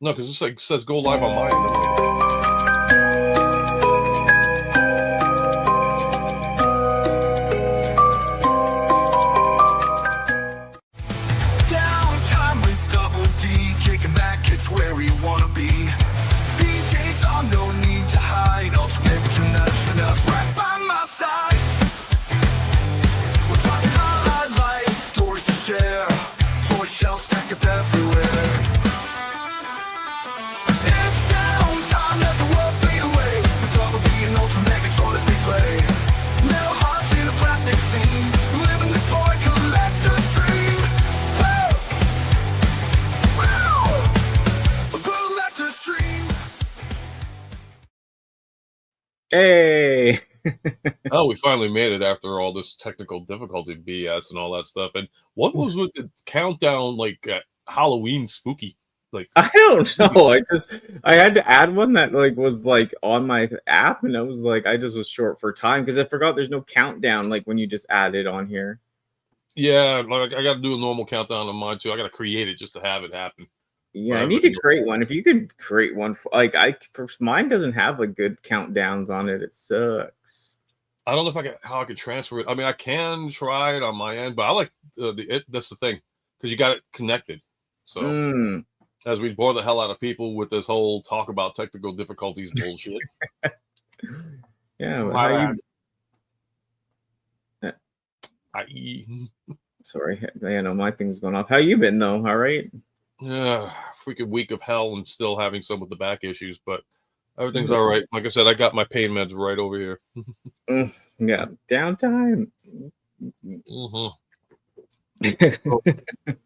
No, because it's like says go live on mine. I'm like, Downtime with Double D, kicking back, it's where we wanna be. PJ's on, no need to hide. UltraMegatronus right by my side. We're talking highlights, stories to share. Toy shelves stacked up everywhere. It's downtime, let the world fade away. With Double D and UltraMegatronus we play. Metal hearts in the plastic scene, living the toy collector's dream. Woo! Woo! A collector's dream. Hey. oh, we finally made it after all this technical difficulty BS and all that stuff. And what was with the countdown, like Halloween spooky? Like I don't know. I had to add one that like was like on my app, and it was like I just was short for time because I forgot there's no countdown like when you just add it on here. yeah, like I got to do a normal countdown on mine too. I got to create it just to have it happen. Yeah, I need to create one. If you could create one, like mine doesn't have like good countdowns on it. It sucks. I don't know if how I could transfer it. I mean, I can try it on my end, but I like that's the thing because you got it connected. So as we bore the hell out of people with this whole talk about technical difficulties bullshit. Yeah, but how you? Sorry, I know my thing's going off. How you been though? All right. Yeah, freaking week of hell and still having some of the back issues, but everything's all right. Like I said, I got my pain meds right over here. Yeah, downtime.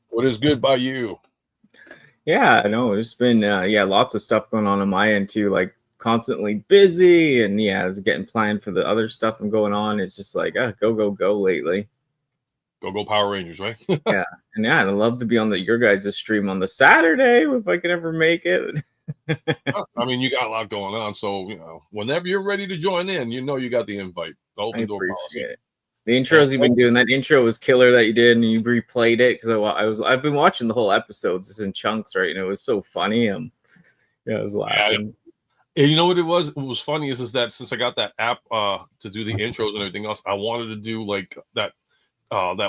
What is good by you? Yeah, I know. There's been lots of stuff going on my end too, like constantly busy, and yeah, it's getting planned for the other stuff I'm going on. It's just like go lately. Go Power Rangers, right? Yeah, and yeah, I'd love to be on your guys' stream on the Saturday if I could ever make it. I mean, you got a lot going on, so you know, whenever you're ready to join in, you know you got the invite. Open I door appreciate policy. it. The intros you've been doing, that intro was killer that you did, and you replayed it because I've been watching the whole episodes. It's in chunks, right? And it was so funny. Yeah, I was laughing. And you know what it was? What was funny is that since I got that app to do the intros and everything else, I wanted to do like that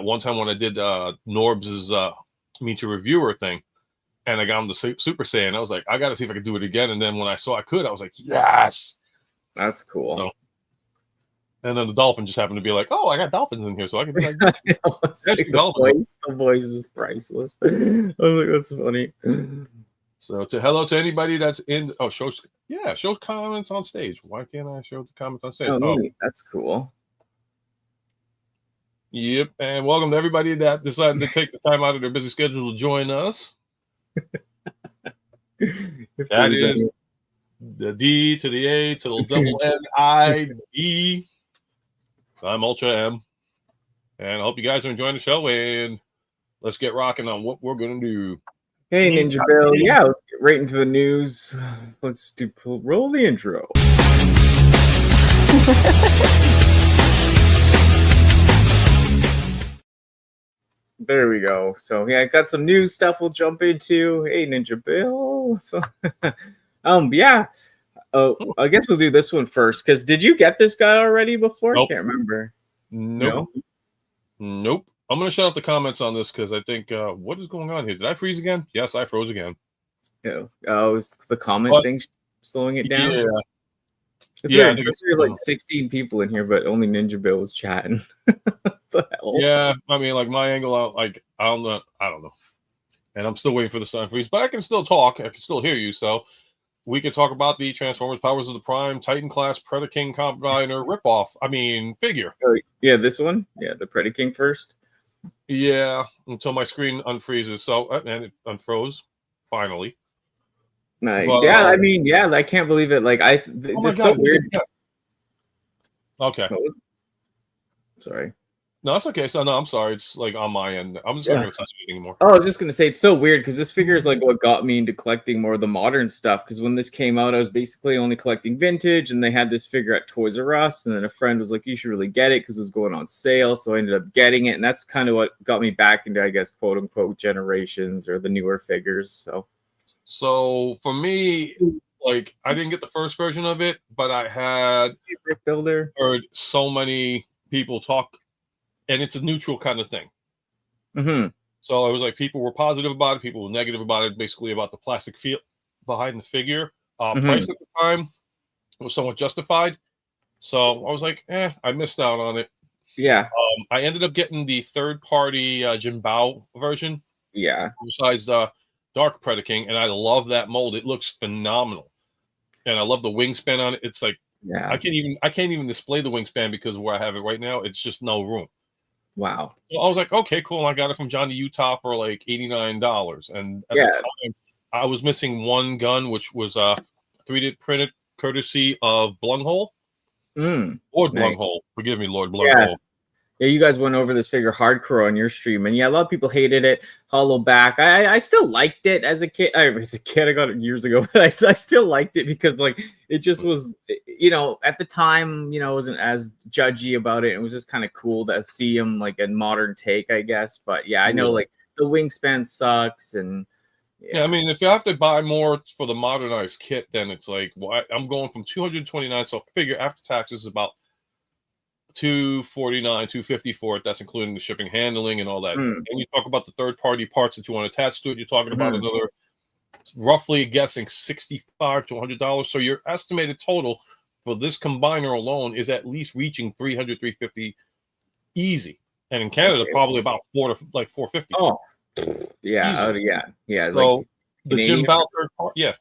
one time when I did Norb's Meet Your Reviewer thing, and I got him to Super Saiyan. I was like, I got to see if I could do it again. And then when I saw I could, I was like, yes, that's cool. So, and then the dolphin just happened to be like, oh, I got dolphins in here, so I can be like, the voice is priceless. I was like, that's funny. So hello to anybody that's in. Oh, shows comments on stage. Why can't I show the comments on stage? Oh, that's cool. Yep, and welcome to everybody that decided to take the time out of their busy schedule to join us. That is the D to the A to the double N-I-E. I'm Ultra M, and I hope you guys are enjoying the show, and let's get rocking on what we're going to do. Hey, Ninja Bill. Yeah, let's get right into the news. Let's roll the intro. There we go. So yeah, I got some new stuff we'll jump into. Hey, Ninja Bill. So yeah. Oh, I guess we'll do this one first. Because did you get this guy already before? Nope. I can't remember. Nope. I'm going to shut off the comments on this because I think what is going on here? Did I freeze again? Yes, I froze again. Yeah. Oh, is the comment thing slowing it down? Yeah. It's weird. There's like 16 people in here, but only Ninja Bill was chatting. Yeah, I mean, like my angle out, like I don't know, and I'm still waiting for the sun freeze, but I can still talk. I can still hear you, so we can talk about the Transformers Powers of the Prime Titan class Predaking Combiner ripoff. I mean, figure. Yeah, this one. Yeah, the Predaking first. Yeah, until my screen unfreezes. So and it unfroze finally. Nice. But, yeah, I mean, yeah, I can't believe it. Like it's so weird. Okay. Sorry. No, that's okay. So no, I'm sorry. It's like on my end. I'm just not going to touch it anymore. Oh, I was just going to say it's so weird because this figure is like what got me into collecting more of the modern stuff. Because when this came out, I was basically only collecting vintage, and they had this figure at Toys R Us, and then a friend was like, "You should really get it because it was going on sale." So I ended up getting it, and that's kind of what got me back into, I guess, quote unquote, generations or the newer figures. So So for me, like I didn't get the first version of it, but I had Brick builder. heard so many people talk, and it's a neutral kind of thing. Mm-hmm. So it was like people were positive about it, people were negative about it, basically about the plastic feel behind the figure. Mm-hmm. Price at the time was somewhat justified. So I was like, I missed out on it. Yeah. I ended up getting the third-party Jimbao version, Yeah. besides Dark Predaking, and I love that mold. It looks phenomenal, and I love the wingspan on it. It's like Yeah. I can't even display the wingspan because where I have it right now, it's just no room. Wow. So I was like, okay, cool. I got it from Johnny Utah for like $89, and at the Yeah. time, I was missing one gun, which was 3D printed courtesy of Blunghole. Lord Nice. Blunghole. Forgive me, Lord Yeah. Blunghole. Yeah, you guys went over this figure hardcore on your stream, and yeah, a lot of people hated it. Hollow back. I still liked it as a kid. I got it years ago, but I still liked it because like it just was, at the time, I wasn't as judgy about it. It was just kind of cool to see him like a modern take, I guess. But yeah, I know like the wingspan sucks, and Yeah, I mean, if you have to buy more for the modernized kit, then it's like, well, I'm going from 229. So figure after taxes is about 249, 250 for it. That's including the shipping, handling, and all that. And you talk about the third-party parts that you want to attach to it. You're talking about another, roughly guessing $65 to $100. So your estimated total for this combiner alone is at least reaching 300, 350 easy. And in Canada, probably about 450. Oh, yeah, easy. yeah. So like the Canadian. Jim Bal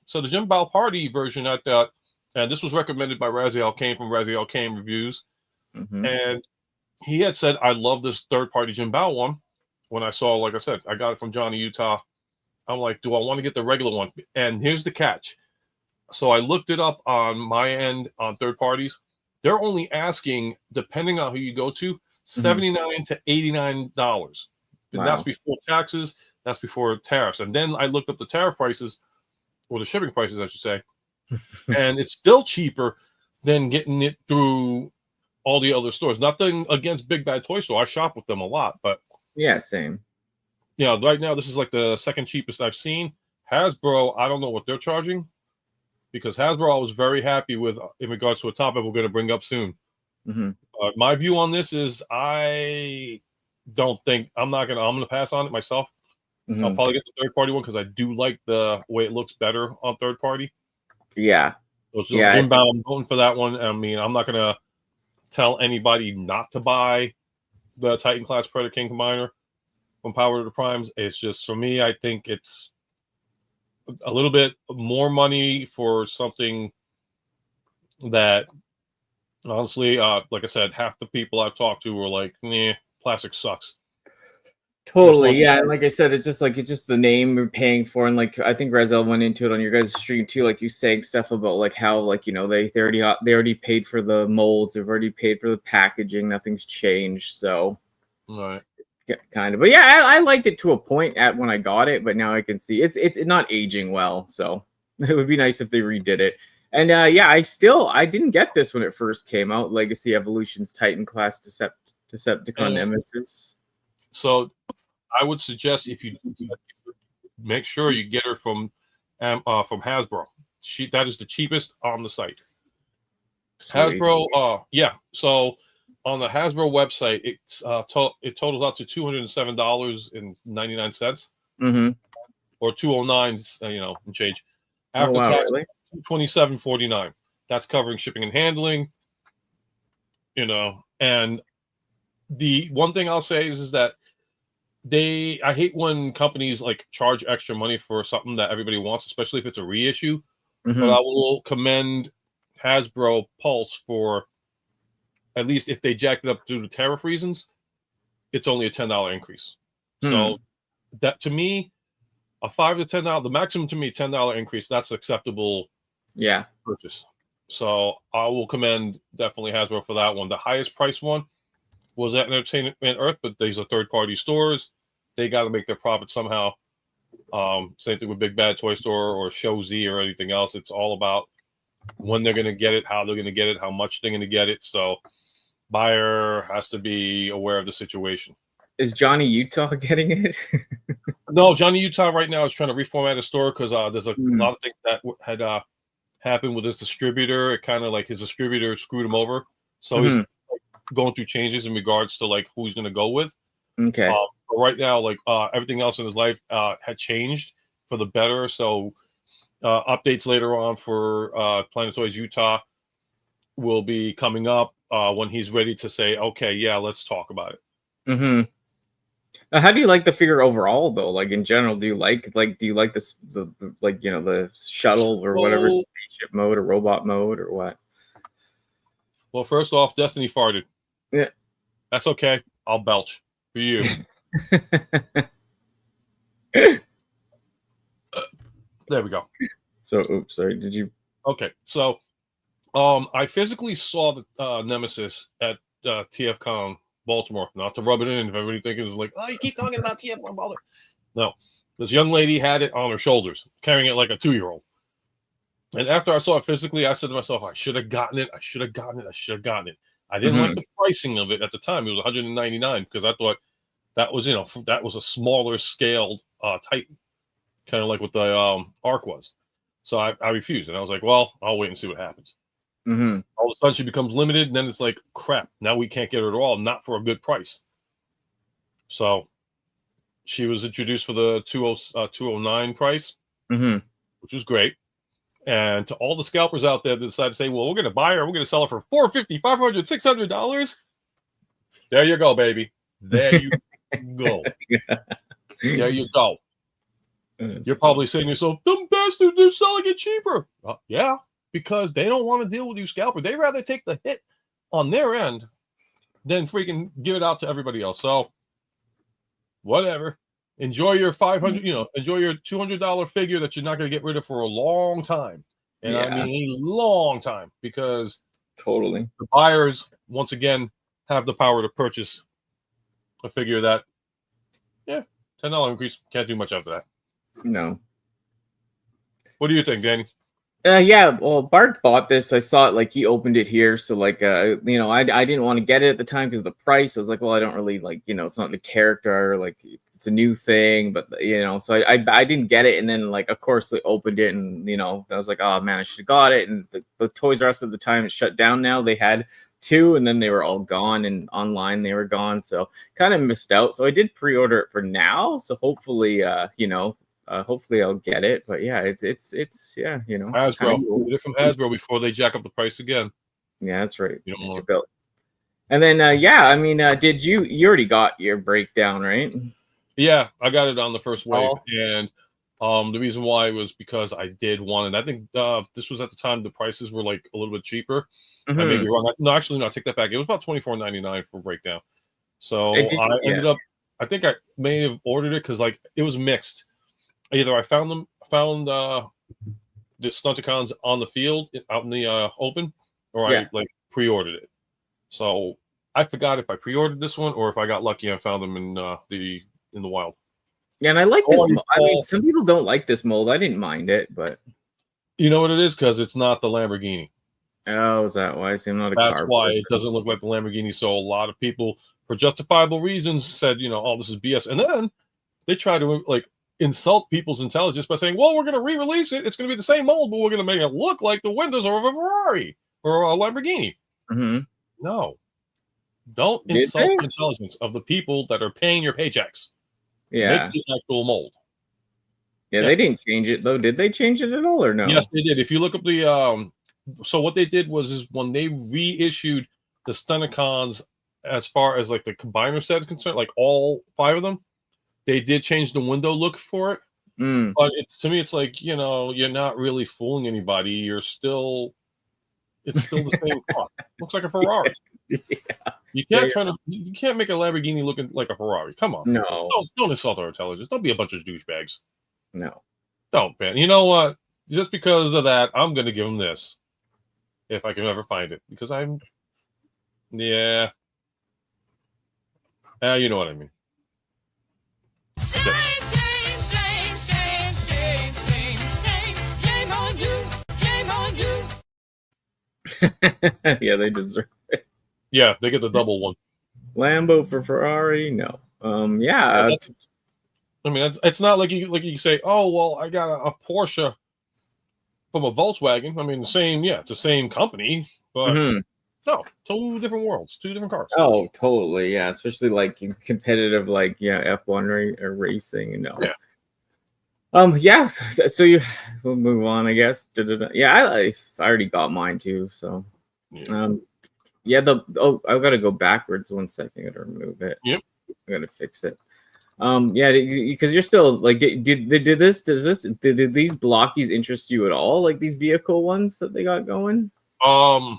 So the Jim Bal Party version I thought, and this was recommended by Raziel Kane from Raziel Kane Reviews. And he had said, I love this third-party Jim Bao one. When I saw, like I said, I got it from Johnny Utah. I'm like, do I want to get the regular one? And here's the catch. So I looked it up on my end on third parties. They're only asking, depending on who you go to, $79 to $89. And that's before taxes. That's before tariffs. And then I looked up the tariff prices, or the shipping prices, I should say. And it's still cheaper than getting it through all the other stores. Nothing against Big Bad Toy Store. I shop with them a lot, but yeah, same. Right now this is like the second cheapest I've seen. Hasbro, I don't know what they're charging, because Hasbro I was very happy with in regards to a topic we're going to bring up soon. My view on this is I'm gonna pass on it myself. I'll probably get the third party one because I do like the way it looks better on third party. Yeah. So Jim Bao, I'm voting for that one. I mean, I'm not gonna tell anybody not to buy the Titan class Predator King combiner from Power to the Primes. It's just, for me, I think it's a little bit more money for something that, honestly, like I said, half the people I've talked to were like, "Nah, plastic sucks." Totally, yeah. And like I said, it's just the name we're paying for, and like I think Razel went into it on your guys' stream too. Like you saying stuff about like how like they already paid for the molds, they've already paid for the packaging, nothing's changed. So, right, kind of. But yeah, I liked it to a point at when I got it, but now I can see it's not aging well. So it would be nice if they redid it. And yeah, I didn't get this when it first came out. Legacy Evolutions Titan class Decepticon Nemesis. So I would suggest, if you make sure you get her from Hasbro. That is the cheapest on the site. Hasbro, So on the Hasbro website, it totals out to $207.99, or $209, and change. After tax, really? $27.49. That's covering shipping and handling. And the one thing I'll say is that I hate when companies like charge extra money for something that everybody wants, especially if it's a reissue. But I will commend Hasbro Pulse for, at least if they jacked it up due to tariff reasons, it's only a $10 increase. So that, to me, a $5 to $10, the maximum to me, $10 increase, that's acceptable purchase. So I will commend definitely Hasbro for that one. The highest price one was at Entertainment Earth, but these are third-party stores. They got to make their profit somehow. Same thing with Big Bad Toy Store or Show Z or anything else. It's all about when they're going to get it, how they're going to get it, how much they're going to get it. So buyer has to be aware of the situation. Is Johnny Utah getting it? No, Johnny Utah right now is trying to reformat his store because there's a Hmm. lot of things that had happened with his distributor. It kind of like his distributor screwed him over, so he's Mhm. going through changes in regards to like who he's going to go with. Okay. But right now, like everything else in his life had changed for the better. So updates later on for Planet Toys Utah will be coming up when he's ready to say, okay, yeah, let's talk about it. Mm-hmm. How do you like the figure overall, though? Like in general, do you like this the like the shuttle or whatever So, spaceship mode or robot mode or what? well, first off, Destiny farted. Yeah. That's okay. I'll belch for you. There we go. So, oops, sorry. Did you? Okay, so I physically saw the Nemesis at TFCon Baltimore. Not to rub it in, if everybody thinking it's like, oh, you keep talking about TFCon Baltimore. No, this young lady had it on her shoulders, carrying it like a 2-year-old. And after I saw it physically, I said to myself, I should have gotten it. I should have gotten it. I should have gotten it. I didn't like the pricing of it at the time. It was 199 because I thought that was that was a smaller scaled Titan, kind of like what the Arc was. So I refused, and I was like, well, I'll wait and see what happens. Mm-hmm. All of a sudden, she becomes limited, and then it's like, crap, now we can't get her at all, not for a good price. So she was introduced for the 209 price, which was great. And to all the scalpers out there that decide to say, well, we're going to buy her, we're going to sell her for $450, $500, $600. There you go, baby. There you go. There you go. You're probably saying to yourself, them bastards, they're selling it cheaper. Yeah, because they don't want to deal with you, scalper. They'd rather take the hit on their end than freaking give it out to everybody else. So, whatever. Enjoy your $500, enjoy your $200 figure that you're not going to get rid of for a long time. And I mean a long time, because Totally. the buyers, once again, have the power to purchase a figure that, $10 increase, can't do much after that. No. What do you think, Danny? Yeah, well, Bart bought this. I saw it, like he opened it here, so like I didn't want to get it at the time because of the price. I was like, well, I don't really like, it's not the character, like it's a new thing, but so I didn't get it, and then like of course they opened it, and I was like, oh man, I should have got it. And the Toys R Us at the time is shut down now. They had 2, and then they were all gone, and online they were gone, so kind of missed out. So I did pre-order it for now, so hopefully hopefully I'll get it. But yeah, it's Hasbro. Get it from Hasbro before they jack up the price again. Yeah, that's right. You don't want bill. And then did you already got your breakdown, right? Yeah, I got it on the first wave, and the reason why was because I did want it. I think this was at the time the prices were like a little bit cheaper. I may be wrong. No, actually, no, I take that back. It was about $24.99 for breakdown. So I ended up. I think I may have ordered it because like it was mixed. Either I found the Stunticons on the field out in the open, or I like pre-ordered it. So I forgot if I pre-ordered this one or if I got lucky and found them in the wild. Yeah, and I like this. I mean, some people don't like this mold. I didn't mind it, but you know what it is, because it's not the Lamborghini. Oh, is that why? I'm not a That's car why person. it doesn't look like the Lamborghini. So a lot of people, for justifiable reasons, said, oh, this is BS, and then they try to like insult people's intelligence by saying, well, we're going to re-release it. It's going to be the same mold, but we're going to make it look like the windows are of a Ferrari or a Lamborghini. No. Don't insult the intelligence of the people that are paying your paychecks. Yeah. Make the actual mold. Yeah, they didn't change it, though. Did they change it at all or no? Yes, they did. If you look up the... so what they did is when they reissued the Stunticons, as far as like the combiner set is concerned, like all 5 of them, they did change the window look for it, but to me, it's like, you're not really fooling anybody. It's still the same car. Looks like a Ferrari. You can't you can't make a Lamborghini looking like a Ferrari. Come on, no, don't insult our intelligence. Don't be a bunch of douchebags. No, don't, man. You know what? Just because of that, I'm gonna give them this if I can ever find it, because you know what I mean. Shame on you. Yeah, they deserve it. Yeah, they get the double one. Lambo for Ferrari? No. Yeah. I mean, it's not like you say, oh well, I got a Porsche from a Volkswagen. I mean, it's the same company, but Mhm. no, two different worlds, two different cars. Oh, totally. Yeah, especially like in competitive, like F1 or racing. Yeah. Yeah. So we'll move on, I guess. Da-da-da. Yeah, I already got mine too. So, Yeah. yeah. I've got to go backwards 1 second. I gotta remove it. Yep. I gotta fix it. Yeah, because you're still like, did these blockies interest you at all? Like these vehicle ones that they got going? Um,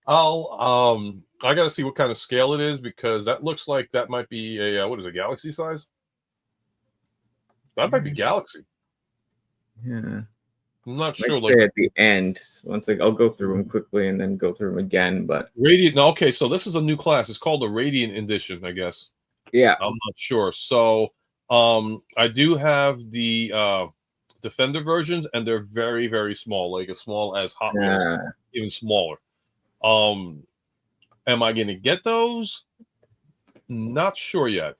I got to see what kind of scale it is because that looks like that might be a what is it, Galaxy size? That might be Galaxy. Yeah. I'm not Might sure. say Like at the end, I'll go through them quickly and then go through them again. But Radiant. No, okay, so this is a new class. It's called the Radiant Edition, I guess. yeah, I'm not sure. So, I do have the Defender versions, and they're very, very small, like as small as Hot Wheels, even smaller. Am I going to get those? Not sure yet.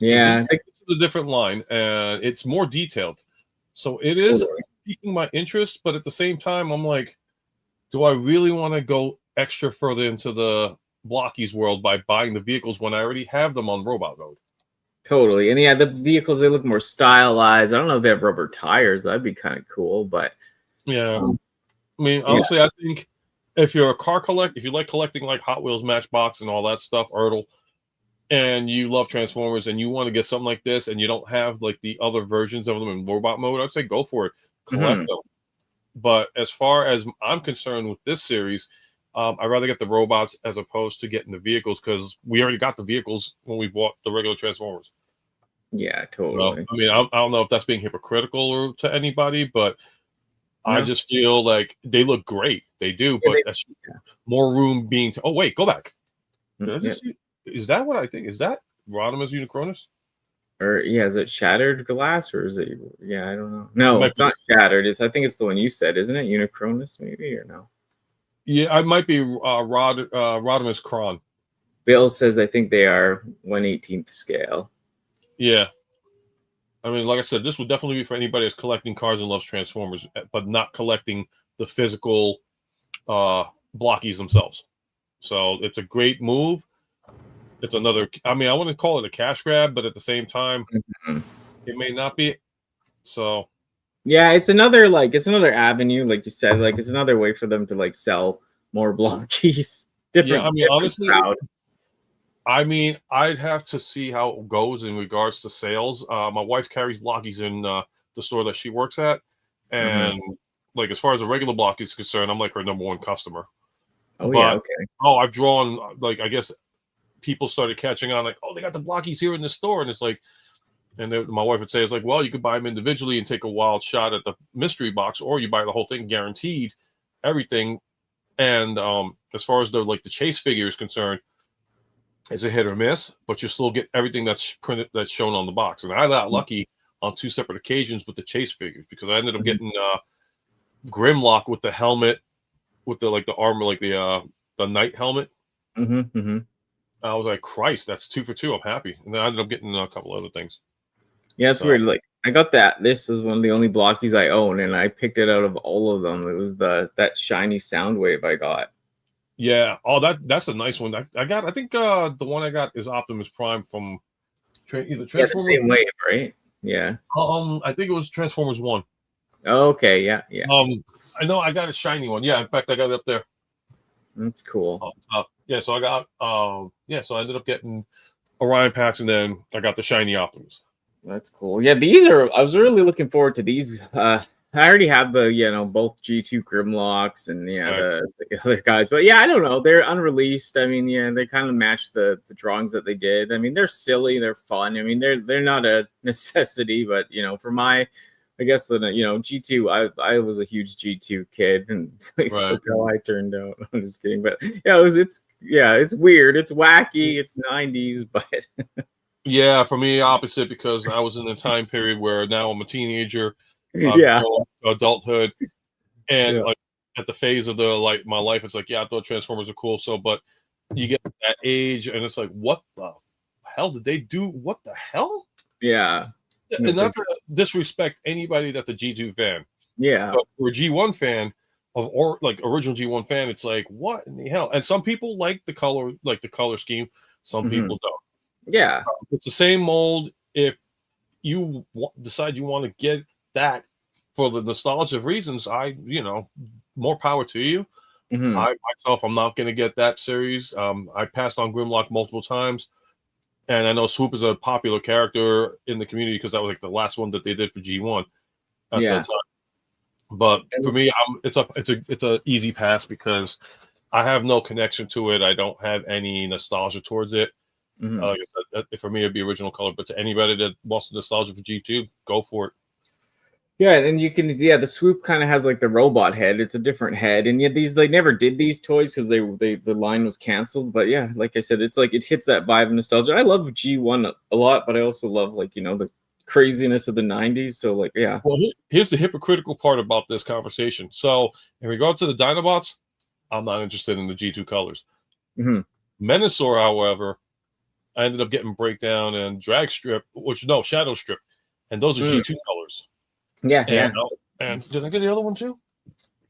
yeah, This is a different line, and it's more detailed. So it is piquing my interest, but at the same time, I'm like, do I really want to go extra further into the blockies world by buying the vehicles when I already have them on robot mode? totally. And yeah, the vehicles, they look more stylized. I don't know if they have rubber tires. That'd be kind of cool, but Yeah. I mean, honestly, I think if you're a car if you like collecting like Hot Wheels, Matchbox, and all that stuff, Ertl, and you love Transformers, and you want to get something like this, and you don't have like the other versions of them in robot mode, I'd say go for it, collect them. But as far as I'm concerned with this series, I'd rather get the robots as opposed to getting the vehicles because we already got the vehicles when we bought the regular Transformers. Yeah, totally. I mean, I don't know if that's being hypocritical to anybody, but I just feel like they look great. They do, but that's more room being to. Oh wait, go back. Is that what I think? Is that Rodimus Unicronus? Or is it shattered glass or is it? Yeah, I don't know. No, it's not shattered. I think it's the one you said, isn't it? Unicronus, maybe, or no? Yeah, I might be Rodimus Kron. Bill says I think they are 1/18th scale. Yeah. I mean, like I said, this would definitely be for anybody that's collecting cars and loves Transformers, but not collecting the physical blockies themselves. So it's a great move. It's another. I mean, I want to call it a cash grab, but at the same time, it may not be. So yeah, it's another avenue, like you said. Like it's another way for them to like sell more blockies. I mean, honestly, I mean, I'd have to see how it goes in regards to sales. My wife carries blockies in the store that she works at, and like as far as a regular block is concerned, I'm like her #1 customer. I've drawn like I guess people started catching on like, oh, they got the blockies here in the store, and it's like, and my wife would say it's like, well, you could buy them individually and take a wild shot at the mystery box, or you buy the whole thing guaranteed, everything. And as far as the chase figure is concerned, it's a hit or miss, but you still get everything that's printed, that's shown on the box. And I got lucky on 2 separate occasions with the chase figures because I ended up getting Grimlock with the helmet, with the armor, like the knight helmet. I was like, Christ, that's 2 for 2. I'm happy. And then I ended up getting a couple other things. Yeah, it's weird. Like I got that. This is one of the only blockies I own, and I picked it out of all of them. It was that shiny Soundwave I got. Yeah. Oh, that's a nice one. I got. I think the one I got is Optimus Prime from either Transformers. The same wave, right? Yeah. I think it was Transformers 1. Okay. Yeah. Yeah. I know I got a shiny one. Yeah. In fact, I got it up there. That's cool. Yeah. So I got. So I ended up getting Orion packs, and then I got the shiny Optimus. That's cool. Yeah. I was really looking forward to these. I already have the, both G2 Grimlocks and the other guys, but I don't know. They're unreleased. I mean, they kind of match the drawings that they did. I mean, they're silly, they're fun. I mean, they're not a necessity, but for my, I guess G2. I was a huge G2 kid, and look how I turned out. I'm just kidding, but it's weird, it's wacky, it's 90s, but yeah, for me, opposite because I was in a time period where now I'm a teenager. Adulthood, and like at the phase of my life, it's like I thought Transformers are cool. So, but you get that age, and it's like, what the hell did they do? What the hell? Yeah. And not to disrespect anybody that's a G2 fan, Yeah. but for a G1 fan or like original G1 fan, it's like, what in the hell? And some people like the color scheme. Some people don't. Yeah. It's the same mold. If you decide you want to get that for the nostalgia reasons, more power to you. I myself, I'm not going to get that series. I passed on Grimlock multiple times, and I know Swoop is a popular character in the community because that was like the last one that they did for G1 at that time. But for me, it's a easy pass because I have no connection to it. I don't have any nostalgia towards it. Like I said, for me, it'd be original color. But to anybody that wants the nostalgia for G2, go for it. Yeah, and you can the Swoop kind of has like the robot head. It's a different head, and yet they never did these toys because the line was canceled. But yeah, like I said, it's like it hits that vibe of nostalgia. I love G1 a lot, but I also love the craziness of the 90s. So like, yeah. Well, here's the hypocritical part about this conversation. So in regards to the Dinobots, I'm not interested in the G2 colors. Menasor, however, I ended up getting Breakdown and Drag Strip, Shadow Strip, and those are G2 colors. Yeah, and did I get the other one too?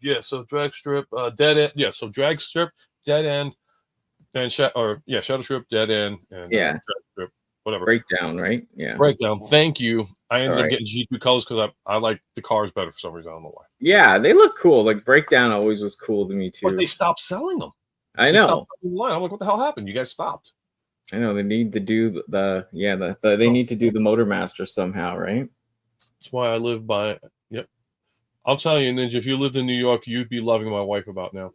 Yeah, so Drag Strip, Dead End. Yeah, so Drag Strip, Dead End, and Shadow Strip, Dead End, and Drag Strip, whatever. Breakdown, right? Yeah. Breakdown. Thank you. I ended up getting G2 colors because I like the cars better for some reason. I don't know why. Yeah, they look cool. Like Breakdown always was cool to me too. But they stopped selling them. I know. I'm like, what the hell happened? You guys stopped. I know they need to do they need to do the Motormaster somehow, right? That's why I live by. Yep. I'll tell you, Ninja, if you lived in New York, you'd be loving my wife about now,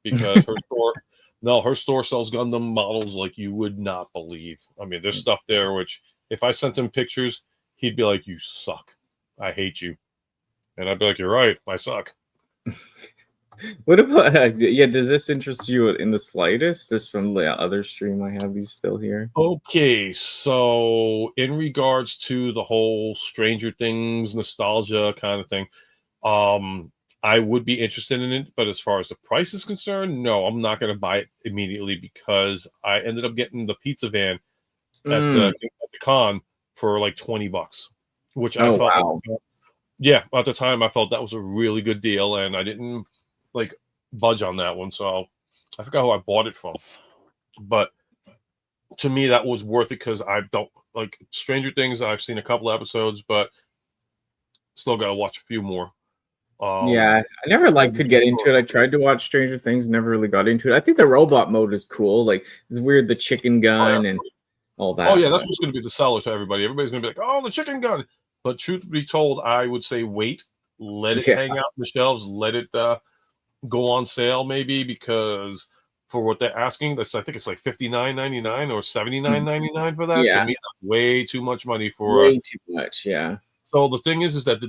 because her store sells Gundam models like you would not believe. I mean, there's stuff there which, if I sent him pictures, he'd be like, "You suck. I hate you," and I'd be like, "You're right. I suck." What about does this interest you in the slightest? Just from the other stream, I have these still here. Okay, so in regards to the whole Stranger Things nostalgia kind of thing, I would be interested in it, but as far as the price is concerned, no, I'm not going to buy it immediately because I ended up getting the pizza van at the con for like $20, which I felt, at the time I felt that was a really good deal, and I didn't budge on that one. So I forgot who I bought it from, but to me that was worth it because I don't like Stranger Things. I've seen a couple episodes, but still got to watch a few more. I never could get into it. I tried to watch Stranger Things, never really got into it. I think the robot mode is cool. Like it's weird, the chicken gun and all that. Oh yeah, that's what's going to be the seller to everybody. Everybody's going to be like, "Oh, the chicken gun." But truth be told, I would say wait, let it hang out in the shelves, let it go on sale maybe, because for what they're asking, I think it's like $59.99 or $79.99 for that. Yeah. To me, that's way too much money for way too much. Yeah. So the thing is that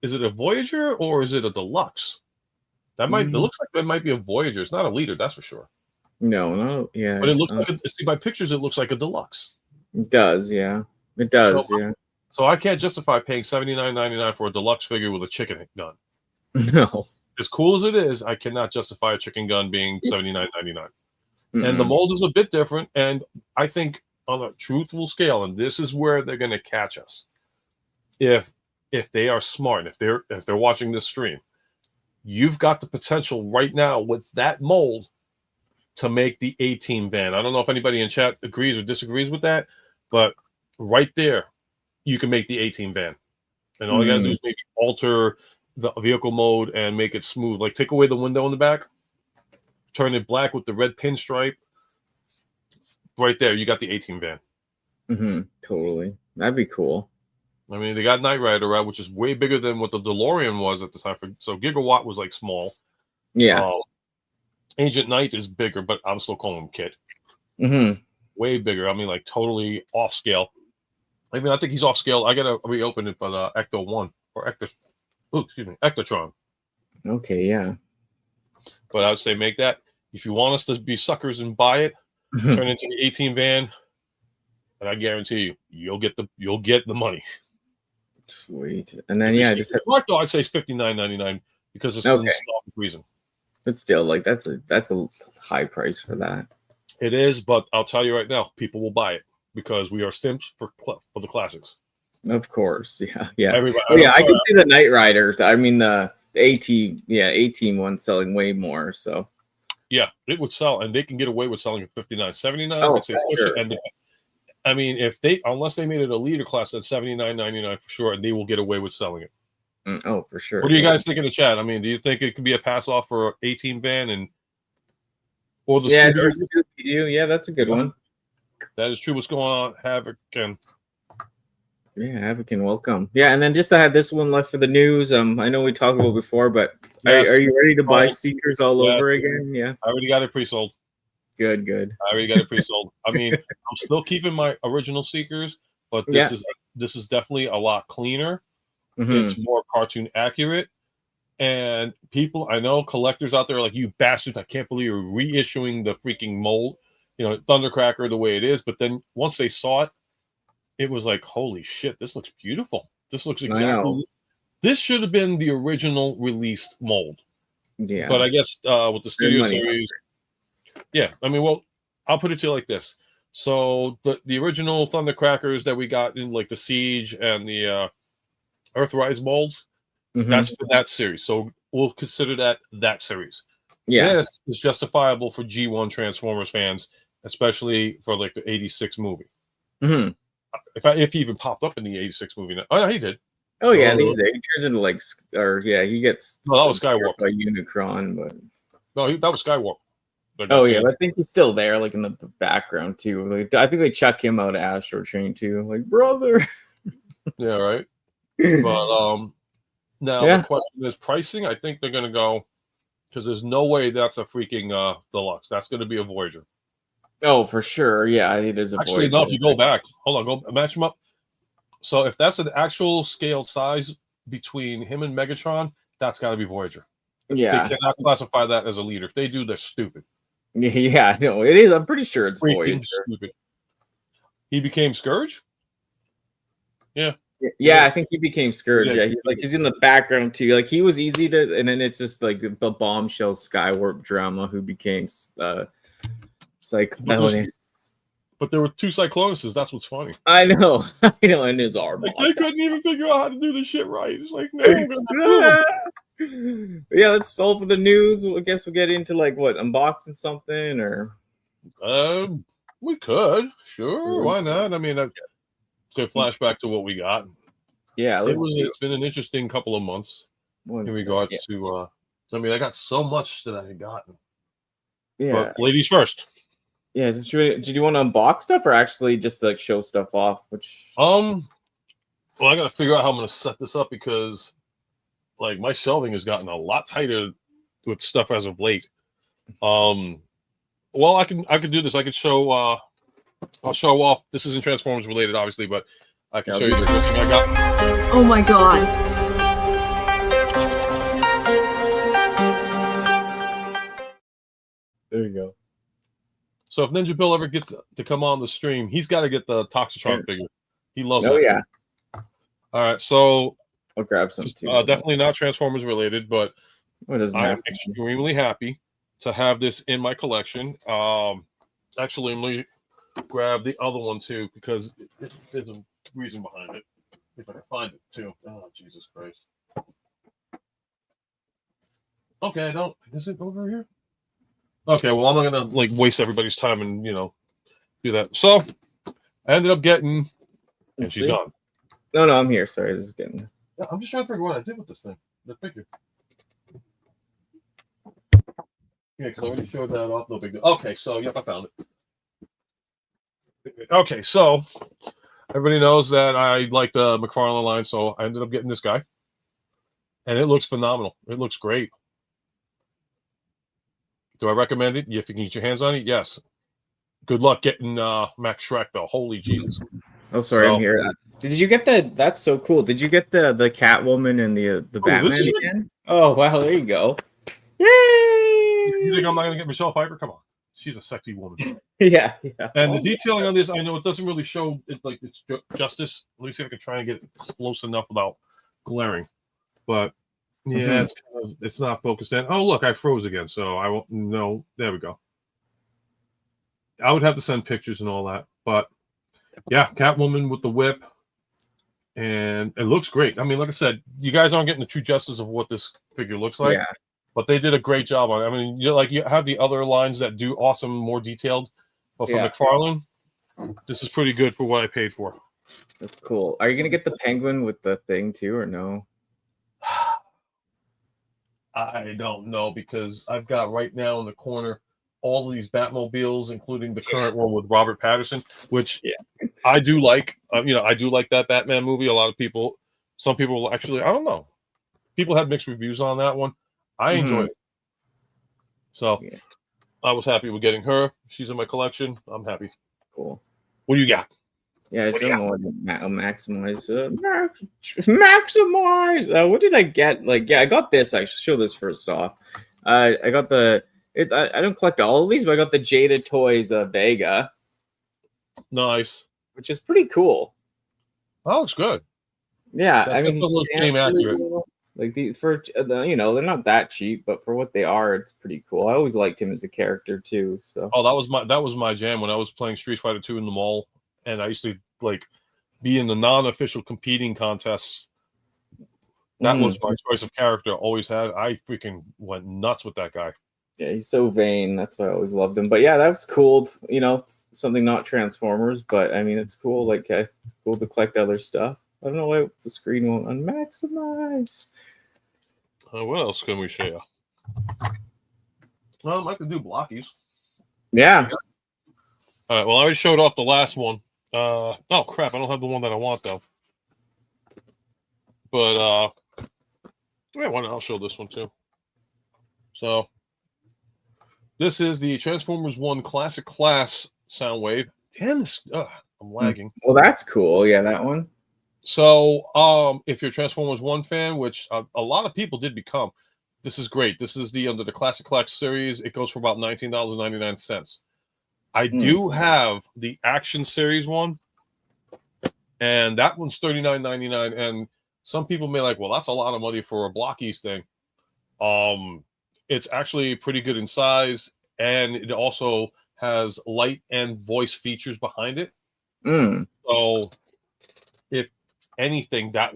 is it a Voyager or is it a Deluxe? That might it looks like it might be a Voyager. It's not a liter, that's for sure. No, yeah. But it looks like see by pictures, it looks like a Deluxe. It does, yeah. It does, yeah. So I can't justify paying $79.99 for a Deluxe figure with a chicken gun. No. As cool as it is, I cannot justify a chicken gun being $79.99. And the mold is a bit different. And I think on a truthful scale, and this is where they're going to catch us, if they are smart, if they're watching this stream, you've got the potential right now with that mold to make the A-Team van. I don't know if anybody in chat agrees or disagrees with that, but right there, you can make the A-Team van. And all you got to do is maybe alter the vehicle mode and make it smooth. Like take away the window in the back, turn it black with the red pinstripe. Right there, you got the A-Team van. Totally. That'd be cool. I mean, they got Knight Rider, right, which is way bigger than what the DeLorean was at the time. So Gigawatt was like small. Yeah. Agent Knight is bigger, but I'm still calling him Kid. Way bigger. I mean, like totally off scale. I mean, I think he's off scale. I gotta reopen it, but Ecto 1 or Ectotron. Okay, yeah. But I would say make that. If you want us to be suckers and buy it, turn it into the A-Team van, and I guarantee you, you'll get the money. Sweet. And then just I'd say it's $59.99 because it's a nostalgic reason. But still, like that's a high price for that. It is, but I'll tell you right now, people will buy it because we are simps for the classics. Of course, yeah. Everybody, Oh, yeah, I can see the Knight Rider. I mean the A-Team one selling way more. So yeah, it would sell, and they can get away with selling at $59.79. Oh, I'd say push sure. it, and I mean, unless they made it a leader class at $79.99 for sure, and they will get away with selling it. Oh, for sure. What do you guys think in the chat? I mean, do you think it could be a pass off for an A-Team van or the Scooby-Doo? Yeah, that's a good one. That is true. What's going on, Havoc? And yeah, Havoc and welcome. Yeah, and then just to have this one left for the news. I know we talked about before, but yes. Are you ready to buy speakers all over again? Yeah, I already got it pre-sold. Good. I already got it pre-sold. I mean, I'm still keeping my original speakers, but this is definitely a lot cleaner. It's more cartoon accurate, and people, I know collectors out there are like, you bastards, I can't believe you're reissuing the freaking mold, Thundercracker the way it is. But then once they saw it, it was like, holy shit, this looks beautiful. This looks exactly. This should have been the original released mold. Yeah, but I guess with the studio series, yeah. I mean, well, I'll put it to you like this. So the original Thundercrackers that we got in like the Siege and the Earthrise molds, that's for that series. So we'll consider that series. Yeah. This is justifiable for G1 Transformers fans, especially for like the 86 movie. If he even popped up in the 86 movie. Oh, yeah, he did. Oh, yeah, these days. He turns into like, he gets. No, that was Skywarp. By Unicron, but. No, that was Skywarp. Oh, yeah, I think he's still there, like in the background, too. Like, I think they chuck him out of Astro Train, too. Like, brother. Yeah, right. But now the question is pricing. I think they're going to go, because there's no way that's a freaking deluxe. That's going to be a Voyager. Oh, for sure. Yeah, it is a Voyager. Actually, no, if you go back, hold on, go match them up. So if that's an actual scale size between him and Megatron, that's got to be Voyager. Yeah. They cannot classify that as a leader. If they do, they're stupid. Yeah, no, it is. I'm pretty sure it's freaking Voyager. Stupid. He became Scourge? Yeah. Yeah, I think he became Scourge. Yeah, he's in the background too. Like he was easy to, and then it's just like the bombshell Skywarp drama who became Cyclonus. But there were two Cyclonuses. That's what's funny. I know, and his arm. Like, they couldn't even figure out how to do this shit right. It's like, no, I'm gonna yeah, let's all for the news. I guess we'll get into like what, unboxing something or. We could, sure. Why not? I mean, to flash back to what we got. Yeah, it's been an interesting couple of months in regards to I mean, I got so much that I had gotten. Yeah. But ladies first. Yeah, did you want to unbox stuff or actually just like show stuff off? Well, I gotta figure out how I'm gonna set this up because like my shelving has gotten a lot tighter with stuff as of late. Well, I can do this. I could show I'll show off. This isn't Transformers related, obviously, but I can show you the first thing I got. Oh my god. There you go. So if Ninja Bill ever gets to come on the stream, he's got to get the Toxitron figure. He loves that. Oh, yeah. All right, so I'll grab some too. Definitely not Transformers related, but I'm extremely happy to have this in my collection. Actually, let me grab the other one too because there's a reason behind it. If I can find it too. Oh, Jesus Christ. Okay, is it over here? Okay, well, I'm not gonna like waste everybody's time and do that. So I ended up getting, and she's gone. No, I'm here. Sorry, just getting. Yeah, I'm just trying to figure out what I did with this thing. The figure. Yeah, because I already showed that off. No big deal. Okay, so yep, I found it. Okay, so everybody knows that I like the McFarlane line, so I ended up getting this guy, and it looks phenomenal. It looks great. Do I recommend it? If you can get your hands on it, yes. Good luck getting Max Shrek, though. Holy Jesus! Oh, sorry, I'm here. Did you get the? That's so cool. Did you get the Catwoman and the Batman again? Oh wow, there you go. Yay! You think I'm not gonna get Michelle Pfeiffer? Come on, she's a sexy woman. Yeah. And the detailing on this, I know it doesn't really show it like it's justice. Let me see if I can try and get it close enough without glaring. But Yeah, it's kind of, it's not focused in. Oh, look, I froze again, so I won't. No, there we go. I would have to send pictures and all that, but yeah, Catwoman with the whip, and it looks great. I mean, like I said, you guys aren't getting the true justice of what this figure looks like, Yeah. but they did a great job on it. I mean, you have the other lines that do awesome, more detailed, but for Yeah. McFarlane, this is pretty good for what I paid for. That's cool. Are you gonna get the penguin with the thing too, or no? I don't know, because I've got right now in the corner all of these Batmobiles, including the current one with Robert Pattinson, which I do like. I do like that Batman movie. A lot of people, some people actually, I don't know. People had mixed reviews on that one. I enjoyed it. So I was happy with getting her. She's in my collection. I'm happy. Cool. What do you got? Yeah, I don't know what to maximize. Maximize. What did I get? Like, yeah, I got this. I should show this first off. I got the. I don't collect all of these, but I got the Jada Toys Vega. Nice. Which is pretty cool. That looks good. Yeah, That I mean, looks game accurate. Like you know, they're not that cheap, but for what they are, it's pretty cool. I always liked him as a character too. So. Oh, that was my jam when I was playing Street Fighter 2 in the mall, and I used to like be in the non-official competing contests. That was my choice of character. Always had. I freaking went nuts with that guy. Yeah, he's so vain. That's why I always loved him. But yeah, that was cool. You know, something not Transformers, but I mean, it's cool. Like, it's cool to collect other stuff. I don't know why the screen won't unmaximize. What else can we share? Well, I could do blockies. Yeah. All right. Well, I already showed off the last one. Oh crap! I don't have the one that I want though. But yeah, why not? I'll show this one too. So this is the Transformers 1 Classic Class Soundwave. Damn this! I'm lagging. Well, that's cool. Yeah, that one. So, if you're a Transformers 1 fan, which a lot of people did become, this is great. This is under the Classic Class series. It goes for about $19.99. I do have the Action Series one, and that one's $39.99. And some people may like, well, that's a lot of money for a Blockies thing. It's actually pretty good in size, and it also has light and voice features behind it. So, if anything, that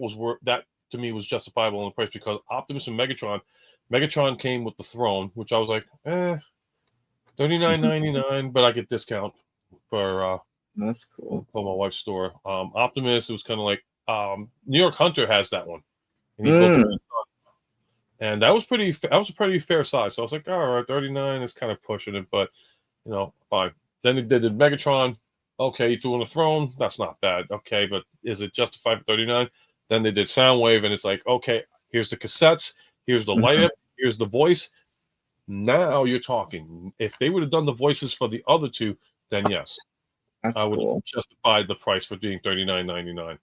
to me was justifiable in the price, because Optimus and Megatron came with the throne, which I was like, $39.99, but I get discount for that's cool for my wife's store. Optimus, it was kind of like New York Hunter has that one, and he built it, and that was a pretty fair size. So I was like, all right, 39 is kind of pushing it, but fine. Then they did Megatron. Okay, you threw on the throne. That's not bad. Okay, but is it justified for 39? Then they did Soundwave, and it's like, okay, here's the cassettes, here's the light up, here's the voice. Now you're talking. If they would have done the voices for the other two, then yes, I would have justified the price for being $39.99,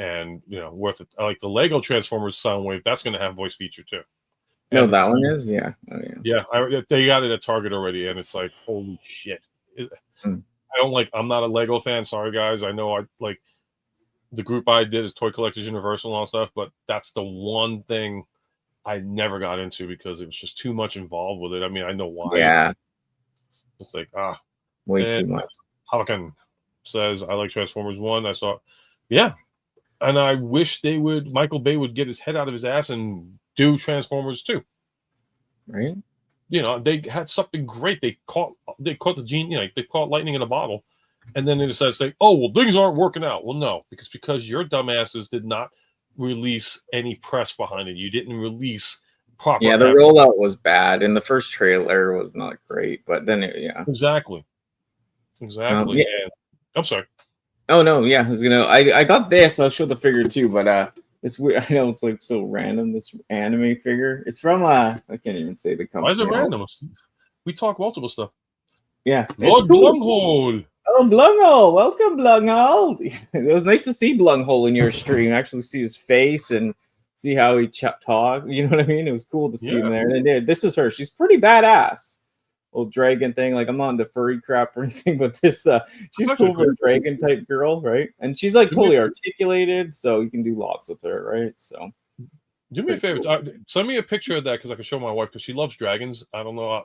and worth it. Like the Lego Transformers Soundwave, that's going to have voice feature too. No, that one is, yeah. Oh, yeah. Yeah, they got it at Target already, and it's like, holy shit. I'm not a Lego fan. Sorry, guys. I know I the group I did is Toy Collectors Universal and all stuff, but that's the one thing I never got into because it was just too much involved with it. I mean, I know why. Yeah. It's like, way too much. Hawken says, I like Transformers 1. I saw, yeah. And I wish Michael Bay would get his head out of his ass and do Transformers 2. Right? They had something great. They caught the gene, they caught lightning in a bottle, and then they decided to say, "Oh, well, things aren't working out." Well, no, because your dumbasses did not release any press behind it. You didn't release proper. Yeah, the rollout was bad, and the first trailer was not great. But then, exactly. Yeah. I'm sorry. Oh no, yeah, I got this. I'll show the figure too, but it's weird. I know it's like so random. This anime figure. It's from I can't even say the company. Why is it random? We talk multiple stuff. Yeah, Lord Blunghole. Oh, Blunghole! Welcome, Blunghole. It was nice to see Blunghole in your stream. Actually, see his face and see how he talked. You know what I mean? It was cool to see him there. And they did. This is her. She's pretty badass. Little dragon thing. Like, I'm not into furry crap or anything, but this she's cool for a dragon type girl, right? And she's like totally articulated, so you can do lots with her, right? So Do me a Pretty favor. cool. Send me a picture of that because I can show my wife because she loves dragons. I don't know.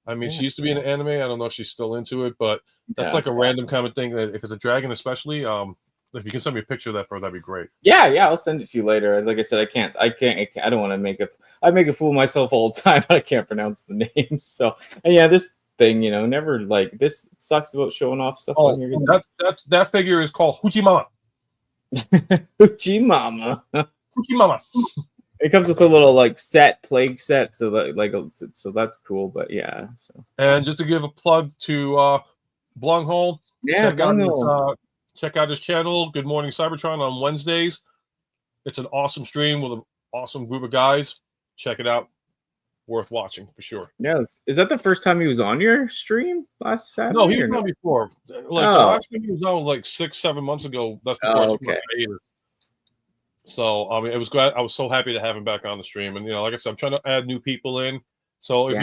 I mean, Yeah. she used to be in anime. I don't know if she's still into it, but that's Yeah. like a random kind of thing. That if it's a dragon, especially, if you can send me a picture of that for her, that'd be great. Yeah, I'll send it to you later. Like I said, I don't want to make I make a fool of myself all the time, but I can't pronounce the names. So, and yeah, this thing, never like this sucks about showing off stuff on here. That figure is called Hujimama. Uchimama. Hujimama. It comes with a little like plague set, so that so that's cool. But yeah, so And just to give a plug to Blunghole, yeah, check out his channel, Good Morning Cybertron, on Wednesdays. It's an awesome stream with an awesome group of guys. Check it out. Worth watching for sure. Yeah, is that the first time he was on your stream last Saturday? No, he was on before. Like the last time he was on was like 6-7 months ago. That's before I took my hiatus. So I mean, it was glad. I was so happy to have him back on the stream. And like I said, I'm trying to add new people in. So if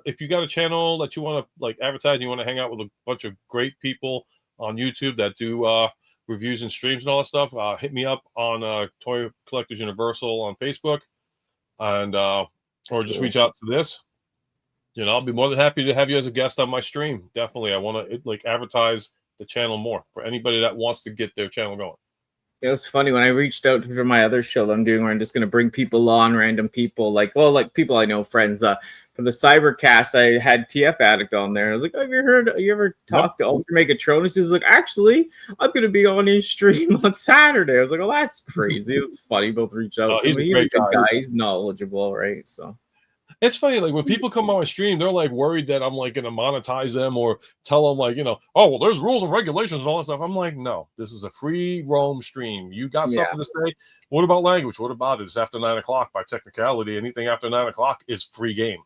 if you got a channel that you want to like advertise, you want to hang out with a bunch of great people on YouTube that do reviews and streams and all that stuff, hit me up on Toy Collectors Universal on Facebook, and or just reach out to this. I'll be more than happy to have you as a guest on my stream. Definitely, I want to like advertise the channel more for anybody that wants to get their channel going. It was funny when I reached out for my other show that I'm doing where I'm just going to bring people on, random people, like people I know, friends. For the Cybercast, I had TF Addict on there. I was like, have you ever talked to UltraMegatronus? He's like, actually, I'm going to be on his stream on Saturday. I was like, oh, that's crazy. It's funny. Both reach out. He's a great guy. He's knowledgeable, right? So. It's funny, like when people come on my stream, they're like worried that I'm like going to monetize them or tell them like, oh, well, there's rules and regulations and all that stuff. I'm like, no, this is a free roam stream. You got something to say? What about language? What about it? It's after 9 o'clock by technicality. Anything after 9 o'clock is free game.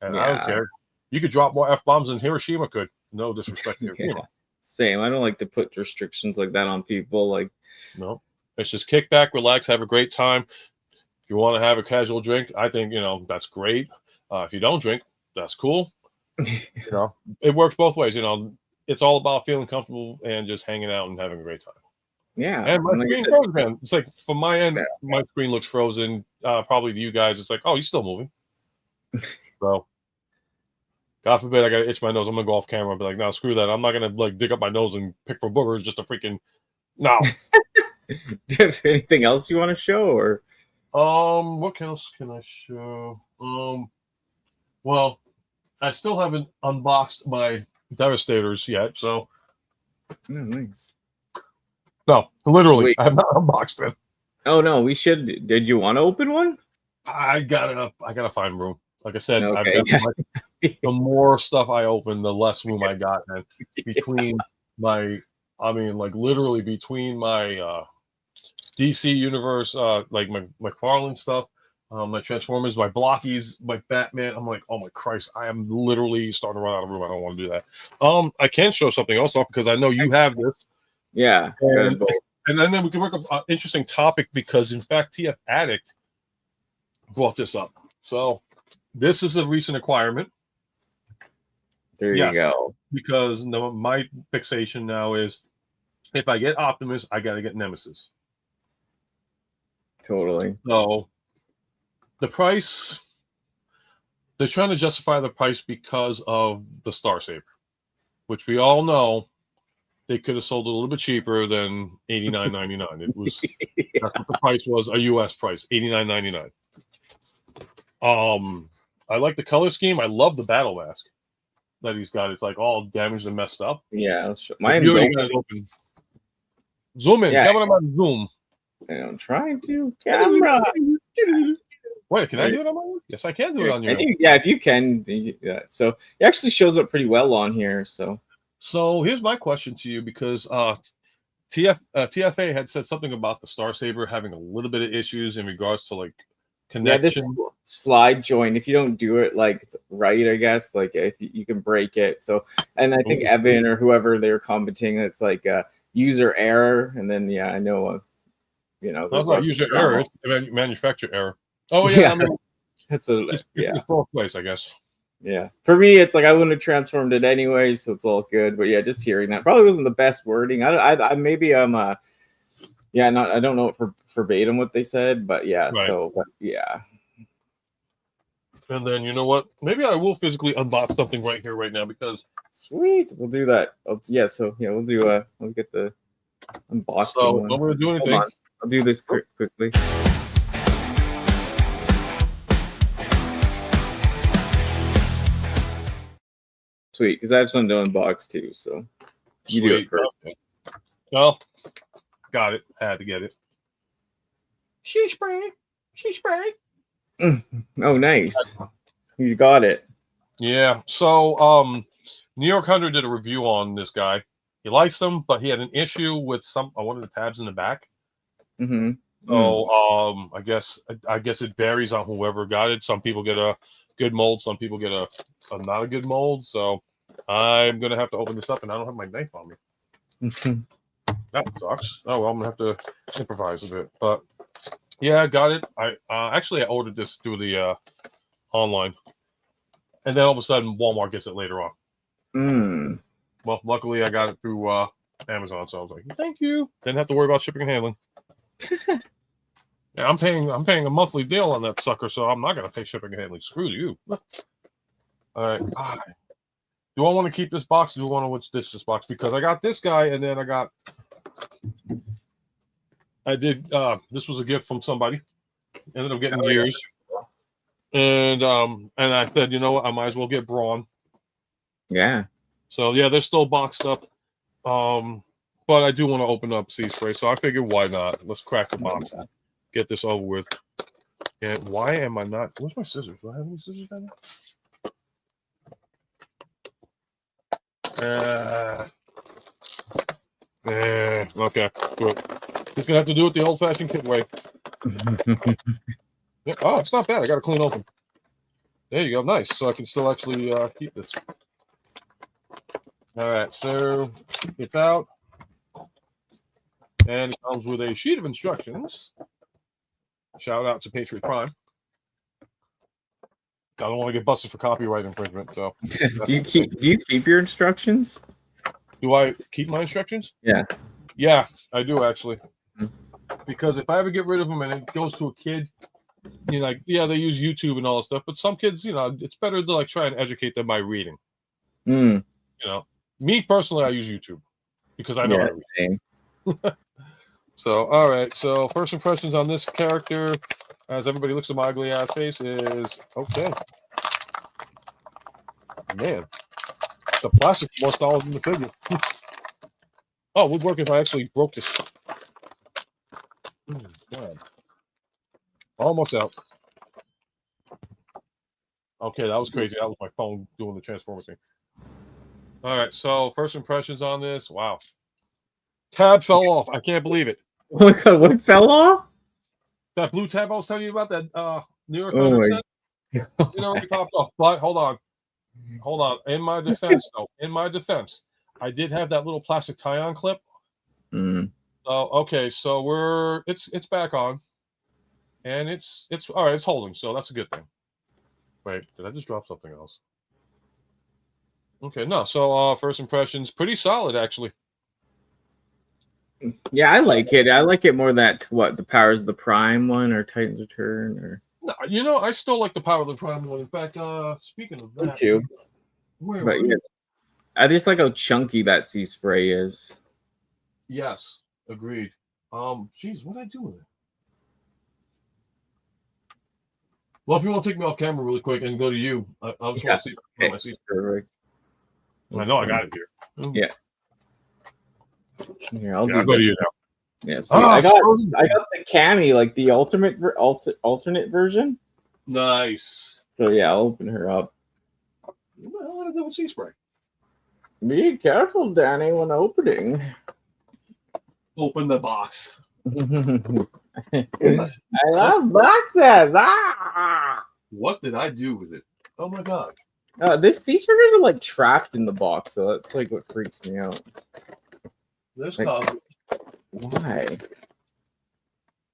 And I don't care. You could drop more F-bombs than Hiroshima could. No disrespect to Hiroshima. Same. I don't like to put restrictions like that on people. Like, no, it's just kick back, relax, have a great time. If you want to have a casual drink, I think, that's great. If you don't drink, that's cool. It works both ways. It's all about feeling comfortable and just hanging out and having a great time. Yeah. And my screen frozen, man. It's like from my end, my screen looks frozen. Probably to you guys, it's like, oh, he's still moving. So, God forbid I got to itch my nose. I'm going to go off camera and be like, no, screw that. I'm not going to like dig up my nose and pick for boogers just to freaking, no. Do you have anything else you want to show or? What else can I show? Well, I still haven't unboxed my Devastators yet, so. Oh, nice. No, literally, I have not unboxed it. Oh no, we should. Did you want to open one? I gotta find room. Like I said, okay. the more stuff I open, the less room I got. And between literally between my DC universe, like my McFarlane stuff, my Transformers, my Blockies, my Batman. I'm like, oh my Christ, I am literally starting to run out of room. I don't want to do that. I can show something else off because I know you have this. Yeah. And then we can work up an interesting topic because, in fact, TF Addict brought this up. So this is a recent acquirement. There you go. Because my fixation now is if I get Optimus, I got to get Nemesis. Totally. So the price, they're trying to justify the price because of the Star Saber, which we all know they could have sold it a little bit cheaper than $89.99. It was that's what the price was, a US price, $89.99. I like the color scheme. I love the battle mask that he's got. It's like all damaged and messed up. Yeah, mine's open. Zoom in. Yeah. Come on, zoom. I'm trying to. Camera. Wait, can I do it on my own? Yes, I can do it on your own. Yeah, if you can. Yeah. So it actually shows up pretty well on here. So here's my question to you, because TFA had said something about the Star Saber having a little bit of issues in regards to like connection. Yeah, this slide joint, if you don't do it like right, I guess, like if you can break it. So, and I think Evan or whoever they were commenting, it's like a user error. And then, yeah, I know, that's not user error, it's manufacturer error. Oh, yeah. I mean, it's both ways, I guess. Yeah, for me, it's like I wouldn't have transformed it anyway, so it's all good. But yeah, just hearing that probably wasn't the best wording. I maybe I'm Yeah, not I don't know for verbatim what they said, but yeah. Right. So, but yeah. And then you know what? Maybe I will physically unbox something right here, right now, because Sweet, we'll do that. Yeah, so yeah, we'll do. We'll get the unboxing so one. I'm gonna do Hold anything. on, I'll do this quickly. Sweet, because I have something to unbox too. So you do it Sweet. first. Okay. Well, got it. Had to get it. She spray. She spray. Oh, nice. You got it. Yeah. So, New York Hunter did a review on this guy. He likes them, but he had an issue with one of the tabs in the back. Mm-hmm. So, I guess it varies on whoever got it. Some people get a good mold. Some people get a not a good mold. So, I'm gonna have to open this up, and I don't have my knife on me. That sucks. Oh well, I'm gonna have to improvise a bit. But yeah, I got it. I actually I ordered this through the online, and then all of a sudden Walmart gets it later on. Well, luckily I got it through Amazon, so I was like, thank you. Didn't have to worry about shipping and handling. Yeah, I'm paying a monthly deal on that sucker, so I'm not gonna pay shipping and handling. Screw you. All right. Do I want to keep this box? Do I want to ditch this box? Because I got this guy, and then I did. This was a gift from somebody. Ended up getting gears, and I said, you know what, I might as well get Brawn. Yeah. So yeah, they're still boxed up. But I do want to open up Sea Spray, so I figured why not? Let's crack the box and get this over with. And why am I not? Where's my scissors? Do I have any scissors down there? Okay, good. Just gonna have to do it the old-fashioned kid way. Yeah, oh, it's not bad. I got a clean open. There you go. Nice. So I can still actually keep this. All right. So it's out. And it comes with a sheet of instructions. Shout out to Patriot Prime. I don't want to get busted for copyright infringement. So do you keep your instructions? Do I keep my instructions? Yeah. Yeah, I do actually. Because if I ever get rid of them and it goes to a kid, you know, like, yeah, they use YouTube and all that stuff, but some kids, you know, it's better to like try and educate them by reading. You know, me personally, I use YouTube because I know how to read. So, all right. So, first impressions on this character, as everybody looks at my ugly ass face, is okay. Man, the plastic's more solid than the figure. Oh, would work if I actually broke this. God. Almost out. Okay, that was crazy. That was my phone doing the Transformers thing. All right. So, first impressions on this. Wow. Tab fell off. I can't believe it. Oh my God, what fell off? That blue tab I was telling you about, that New York Oh Hunter my set, it already popped off. But hold on. In my defense, I did have that little plastic tie-on clip. Okay, so it's back on, and it's all right. It's holding, so that's a good thing. Wait, did I just drop something else? Okay, no. So first impressions, pretty solid actually. Yeah, I like it. I like it more that the Powers of the Prime one or Titan's Return or. No, you know, I still like the Power of the Prime one. In fact, speaking of that, Me too. I just like how chunky that Sea Spray is. Yes, agreed. Geez, what did I do with it? Well, if you want to take me off camera really quick and go to you, I just want to see my Sea Spray. Perfect. I know I got it here. Yeah. Here, I'll go to you now. Yeah, so I got the Cammy, like the alternate version. Nice. So yeah, I'll open her up. What the hell did I do with Sea Spray? Be careful, Danny, when opening. Open the box. I love boxes. What did I do with it? Oh my God. These figures are like trapped in the box, so that's like what freaks me out. This why?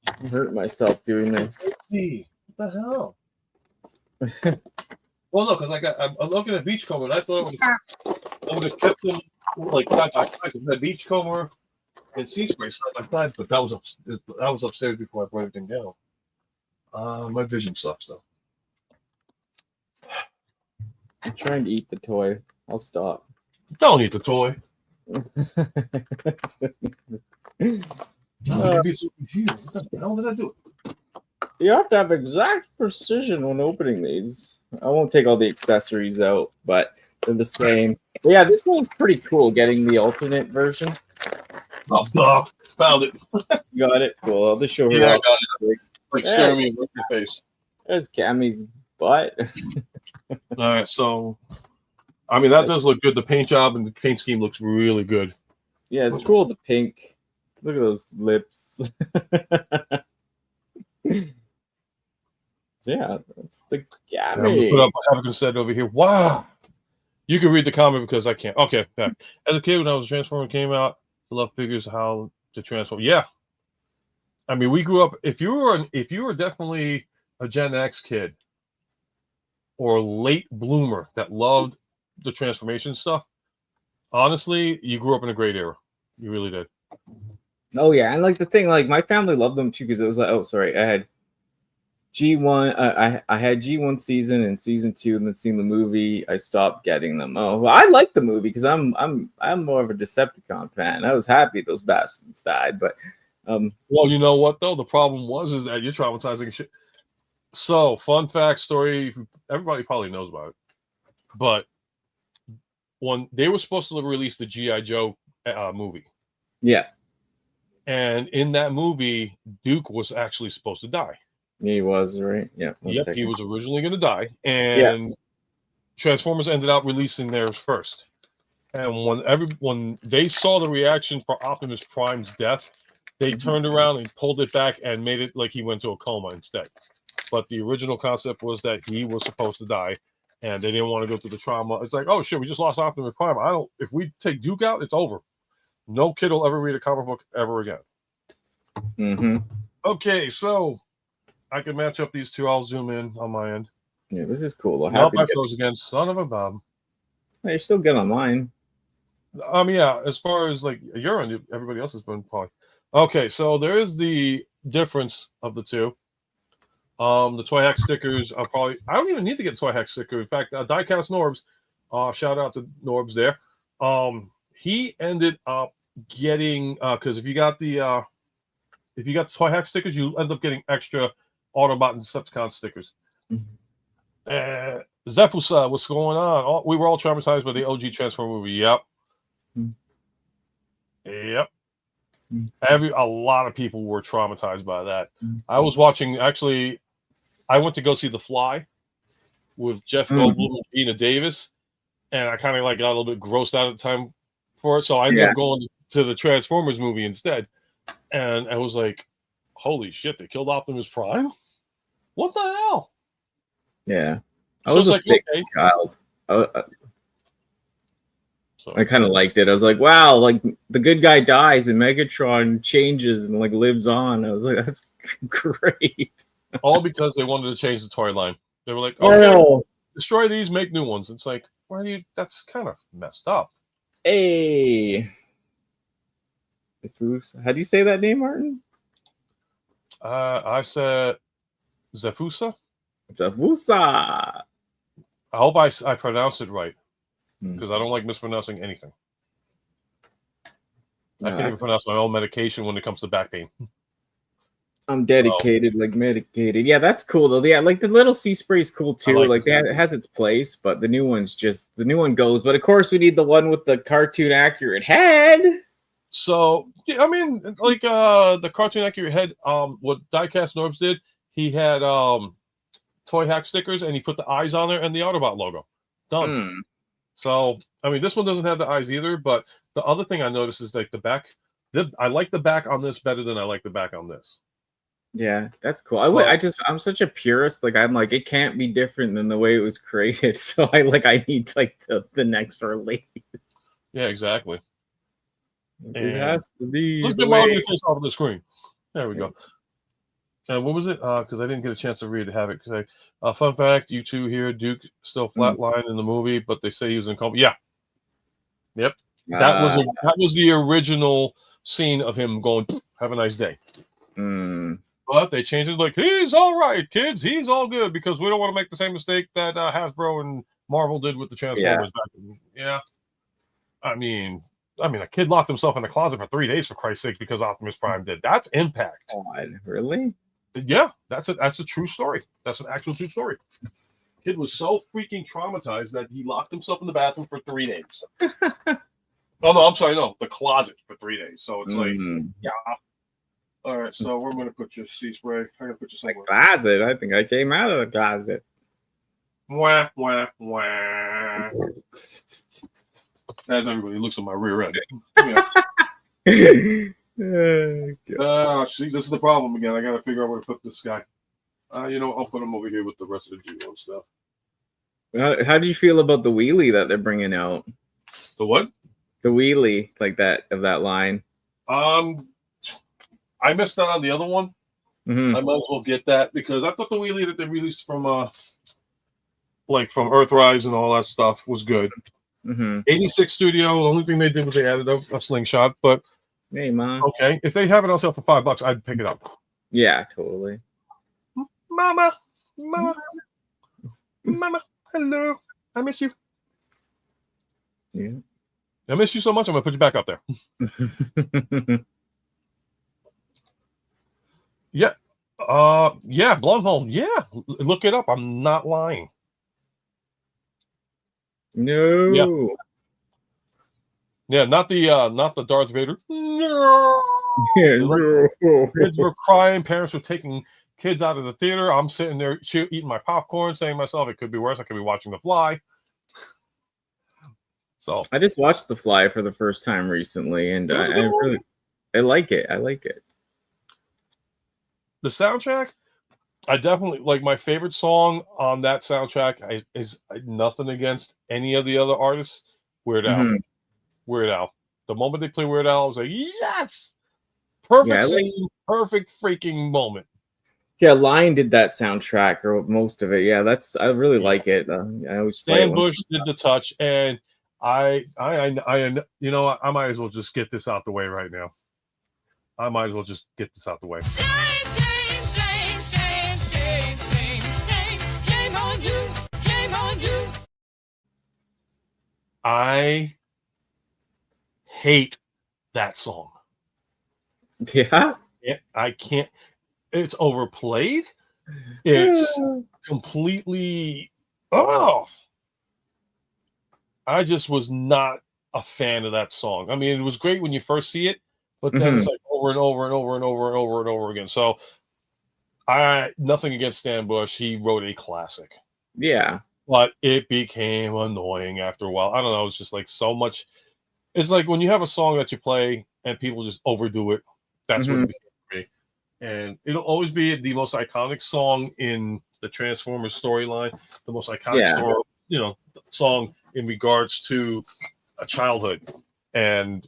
I hurt myself doing this. What the hell? Well, look, I'm looking at Beachcomber, and I thought I would have kept them like side by side. That Beachcomber and sea spray side by side, but that was upstairs before I brought everything down. My vision sucks though. I'm trying to eat the toy. I'll stop. Don't eat the toy. What the hell did I do? You have to have exact precision when opening these. I won't take all the accessories out, but they're the same. But yeah, this one's pretty cool, getting the alternate version. Oh, duh. Found it. You got it? Cool. I'll just show her. Yeah, I off. got it. Like staring me in your face. There's Cammy's butt. All right, so I mean that does look good. The paint job and the paint scheme looks really good. Yeah, it's cool. The pink. Look at those lips. Yeah, that's the I'm Gammy. gonna put up what Havigan said over here. Wow. You can read the comment because I can't. Okay, back. As a kid, when I was Transformer came out, I love figures how to transform. Yeah. I mean, we grew up. If you were definitely a Gen X kid or a late bloomer that loved the transformation stuff, honestly, you grew up in a great era. You really did. Oh yeah, and like the thing, like my family loved them too because it was like, oh sorry, I had G1. I had G1 season and season 2, and then seeing the movie, I stopped getting them. Oh, well, I liked the movie because I'm more of a Decepticon fan. I was happy those bastards died, but well, you know what though? The problem is that you're traumatizing shit. So, fun fact story. Everybody probably knows about it, but when they were supposed to release the G.I. Joe movie, yeah, and in that movie, Duke was actually supposed to die. he was right. Yeah, yep, he was originally going to die, and Transformers ended up releasing theirs first. And when they saw the reaction for Optimus Prime's death, they turned around and pulled it back and made it like he went to a coma instead. But the original concept was that he was supposed to die, and they didn't want to go through the trauma. It's like, oh shit, we just lost Optimus Prime. If we take Duke out, it's over. No kid will ever read a comic book ever again. Mm-hmm. Okay, so I can match up these two. I'll zoom in on my end. Yeah, this is cool. Nope, I froze again. Son of a bomb. Hey, you're still good on mine. Yeah, as far as like your end, everybody else has been probably. Okay, so there is the difference of the two. The Toy Hack stickers are probably. I don't even need to get a Toy Hack sticker. In fact, Diecast Norbs, shout out to Norbs there. He ended up getting because if you got the Toy Hack stickers, you end up getting extra Autobot and Decepticon stickers. Zephyr, what's going on? We were all traumatized by the OG Transformer movie. Yep. Yep. A lot of people were traumatized by that. I was watching, actually, I went to go see The Fly with Jeff Goldblum and Gina Davis, and I kind of like got a little bit grossed out at the time for it, so I ended up going to the Transformers movie instead, and I was like, holy shit, they killed Optimus Prime? What the hell? Yeah. I was a sick child. So I kind of liked it. I was like, wow, like the good guy dies and Megatron changes and like lives on. I was like, that's great. All because they wanted to change the toy line. They were like, oh, destroy these, make new ones. It's like, why do you? That's kind of messed up. Hey. How do you say that name, Martin? I said Zefusa. Zefusa. I hope I pronounced it right because I don't like mispronouncing anything. I can't even pronounce my own medication when it comes to back pain. I'm dedicated, like medicated. Yeah, that's cool though. Yeah, like the little sea spray is cool too. Like it has its place, but the new one goes. But of course, we need the one with the cartoon accurate head. So yeah, I mean, like the cartoon accurate head. What Diecast Norbs did, he had Toy Hack stickers and he put the eyes on there and the Autobot logo. Done. So I mean, this one doesn't have the eyes either. But the other thing I noticed is like the back. I like the back on this better than I like the back on this. Yeah, that's cool. I'm such a purist. Like I'm like, it can't be different than the way it was created. So I need like the next release. Yeah, exactly. It has to be. Let's get my face off of the screen. There we go. And what was it? Because I didn't get a chance to read it. Have it. Because fun fact, you two here, Duke still flatlined in the movie, but they say he was in coma. Yeah. Yep. That was the original scene of him going, "Have a nice day." Mm. But they changed it like, "He's all right, kids. He's all good," because we don't want to make the same mistake that Hasbro and Marvel did with the Transformers back in. Yeah. I mean, a kid locked himself in the closet for 3 days, for Christ's sake, because Optimus Prime did. That's impact. God, really? Yeah, that's a true story. That's an actual true story. Kid was so freaking traumatized that he locked himself in the bathroom for 3 days. Oh no, I'm sorry, no, the closet for 3 days. So it's like, yeah. All right, so we're gonna put your sea spray. I'm gonna put you somewhere. Closet. I think I came out of the closet. Wah wah wah. As everybody looks at my rear end. Yeah. See, this is the problem again. I gotta figure out where to put this guy. I'll put him over here with the rest of the G1 stuff. How do you feel about the wheelie that they're bringing out? The what? The wheelie, like that of that line. I missed out on the other one. Mm-hmm. I might as well get that because I thought the wheelie that they released from from Earthrise and all that stuff was good. Mm-hmm. 86 Studio. The only thing they did was they added a slingshot, but hey, Mom. Okay, if they have it on sale for $5, I'd pick it up. Yeah, totally. Mama, hello, I miss you. Yeah, I miss you so much. I'm gonna put you back up there. Yeah, Blumhold. Yeah, look it up. I'm not lying. No. Yeah, not the Darth Vader. No. Yeah, Kids were crying. Parents were taking kids out of the theater. I'm sitting there eating my popcorn, saying to myself, it could be worse. I could be watching The Fly. So I just watched The Fly for the first time recently, and I like it. I like it. The soundtrack, I definitely like. My favorite song on that soundtrack is nothing against any of the other artists. Weird Al. Mm-hmm. Weird Al. The moment they play Weird Al, I was like, yes, perfect scene, perfect freaking moment. Yeah, Lion did that soundtrack or most of it. Yeah, I really like it. I always Stan Bush did the touch, and I might as well just get this out the way right now. I might as well just get this out the way. Shame on you. Shame on you. I hate that song. Yeah? I can't. It's overplayed. It's completely off. I just was not a fan of that song. I mean, it was great when you first see it, but then it's like over and over and over and over and over and over again. So nothing against Stan Bush. He wrote a classic. Yeah. But it became annoying after a while. I don't know. It's just like so much. It's like when you have a song that you play and people just overdo it. That's what it became for me. And it'll always be the most iconic song in the Transformers storyline, the most iconic song in regards to a childhood. And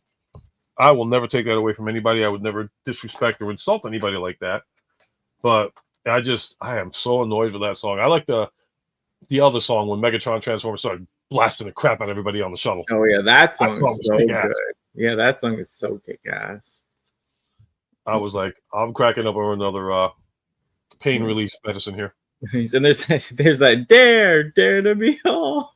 I will never take that away from anybody. I would never disrespect or insult anybody like that. But I am so annoyed with that song. I like the other song when Megatron Transformers started blasting the crap out of everybody on the shuttle. Oh yeah, that song is so good. Ass. Yeah, that song is so kick-ass. I was like, I'm cracking up over another pain release medicine here. And there's that dare to be all.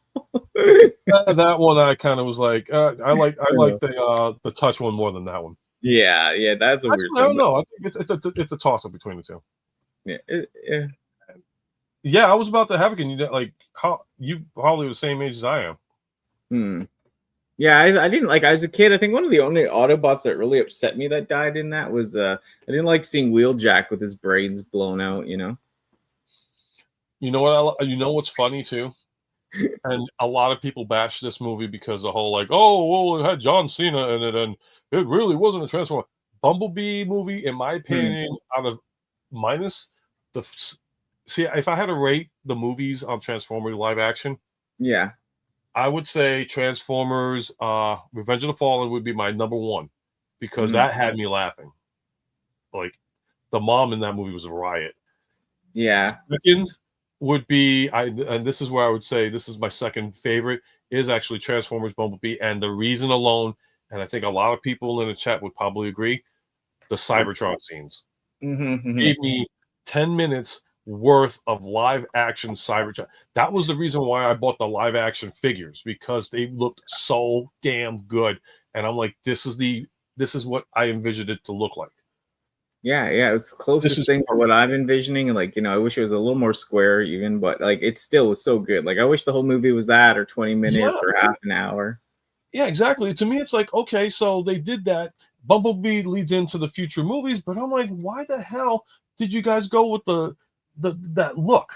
That one I kind of was like, I like the touch one more than that one. Yeah, that's a weird song. I don't know. I think it's a toss up between the two. Yeah, yeah. I was about to have it. You like how you probably the same age as I am. Yeah, I didn't like. As a kid, I think one of the only Autobots that really upset me that died in that was I didn't like seeing Wheeljack with his brains blown out. You know. You know what? You know what's funny too, and a lot of people bash this movie because the whole like, oh, well, it had John Cena in it, and it really wasn't a Transformer. Bumblebee movie, in my opinion, out of minus the see, if I had to rate the movies on Transformers live action, yeah, I would say Transformers Revenge of the Fallen would be my number one because that had me laughing. Like the mom in that movie was a riot. Yeah. Second would be and this is where I would say this is my second favorite is actually Transformers Bumblebee, and the reason alone, and I think a lot of people in the chat would probably agree, the Cybertron scenes gave me 10 minutes worth of live action Cybertron. That was the reason why I bought the live action figures, because they looked so damn good. And I'm like, this is what I envisioned it to look like. Yeah, it was the closest thing to what I'm envisioning. And like, I wish it was a little more square even, but like it still was so good. Like I wish the whole movie was that, or 20 minutes or half an hour. Yeah, exactly. To me, it's like, okay, so they did that. Bumblebee leads into the future movies, but I'm like, why the hell did you guys go with that look?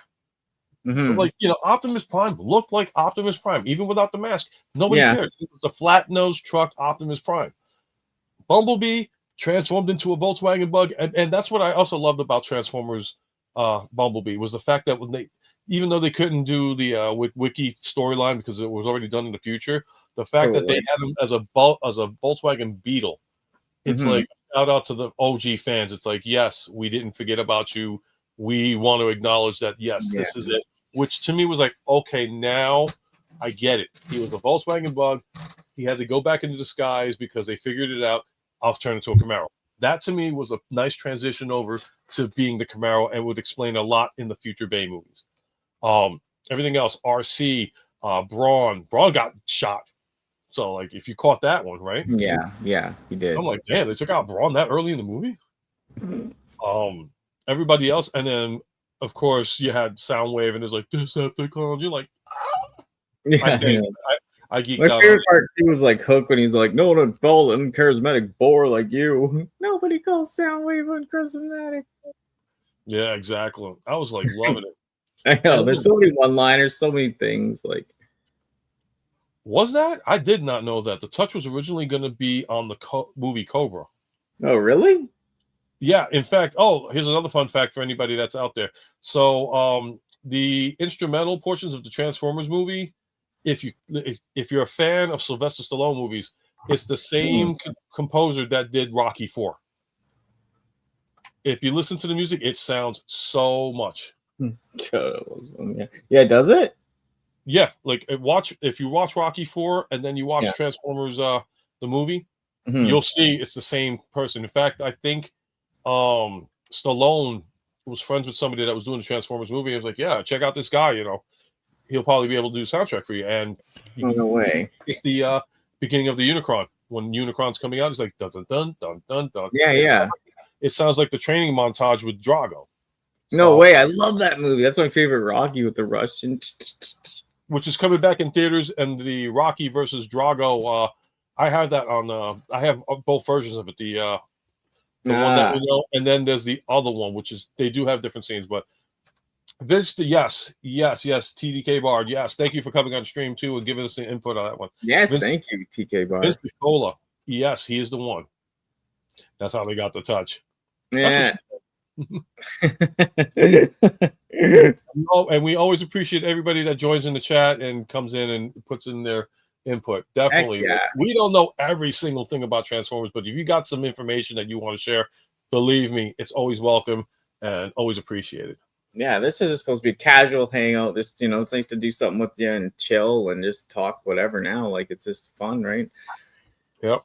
Like, Optimus Prime looked like Optimus Prime, even without the mask. Nobody cared. It was the flat nose truck Optimus Prime. Bumblebee transformed into a Volkswagen Bug, and that's what I also loved about Transformers Bumblebee, was the fact that when even though they couldn't do the wiki storyline because it was already done in the future, the fact that they had him as a Volkswagen Beetle, it's like, shout out to the OG fans. It's like, yes, we didn't forget about you. We want to acknowledge that, yes, this is it. Which to me was like, okay, now I get it. He was a Volkswagen Bug. He had to go back into disguise because they figured it out. I'll turn into a Camaro. That to me was a nice transition over to being the Camaro, and would explain a lot in the future Bay movies. Everything else, RC, Brawn got shot. So like, if you caught that one, right? Yeah, he did. I'm like, damn, they took out Brawn that early in the movie. Everybody else, and then of course you had Soundwave, and it's like Decepticons. You're like, I geeked out. My favorite part too was like Hook when he's like, "No one would fall uncharismatic bore like you. Nobody calls Soundwave uncharismatic." Yeah, exactly. I was like loving it. I know. There's so many one-liners, so many things. Like, was that? I did not know that the touch was originally going to be on the movie Cobra. Oh, really? Yeah. In fact, here's another fun fact for anybody that's out there. So, the instrumental portions of the Transformers movie, if you're a fan of Sylvester Stallone movies, it's the same composer that did Rocky IV. If you listen to the music, it sounds so much. Yeah, does it? Yeah, like if you watch Rocky IV and then you watch Transformers the movie, you'll see it's the same person. In fact, I think Stallone was friends with somebody that was doing the Transformers movie. He was like, "Yeah, check out this guy. He'll probably be able to do soundtrack for you." And no way. It's the beginning of the Unicron. When Unicron's coming out, it's like dun dun dun dun dun dun. Yeah. It sounds like the training montage with Drago. No way! I love that movie. That's my favorite Rocky with the Russian. Which is coming back in theaters, and the Rocky versus Drago. I have that on. I have both versions of it. The one that we know, and then there's the other one, which is they do have different scenes. But Vince, yes, TDK Bard, yes. Thank you for coming on stream too and giving us the input on that one. Yes, thank you, TK Bard. Vince Picola, yes, he is the one. That's how they got the touch. Yeah. And we always appreciate everybody that joins in the chat and comes in and puts in their input. Definitely. We don't know every single thing about Transformers, but if you got some information that you want to share, believe me, it's always welcome and always appreciated. Yeah, this is supposed to be a casual hangout. This, it's nice to do something with you and chill and just talk whatever now. Like, it's just fun, right? Yep.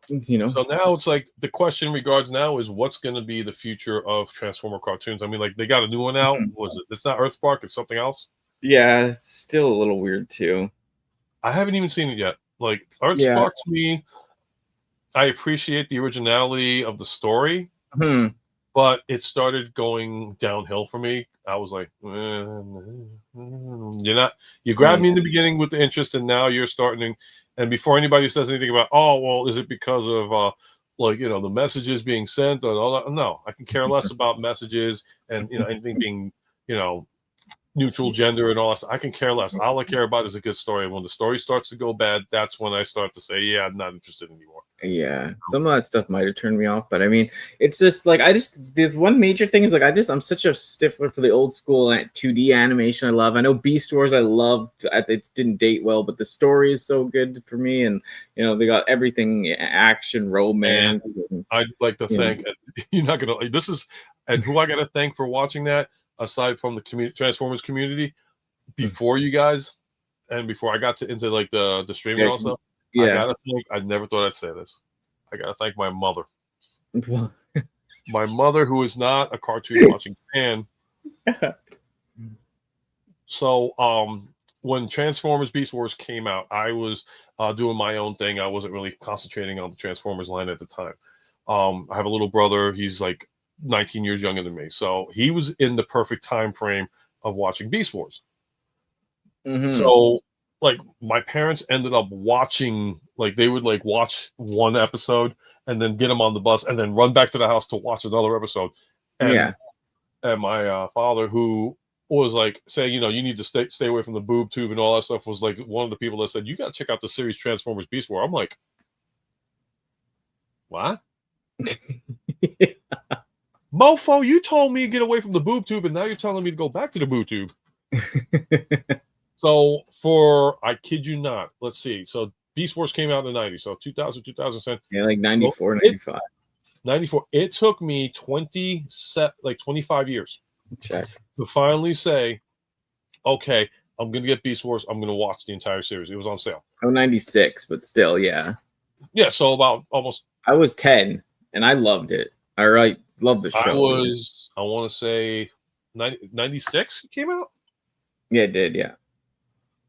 So now it's like the question regards now is what's going to be the future of Transformer cartoons? I mean, like they got a new one out. Was it? It's not Earthspark. It's something else. Yeah, it's still a little weird too. I haven't even seen it yet. Like Earthspark to me, I appreciate the originality of the story, but it started going downhill for me. I was like, you grabbed me in the beginning with the interest, and now you're starting. And before anybody says anything about, is it because of the messages being sent or all that? No, I can care less about messages and anything being neutral gender and all that. I can care less. All I care about is a good story. And when the story starts to go bad, that's when I start to say, yeah, I'm not interested anymore. Yeah, some of that stuff might have turned me off, but I mean, it's just like the one major thing is like I'm such a stiffler for the old school 2D animation. I love. I know Beast Wars I loved. It didn't date well, but the story is so good for me, and they got everything, action, romance. And I'd like to thank. You're not gonna. This is and who I got to thank for watching that. Aside from the Transformers community, before you guys, and before I got into like the streaming also. I Yeah. gotta thank. I never thought I'd say this. I gotta thank my mother. My mother, who is not a cartoon watching fan. So, when Transformers Beast Wars came out, I was doing my own thing. I wasn't really concentrating on the Transformers line at the time. I have a little brother. He's like 19 years younger than me. So he was in the perfect time frame of watching Beast Wars. So, like, my parents ended up watching, like, they would like watch one episode and then get them on the bus and then run back to the house to watch another episode. And my father, who was like saying, you know, you need to stay away from the boob tube and all that stuff, was like one of the people that said, you got to check out the series Transformers Beast War. I'm like, what? Mofo, you told me to get away from the boob tube, and now you're telling me to go back to the boob tube. So I kid you not, let's see. So Beast Wars came out in the 90s. So 2000, 2010. Yeah, like 94, 95. 94. It took me 25 years Check. to finally say, okay, I'm going to get Beast Wars. I'm going to watch the entire series. It was on sale. Oh, 96, but still, yeah. Yeah, so about almost. I was 10, and I loved it. I loved the show. I want to say 96 it came out? Yeah, it did, yeah.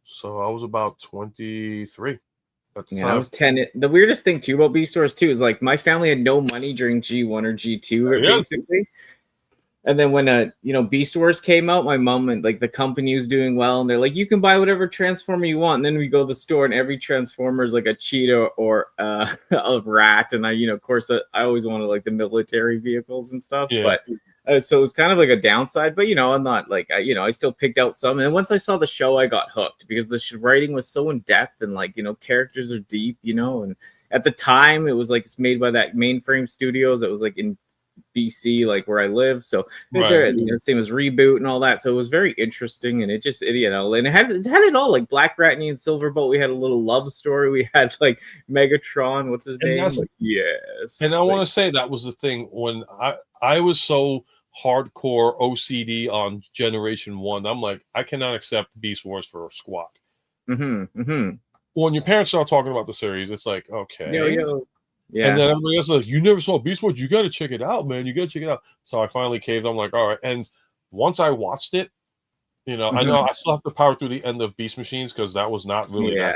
So I was about 23 at the time. I was 10. The weirdest thing, too, about Beast Wars, too, is like my family had no money during G1 or G2, basically. And then when Beast Wars came out, my mom and like the company was doing well, and they're like, you can buy whatever Transformer you want. And then we go to the store, and every Transformer is like a cheetah or a rat. And of course, I always wanted like the military vehicles and stuff. Yeah. But so it was kind of like a downside. But I'm not like I still picked out some. And once I saw the show, I got hooked because the writing was so in depth and like characters are deep. And at the time, it was like it's made by that Mainframe Studios. It was like in BC, like where I live, so same as Reboot and all that. So it was very interesting, and it just and it had it all, like Black Ratney and Silverbolt. We had a little love story. We had like Megatron, what's his name? Like, yes. And I want to say that was the thing when I was so hardcore OCD on Generation 1. I'm like, I cannot accept Beast Wars for a squat. When your parents start talking about the series, it's like, okay. Yeah. And then everybody else is like, you never saw Beast Wars? You got to check it out, man. You got to check it out. So I finally caved. I'm like, all right. And once I watched it, I know I still have to power through the end of Beast Machines because that was not really I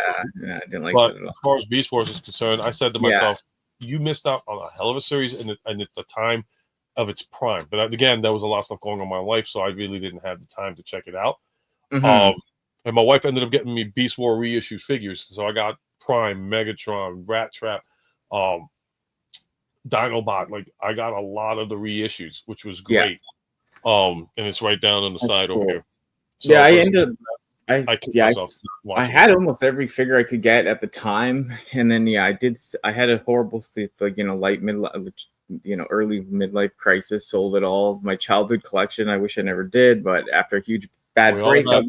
didn't like but that at all. As far as Beast Wars is concerned, I said to myself, you missed out on a hell of a series and at the time of its prime. But again, there was a lot of stuff going on in my life, so I really didn't have the time to check it out. And my wife ended up getting me Beast War reissue figures. So I got Prime, Megatron, Rat Trap, Dinobot. Like I got a lot of the reissues, which was great. And it's right down on the side over here. So I had almost every figure I could get at the time, and then I had a horrible early midlife crisis, sold it all. My childhood collection, I wish I never did, but after a huge bad breakup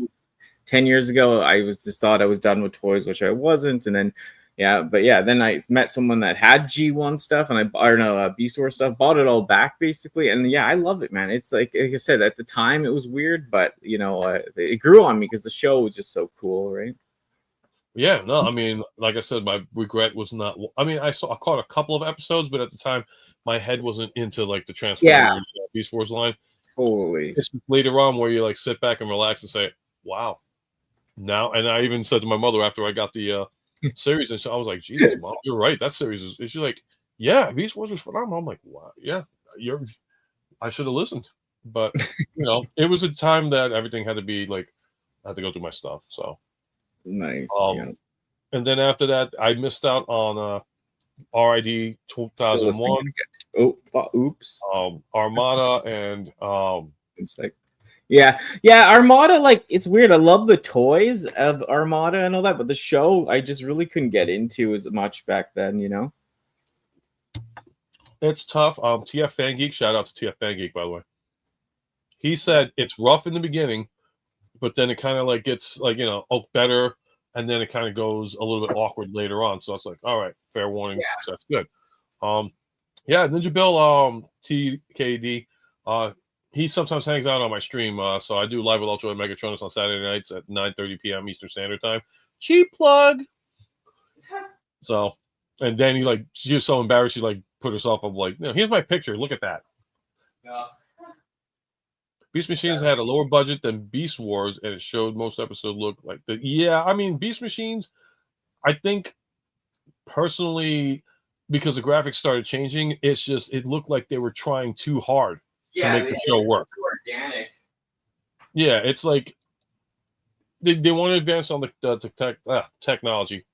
10 years ago, I thought I was done with toys, which I wasn't. And then then I met someone that had G1 stuff, and Beast Wars stuff, bought it all back basically. And I love it, man. It's like I said, at the time it was weird, but it grew on me because the show was just so cool, right? Yeah, no, I mean, like I said, my regret was not. I mean, I caught a couple of episodes, but at the time, my head wasn't into like the Transformers Beast Wars line. Totally. It's later on where you like sit back and relax and say, "Wow." Now, and I even said to my mother after I got the series, and so I was like, "Jesus, Mom, you're right. That series is." She's like, "Yeah, Beast Wars was phenomenal." I'm like, "Wow, yeah, I should have listened." But it was a time that everything had to be like, I had to go through my stuff. So nice. And then after that, I missed out on RID 2001. Oops. Armada and it's like. Yeah, Armada, like, it's weird. I love the toys of Armada and all that, but the show I just really couldn't get into as much back then, It's tough. TF Fan Geek, shout out to TF Fan Geek, by the way. He said it's rough in the beginning, but then it kind of like gets like, better, and then it kind of goes a little bit awkward later on. So it's like, all right, fair warning. Yeah. So that's good. Ninja Bill TKD, he sometimes hangs out on my stream, so I do live with UltraMegatronus on Saturday nights at 9:30 p.m. Eastern Standard Time. Cheap plug. So, and Danny, like, she was so embarrassed, she like put herself up, like, here's my picture. Look at that. Yeah. Beast Machines had a lower budget than Beast Wars, and it showed most episodes look like the. Yeah, I mean, Beast Machines, I think personally, because the graphics started changing, it looked like they were trying too hard to make the show work. Organic. Yeah, it's like they want to advance on the technology,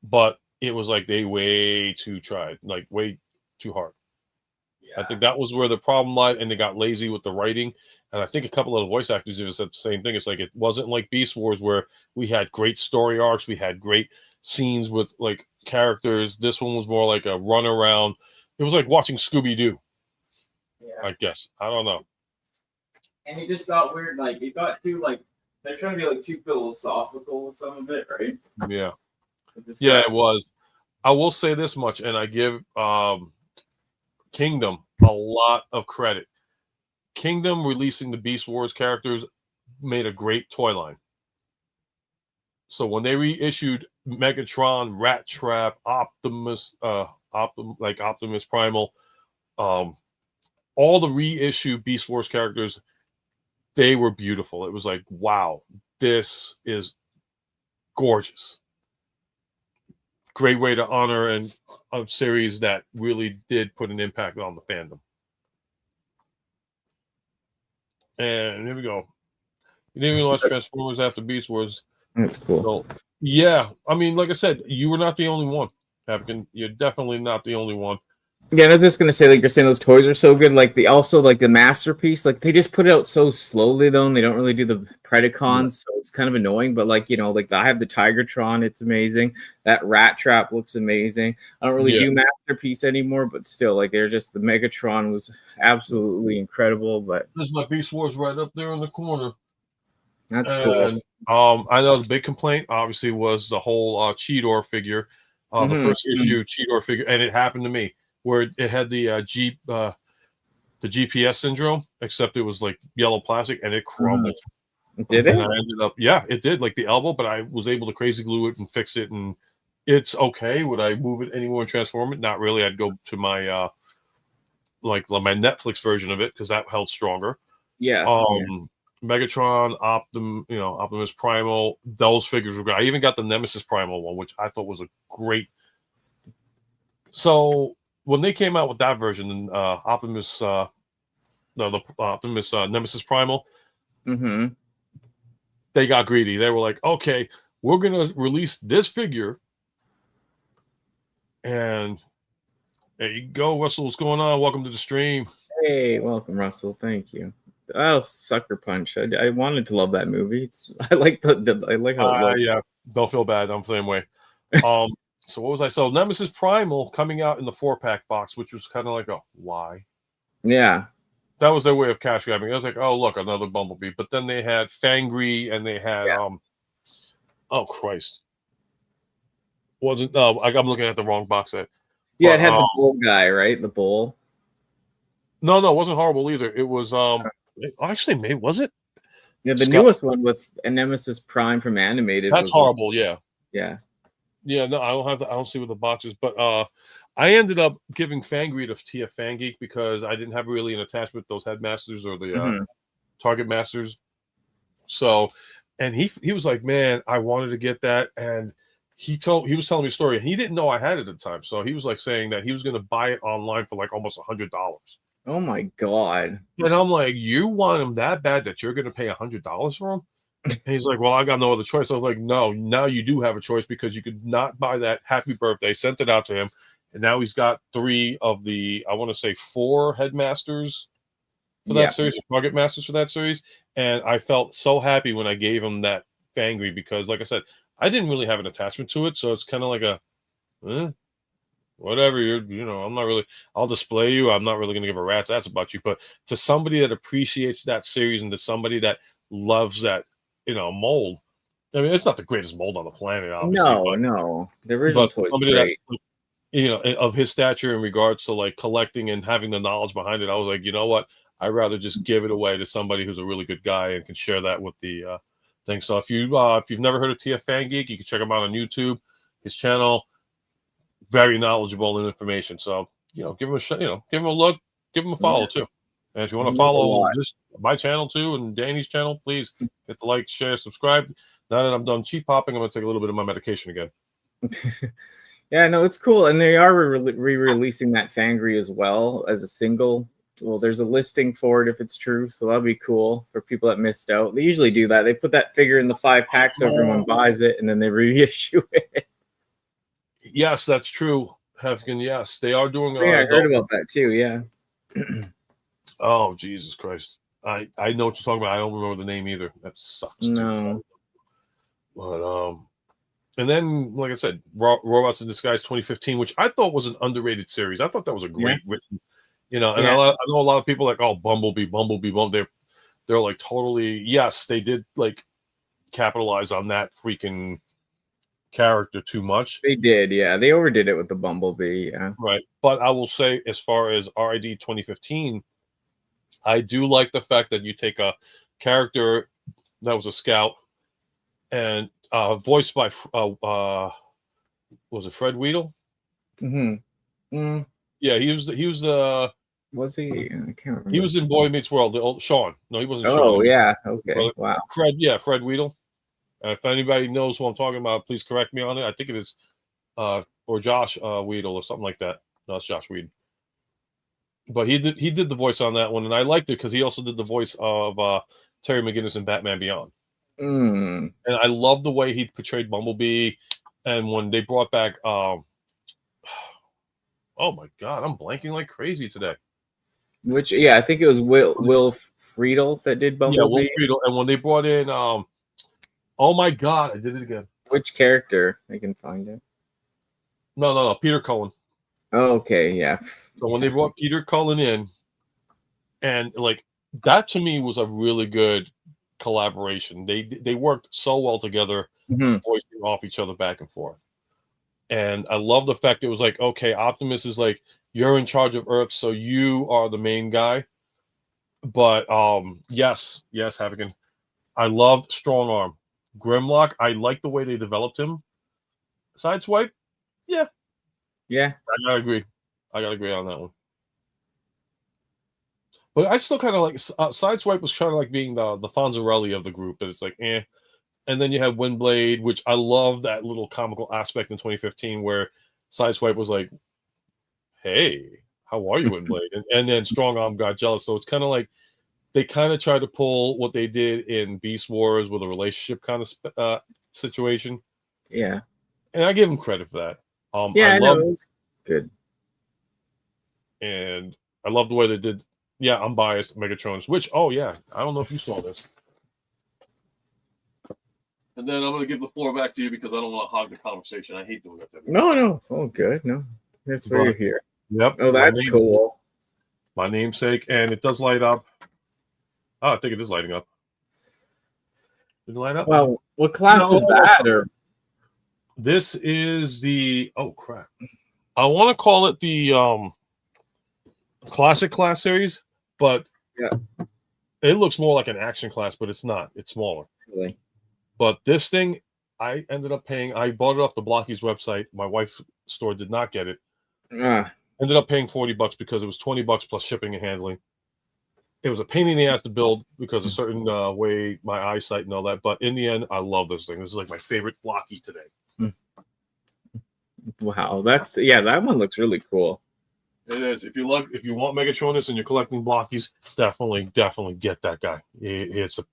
but it was like they way too tried, like way too hard. Yeah. I think that was where the problem lied, and they got lazy with the writing. And I think a couple of the voice actors even said the same thing. It's like it wasn't like Beast Wars where we had great story arcs, we had great scenes with like characters. This one was more like a run around. It was like watching Scooby Doo. Yeah. I guess I don't know. And it just got weird. Like it got too like they're trying to be like too philosophical with some of it, right? Yeah, yeah, it was. I will say this much, and I give Kingdom a lot of credit. Kingdom releasing the Beast Wars characters made a great toy line. So when they reissued Megatron, Rat Trap, Optimus, Optimus Primal, all the reissue Beast Wars characters, they were beautiful. It was like, wow, this is gorgeous. Great way to honor a series that really did put an impact on the fandom. And here we go. You didn't even watch Transformers after Beast Wars. That's cool. So, yeah, I mean, like I said, you were not the only one. You're definitely not the only one. Yeah, and I was just gonna say, like you're saying, those toys are so good. Like the masterpiece, like they just put it out so slowly though, and they don't really do the Predacons, so it's kind of annoying. But like I have the Tigertron, it's amazing. That Rat Trap looks amazing. I don't really do masterpiece anymore, but still, like they're just the Megatron was absolutely incredible. But there's my Beast Wars right up there in the corner. That's cool. I know the big complaint obviously was the whole Cheetor figure, the first issue Cheetor figure, and it happened to me where it had the the GPS syndrome, except it was like yellow plastic and it crumbled. Did it? And I ended up, yeah, it did, like the elbow, but I was able to crazy glue it and fix it, and it's okay. Would I move it anymore and transform it? Not really. I'd go to my my Netflix version of it because that held stronger. Yeah. Megatron, Optimus Primal, those figures were great. I even got the Nemesis Primal one, which I thought was a great. So when they came out with that version, Optimus, Nemesis Primal, they got greedy. They were like, okay, we're gonna release this figure, and there you go, Russell. What's going on? Welcome to the stream. Hey, welcome, Russell. Thank you. Oh, Sucker Punch! I wanted to love that movie. I like how it looks. Yeah, don't feel bad. I'm the same way. So what was I? So Nemesis Primal coming out in the 4-pack box, which was kind of like a why? Yeah, that was their way of cash grabbing. I was like, oh look, another Bumblebee. But then they had Fangry and they had oh Christ, wasn't I'm looking at the wrong box set. Yeah, it had the bull guy, right? The bull. No, it wasn't horrible either. It was actually was it? Yeah, the newest one with a Nemesis Prime from Animated. That's horrible. Yeah. Yeah, no, I don't see what the box is, but I ended up giving Fangry to Tia Fangeek because I didn't have really an attachment to those headmasters or the target masters. So, and he was like, man, I wanted to get that, and he was telling me a story, and he didn't know I had it at the time, so he was like saying that he was going to buy it online for like almost $100. Oh my god! And I'm like, you want him that bad that you're going to pay $100 for him? And he's like, well, I got no other choice. I was like, no, now you do have a choice because you could not buy that Happy Birthday, sent it out to him, and now he's got 3 of the, I want to say 4 headmasters for that series, or target masters for that series. And I felt so happy when I gave him that Fangry because, like I said, I didn't really have an attachment to it, so it's kind of like a, whatever, I'm not really, I'll display you. I'm not really going to give a rat's ass about you. But to somebody that appreciates that series and to somebody that loves that, mold. I mean, it's not the greatest mold on the planet, obviously. No. The original toy is great. That, of his stature in regards to like collecting and having the knowledge behind it, I was like, you know what? I'd rather just give it away to somebody who's a really good guy and can share that with the thing. So if you've never heard of TF Fangeek, you can check him out on YouTube, his channel. very knowledgeable in information. So give him give him a look, give him a follow too. And if you want to follow just my channel too and Danny's channel, please hit the like, share, subscribe. Now that I'm done cheap popping, I'm gonna take a little bit of my medication again. Yeah, no, it's cool, and they are re-releasing that Fangry as well as a single. Well, there's a listing for it if it's true, so that'll be cool for people that missed out. They usually do that. They put that figure in the 5 packs, so everyone buys it, and then they reissue it. Yes, that's true, Hefkin. Yes, they are doing. Yeah, I heard about that too. Yeah. Oh, Jesus Christ! I know what you're talking about. I don't remember the name either. That sucks. No. But and then, like I said, Robots in Disguise 2015, which I thought was an underrated series. I thought that was a great written, and I know a lot of people like, oh, Bumblebee. They're like totally, yes, they did like capitalize on that freaking character too much. They did, yeah. They overdid it with the Bumblebee, yeah. Right. But I will say, as far as RID 2015, I do like the fact that you take a character that was a scout and voiced by was it Fred Weedle? Yeah, he was was he? I can't remember. He was in Boy Meets World. The old Sean. No, he wasn't. Oh, Sean. yeah. Okay. Wow. Fred Weedle. If anybody knows who I'm talking about, please correct me on it. I think it is, or Josh Weedle or something like that. No, it's Josh Weed. But he did the voice on that one, and I liked it because he also did the voice of Terry McGinnis in Batman Beyond. And I love the way he portrayed Bumblebee. And when they brought back, oh my God, I'm blanking like crazy today. Which, yeah, I think it was Will Friedle that did Bumblebee. Yeah, Will Friedle. And when they brought in, oh my God, I did it again. Which character? I can find it. No, Peter Cullen. Oh, okay, yeah. So when they brought Peter Cullen in, and like that to me was a really good collaboration. They worked so well together, voicing off each other back and forth. And I love the fact it was like, okay, Optimus is like, you're in charge of Earth, so you are the main guy. But yes, Havigan. I loved Strong Arm. Grimlock, I like the way they developed him. Sideswipe, yeah. I gotta agree on that one. But I still kind of like Sideswipe was kind of like being the Fonzarelli of the group. That it's like, eh. And then you have Windblade, which I love that little comical aspect in 2015 where Sideswipe was like, hey, how are you, Windblade? and then Strong Arm got jealous. So it's kind of like they kind of tried to pull what they did in Beast Wars with a relationship kind of situation. Yeah. And I give them credit for that. I love it. Was good. And I love the way they did. Yeah, I'm biased. Megatronus, which, oh yeah, I don't know if you saw this. And then I'm going to give the floor back to you because I don't want to hog the conversation. I hate doing that. No, it's all good. No, that's why you're here. Yep. Oh, that's cool. My namesake, and it does light up. Oh, I think it is lighting up. Did it light up? Well, what class is that? Or this is the crap. I want to call it the classic class series, but it looks more like an action class, but it's not. It's smaller. Really? But this thing, I ended up paying. I bought it off the Blockies website. My wife's store did not get it. Ended up paying $40 because it was $20 plus shipping and handling. It was a pain in the ass to build because a certain way my eyesight and all that. But in the end, I love this thing. This is like my favorite Blocky today. Wow, that one looks really cool. It is. If you want Megatronus and you're collecting Blockies, definitely get that guy. It's a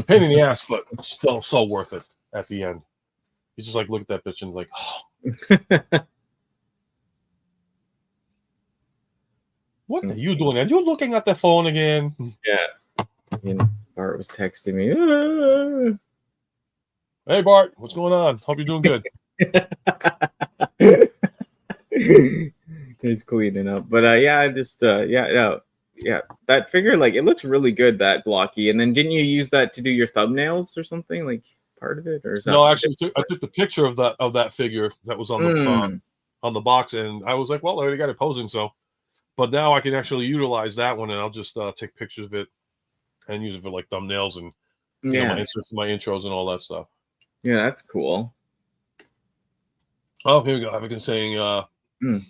pain in the ass, but still so worth it at the end. You just like look at that bitch and like, oh. What are you doing? Are you looking at the phone again? Yeah. Bart was texting me. Hey, Bart, what's going on? Hope you're doing good. He's cleaning up. But that figure, like, it looks really good, that Blocky. And then didn't you use that to do your thumbnails or something? Like, part of it? Or is that no, actually, I took the picture of that figure that was on the box, and I was like, well, I already got it posing, so. But now I can actually utilize that one, and I'll just take pictures of it and use it for like thumbnails and my inserts for my intros and all that stuff. Yeah, that's cool. Oh, here we go. I've been saying Mm.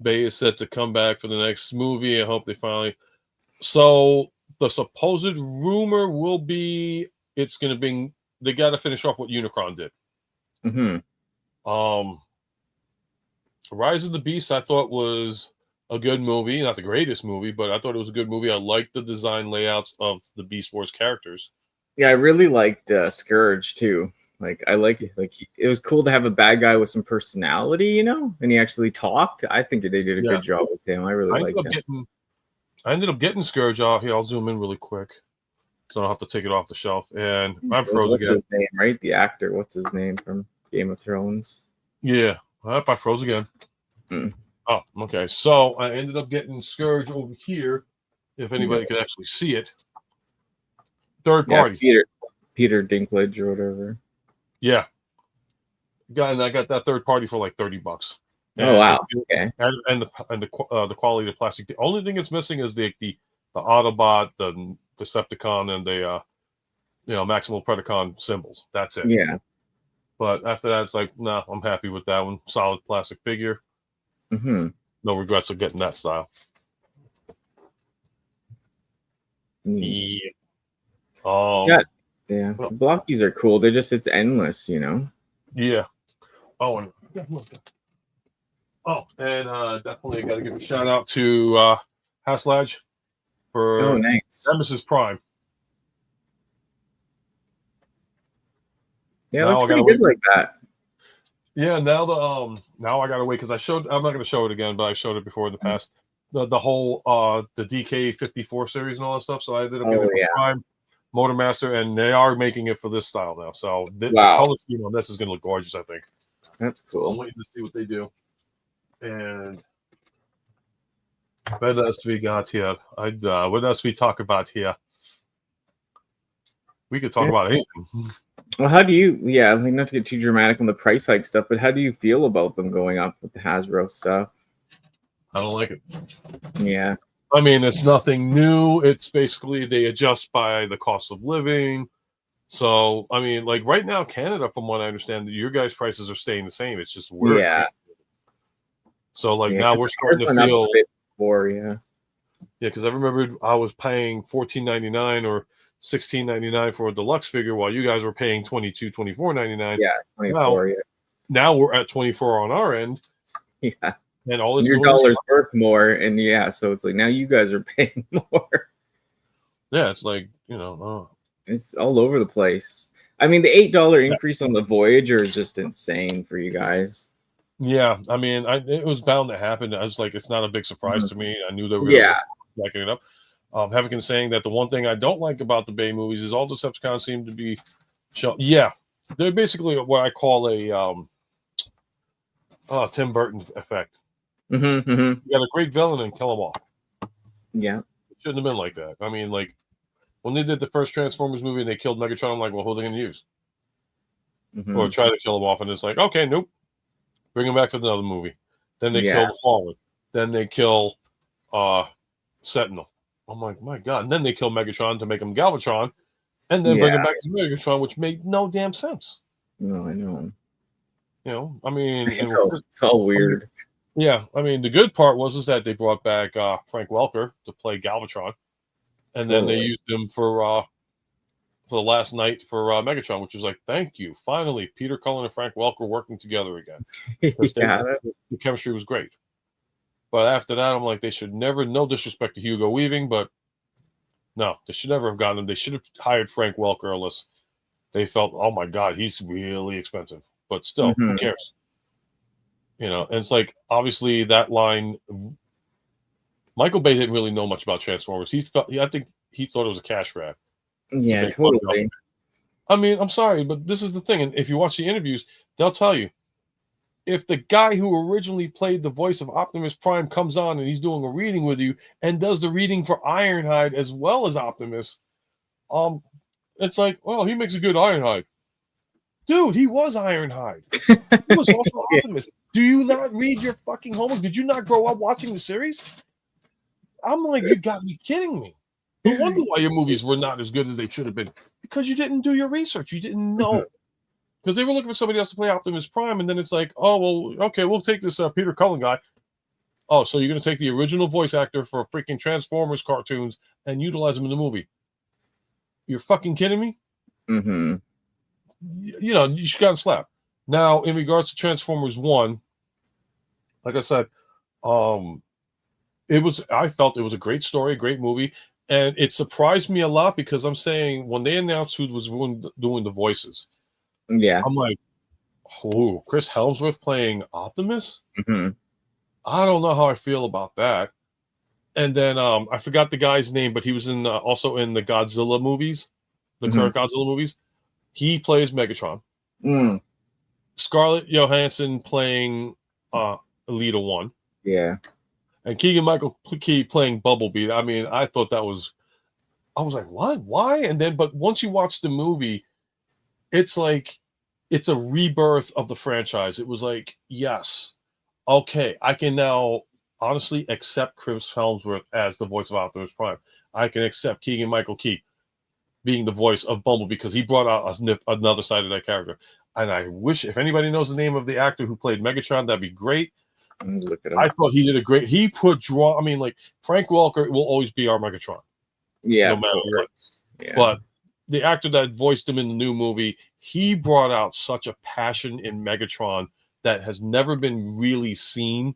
Bay is set to come back for the next movie. I hope they finally. So the supposed rumor will be it's going to be they got to finish off what Unicron did. Hmm. Rise of the Beast, I thought was a good movie, not the greatest movie, but I thought it was a good movie. I liked the design layouts of the Beast Wars characters. Yeah, I really liked Scourge too. Like I liked it was cool to have a bad guy with some personality, you know, and he actually talked. I think they did a Yeah. good job with him. I really liked him. I ended up getting Scourge out here. I'll zoom in really quick, so I don't have to take it off the shelf. And I'm froze What's again. his name, right? The actor. What's his name from Game of Thrones? Yeah, I froze again. Mm. Oh, okay. So I ended up getting Scourge over here. If anybody could actually see it, third party. Peter Dinklage or whatever. Yeah, and I got that third party for like $30. And oh wow! Okay. And the quality of the plastic. The only thing it's missing is the Autobot, the Decepticon, and the Maximal Predacon symbols. That's it. Yeah. But after that, it's like, nah, I'm happy with that one. Solid plastic figure. Mm-hmm. No regrets of getting that style. Mm. Yeah. Yeah. The blockies are cool. It's endless, you know. Yeah. Oh, and definitely got to give a shout out to Haslage for nice. Nemesis Prime. Yeah, it looks pretty good like that. Yeah, now I gotta wait because I'm not gonna show it again, but I showed it before in the past. The whole the DK54 series and all that stuff. So I ended up getting it for Prime, Motormaster, and they are making it for this style now. So the color scheme on this is gonna look gorgeous, I think. That's cool. I'm waiting to see what they do. And what else we got here? What else we talk about here? We could talk about anything. Well, how do you? Yeah, like not to get too dramatic on the price hike stuff, but how do you feel about them going up with the Hasbro stuff? I don't like it. Yeah. I mean, it's nothing new. It's basically they adjust by the cost of living. So, I mean, like right now, Canada, from what I understand, your guys' prices are staying the same. It's just weird. Yeah. So, like now we're starting to feel. Yeah, because I remember I was paying $14.99 or $16.99 for a deluxe figure, while you guys were paying $24.99. Yeah, 24. Now we're at 24 on our end. Yeah. And all this your dollar's worth more, and so it's like now you guys are paying more. Yeah, it's like it's all over the place. I mean, the $8 increase on the Voyager is just insane for you guys. Yeah, I mean, it was bound to happen. I was like, it's not a big surprise to me. I knew they were backing it up. Having saying that, the one thing I don't like about the Bay movies is all Decepticons seem to be shown. Yeah, they're basically what I call a Tim Burton effect. Mm-hmm. You got a great villain and kill them all. Yeah. It shouldn't have been like that. I mean, like, when they did the first Transformers movie and they killed Megatron, I'm like, well, who are they going to use? Mm-hmm. Or try to kill him off, and it's like, okay, nope. Bring him back for another movie. Then they kill the Fallen. Then they kill Sentinel. I'm like, my God. And then they kill Megatron to make him Galvatron, and then bring him back to Megatron, which made no damn sense. No, I know. I mean, it's all weird. I mean, the good part was that they brought back Frank Welker to play Galvatron, and then they used him for the last night for Megatron, which was like, thank you, finally, Peter Cullen and Frank Welker working together again. The chemistry was great. But after that, I'm like, they should never, no disrespect to Hugo Weaving, but no, they should never have gotten him. They should have hired Frank Welker unless they felt, oh my God, he's really expensive. But still, who cares? And it's like, obviously, that line, Michael Bay didn't really know much about Transformers. I think he thought it was a cash grab. Yeah, totally. I mean, I'm sorry, but this is the thing. And if you watch the interviews, they'll tell you, if the guy who originally played the voice of Optimus Prime comes on and he's doing a reading with you and does the reading for Ironhide as well as Optimus, it's like, well, he makes a good Ironhide. Dude, he was Ironhide. He was also Optimus. Do you not read your fucking homework? Did you not grow up watching the series? I'm like, you got to be kidding me. No wonder why your movies were not as good as they should have been, because you didn't do your research. You didn't know. because they were looking for somebody else to play Optimus Prime, and then it's like, oh well, okay, we'll take this Peter Cullen guy. Oh, so you're going to take the original voice actor for freaking Transformers cartoons and utilize him in the movie? You're fucking kidding me? Mm-hmm. You know, you should got slapped. Now, in regards to Transformers 1, like I said, I felt it was a great story, great movie, and it surprised me a lot because I'm saying when they announced who was doing the voices, Yeah. I'm like, oh, Chris Hemsworth playing Optimus? Mm-hmm. I don't know how I feel about that. And then I forgot the guy's name, but he was in also in the Godzilla movies, the current Godzilla movies. He plays Megatron. Mm. Scarlett Johansson playing Alita 1. Yeah. And Keegan-Michael Key playing Bumblebee. I mean, I thought I was like, what? Why? And then, but once you watch the movie, it's like, it's a rebirth of the franchise. It was like, yes, okay, I can now honestly accept Chris Hemsworth as the voice of Optimus Prime. I can accept Keegan-Michael Key being the voice of Bumblebee because he brought out another side of that character. And I wish, if anybody knows the name of the actor who played Megatron, that'd be great. Look it up. I thought he did a great. He put I mean, like Frank Welker will always be our Megatron. Yeah, no matter what. Yeah. But the actor that voiced him in the new movie, he brought out such a passion in Megatron that has never been really seen.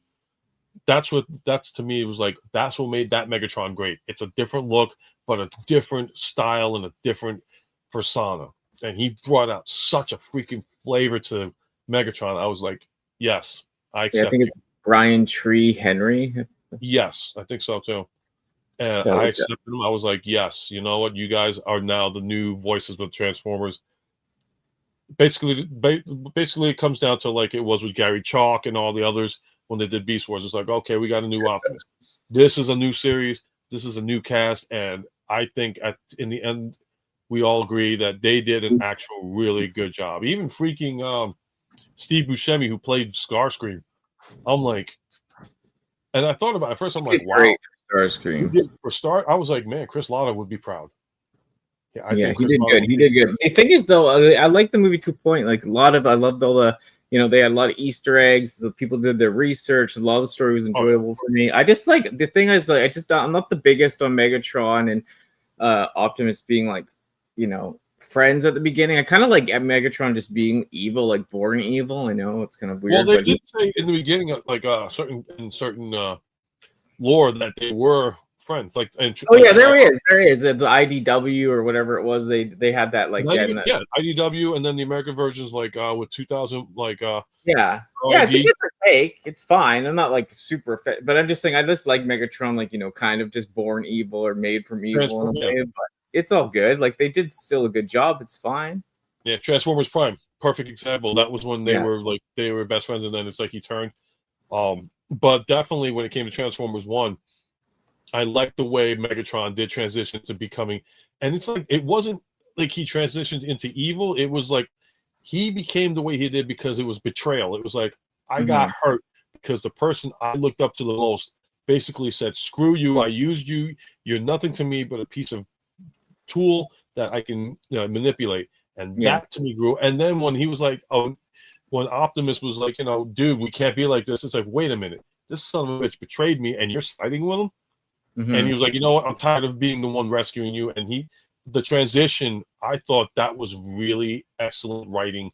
That's to me, it was like, that's what made that Megatron great. It's a different look, but a different style and a different persona. And he brought out such a freaking flavor to Megatron. I was like, yes, I accept. I think it's Brian Tree Henry. Yes, I think so too. And I accepted him. I was like, yes, you know what? You guys are now the new voices of the Transformers. Basically, it comes down to like it was with Gary Chalk and all the others when they did Beast Wars. It's like, okay, we got a new Optimus. This is a new series. This is a new cast. And I think in the end, we all agree that they did an actual really good job. Even freaking Steve Buscemi, who played Starscream. I'm like, and I thought about it first. I'm like, wow. Great for Starscream. I was like, man, Chris Latta would be proud. Yeah, he did good. He did good. The thing is, though, I like the movie to a point. Like I loved all the, they had a lot of Easter eggs. The people did their research. A lot of the story was enjoyable for me. I just like the thing is, like, I'm not the biggest on Megatron and Optimus being like, friends at the beginning. I kind of like Megatron just being evil, like boring evil. I know it's kind of weird. Well, they did say in the beginning, like certain lore that they were friends. Like, there is. The IDW or whatever it was. They had that like IDW, and then the American versions like with 2000 like yeah, it's a different take. It's fine. I'm not like super fit, but I'm just saying I just like Megatron, like kind of just born evil or made from evil in a way, but it's all good. Like they did still a good job. It's fine. Yeah, Transformers Prime, perfect example. That was when they were best friends, and then it's like he turned. But definitely when it came to Transformers 1, I liked the way Megatron did transition to becoming, and it's like it wasn't like he transitioned into evil. It was like he became the way he did because it was betrayal. It was like I got hurt because the person I looked up to the most basically said, "Screw you! I used you. You're nothing to me but a piece of tool that I can manipulate." And that to me grew. And then when he was like, when Optimus was like, dude, we can't be like this. It's like, wait a minute, this son of a bitch betrayed me, and you're siding with him. And he was like, you know what? I'm tired of being the one rescuing you. And the transition, I thought that was really excellent writing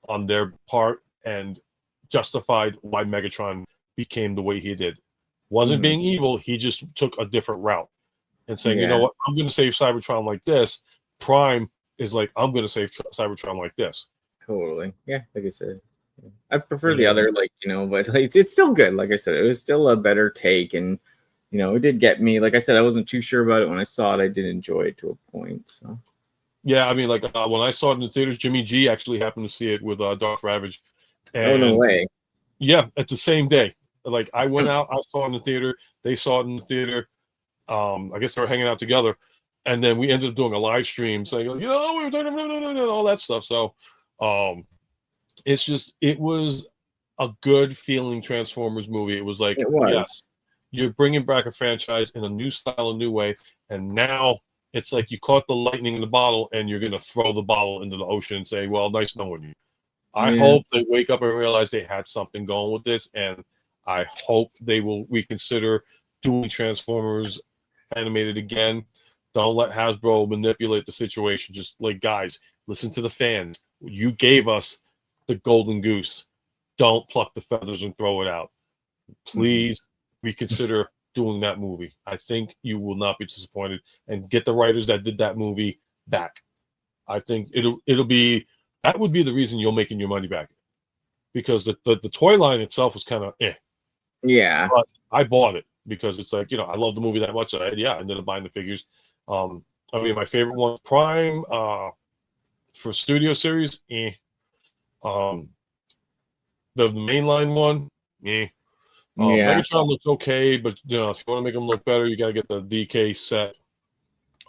on their part and justified why Megatron became the way he did. Wasn't being evil. He just took a different route and saying, you know what? I'm going to save Cybertron like this. Prime is like, I'm going to save Cybertron like this. Totally. Yeah, like I said. I prefer the other, but like, it's still good. Like I said, it was still a better take, and it did get me. Like I said, I wasn't too sure about it when I saw it. I did enjoy it to a point. So yeah, I mean, like when I saw it in the theaters, Jimmy G actually happened to see it with Darth Ravage. And, no way. Yeah, it's the same day. Like I went out, I saw it in the theater. They saw it in the theater. I guess they were hanging out together, and then we ended up doing a live stream saying, we were doing all that stuff. So it was a good feeling Transformers movie. It was like, yes, you're bringing back a franchise in a new style, a new way. And now it's like you caught the lightning in the bottle and you're going to throw the bottle into the ocean and say, well, nice knowing you. I hope they wake up and realize they had something going with this, and I hope they will reconsider doing Transformers animated again. Don't let Hasbro manipulate the situation. Just like, guys, listen to the fans. You gave us the golden goose. Don't pluck the feathers and throw it out. Please reconsider doing that movie. I think you will not be disappointed, and get the writers that did that movie back. I think it'll be, that would be the reason you're making your money back, because the toy line itself was kind of Yeah. but I bought it because it's like, I love the movie that much. I ended up buying the figures. I mean, my favorite one, Prime, for Studio Series, the mainline one, Megatron looks okay, but if you want to make them look better, you got to get the DK set.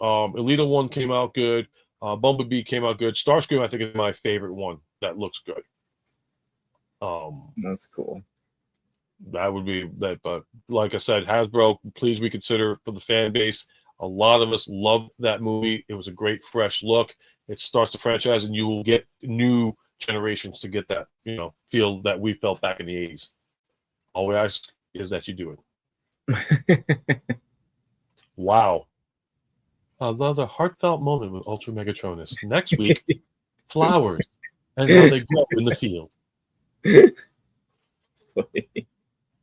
Elita one came out good. Bumblebee came out good. Starscream, I think, is my favorite one. That looks good. That's cool. That would be that. But like I said, Hasbro, please reconsider for the fan base. A lot of us love that movie. It was a great, fresh look. It starts the franchise, and you will get new generations to get that, feel that we felt back in the 80s. All we ask is that you do it. Wow. Another heartfelt moment with Ultra Megatronus. Next week, flowers and how they grow in the field.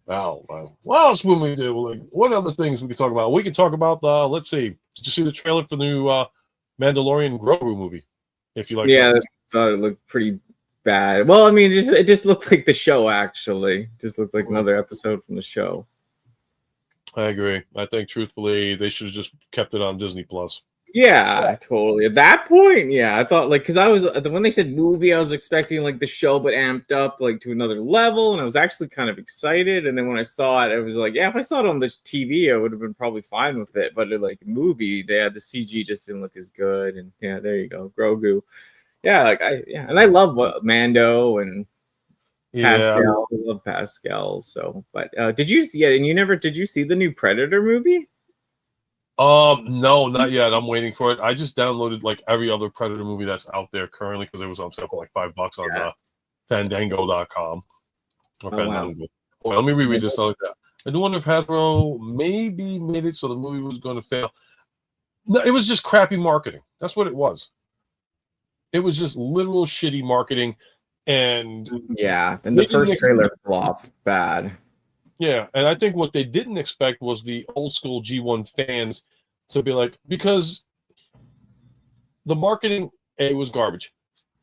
Wow. What else would we do? Like, what other things we could talk about? We could talk about let's see. Did you see the trailer for the new Mandalorian Grogu movie? If you like, I thought it looked pretty bad. Well, I mean, it just looked like the show. Actually, just looked like another episode from the show. I agree. I think, truthfully, they should have just kept it on Disney Plus. Yeah, totally. At that point, I thought, like, because I was, when they said movie, I was expecting like the show, but amped up like to another level, and I was actually kind of excited. And then when I saw it, I was like, if I saw it on this TV, I would have been probably fine with it. But like movie, they had the CG just didn't look as good. And there you go, Grogu. And I love Mando and Pascal. I love Pascal. So, but did you see? And did you see the new Predator movie? No, not yet. I'm waiting for it. I just downloaded like every other Predator movie that's out there currently because it was on sale for like $5 on Fandango.com. Or Fandango. Wow. Well, let me reread this like that. I do wonder if Hasbro maybe made it so the movie was going to fail. No, it was just crappy marketing. That's what it was. It was just literal shitty marketing. And then the first trailer flopped bad. Yeah, and I think what they didn't expect was the old school G1 fans to be like, because the marketing was garbage,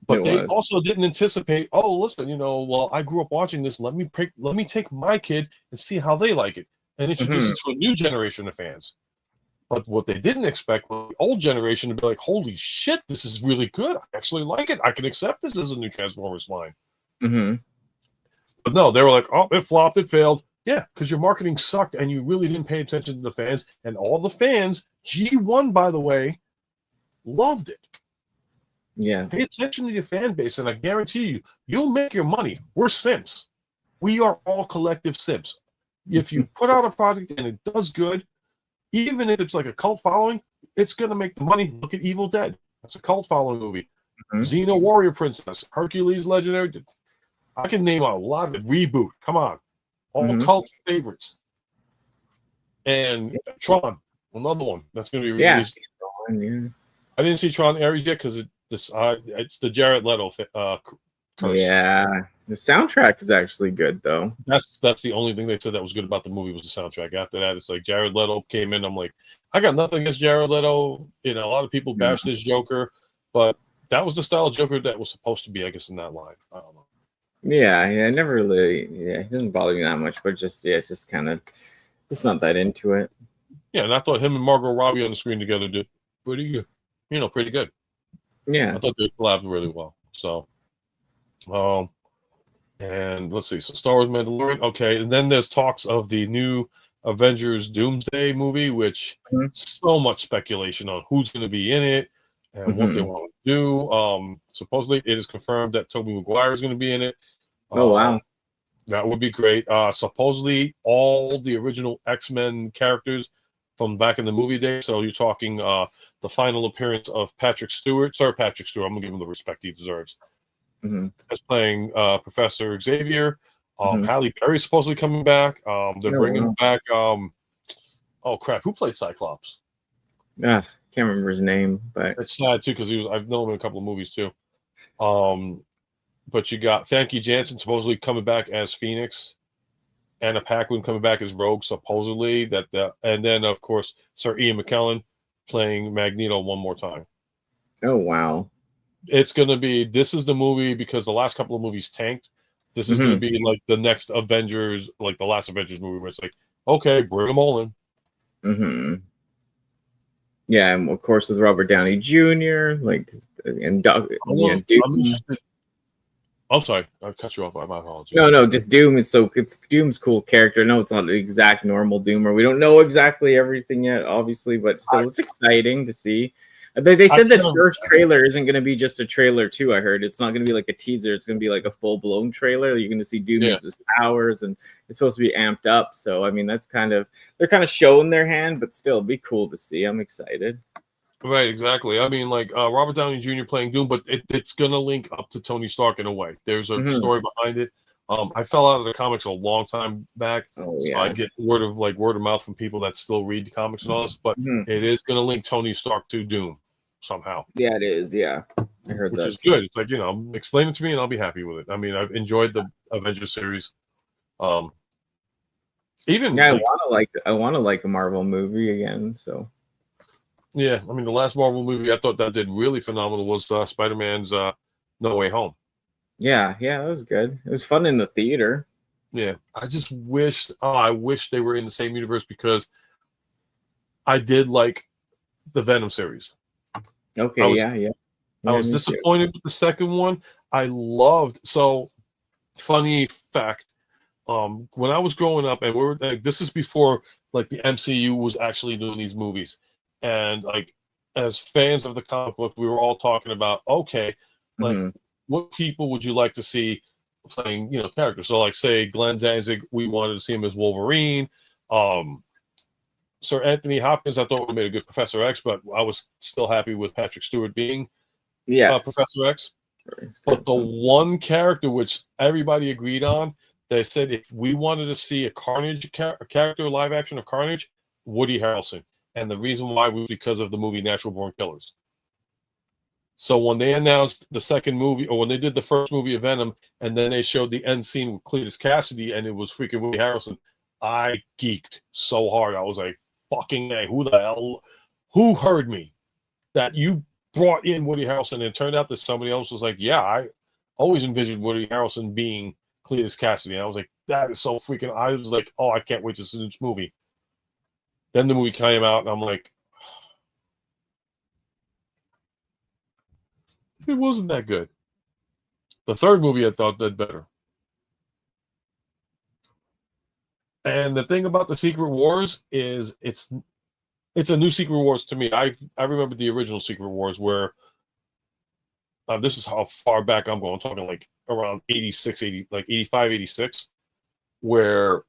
but they also didn't anticipate. Oh, listen, well, I grew up watching this. Let me take my kid and see how they like it, and introduce it to a new generation of fans. But what they didn't expect was the old generation to be like, holy shit, this is really good. I actually like it. I can accept this as a new Transformers line. But no, they were like, oh, it flopped, it failed. Yeah, because your marketing sucked and you really didn't pay attention to the fans. And all the fans, G1, by the way, loved it. Yeah. Pay attention to your fan base, and I guarantee you, you'll make your money. We're simps. We are all collective simps. If you put out a product and it does good, even if it's like a cult following, it's going to make the money. Look at Evil Dead. That's a cult following movie. Xena Warrior Princess, Hercules Legendary. I can name a lot of it. Reboot. Come on. All cult favorites. And Tron, another one that's going to be released. I didn't see Tron Ares yet because it's the Jared Leto curse. Yeah, the soundtrack is actually good though. That's the only thing they said that was good about the movie was the soundtrack. After that, it's like Jared Leto came in. I'm like, I got nothing against Jared Leto. A lot of people bashed this Joker, but that was the style of Joker that was supposed to be, I guess, in that line. I don't know. Yeah, I never really. It doesn't bother me that much, but it's just kind of, it's not that into it. Yeah, and I thought him and Margot Robbie on the screen together did pretty good. Pretty good. Yeah, I thought they collabed really well. So, and let's see. So, Star Wars Mandalorian. Okay, and then there's talks of the new Avengers Doomsday movie, which so much speculation on who's going to be in it and what they want to do. Supposedly, it is confirmed that Tobey Maguire is going to be in it. Oh, wow. That would be great. Supposedly, all the original X-Men characters from back in the movie days. So you're talking the final appearance of Patrick Stewart. Sorry, Patrick Stewart. I'm going to give him the respect he deserves. as playing Professor Xavier. Mhm. Halle Berry's supposedly coming back. They're Oh, bringing wow. back. Oh crap! Who played Cyclops? Can't remember his name, but It's sad too because I've known him in a couple of movies too. But you got Famke Janssen supposedly coming back as Phoenix. Anna Paquin coming back as Rogue, supposedly. And then of course Sir Ian McKellen playing Magneto one more time. oh wow. It's gonna be. This is the movie because the last couple of movies tanked. This is gonna be like the next Avengers, like the last Avengers movie, where it's like, okay, bring them all in. Yeah, and of course with Robert Downey Jr. And Doug, I'm Doom. interested. I'm sorry, I cut you off. My apologies. No, just Doom. It's Doom's cool character. No, it's not the exact normal Doomer. We don't know exactly everything yet, obviously, but still, it's exciting to see. They said that first trailer isn't going to be just a trailer too. I heard it's not going to be like a teaser. It's going to be like a full blown trailer. You're going to see Doom use his powers, and it's supposed to be amped up. So I mean, they're kind of showing their hand, but still, it'd be cool to see. I'm excited. Right, exactly. I mean, like Robert Downey Jr. playing Doom, but it's gonna link up to Tony Stark in a way. There's a story behind it. I fell out of the comics a long time back, so I get word of mouth from people that still read the comics and all this. But it is gonna link Tony Stark to Doom somehow. Yeah, it is. Yeah, I heard which that. Which is good. It's like, explain it to me and I'll be happy with it. I mean, I've enjoyed the Avengers series. Even I want to like a Marvel movie again. So. Yeah, I mean, the last Marvel movie I thought that did really phenomenal was Spider-Man's No Way Home. Yeah, that was good. It was fun in the theater. Yeah, I just wished, I wish they were in the same universe because I did like the Venom series. Okay, yeah. I was disappointed with the second one. So funny fact, when I was growing up, and this is before like the MCU was actually doing these movies. And like, as fans of the comic book, we were all talking about, okay, like what people would you like to see playing, characters? So like, say Glenn Danzig, we wanted to see him as Wolverine. Sir Anthony Hopkins, I thought would have made a good Professor X, but I was still happy with Patrick Stewart being Professor X. But the one character which everybody agreed on, they said if we wanted to see a Carnage character live action of Carnage, Woody Harrelson. And the reason why was because of the movie Natural Born Killers. So when they announced the second movie, or when they did the first movie of Venom, and then they showed the end scene with Cletus Cassidy, and it was freaking Woody Harrelson, I geeked so hard. I was like, fucking A, who heard me? That you brought in Woody Harrelson, and it turned out that somebody else was like, yeah, I always envisioned Woody Harrelson being Cletus Cassidy. And I was like, that is so freaking, I was like, oh, I can't wait to see this movie. Then the movie came out, and I'm like, it wasn't that good. The third movie I thought did better. And the thing about the Secret Wars is it's a new Secret Wars to me. I remember the original Secret Wars where this is how far back I'm going. I'm talking like around 86, 80, like 85, 86, where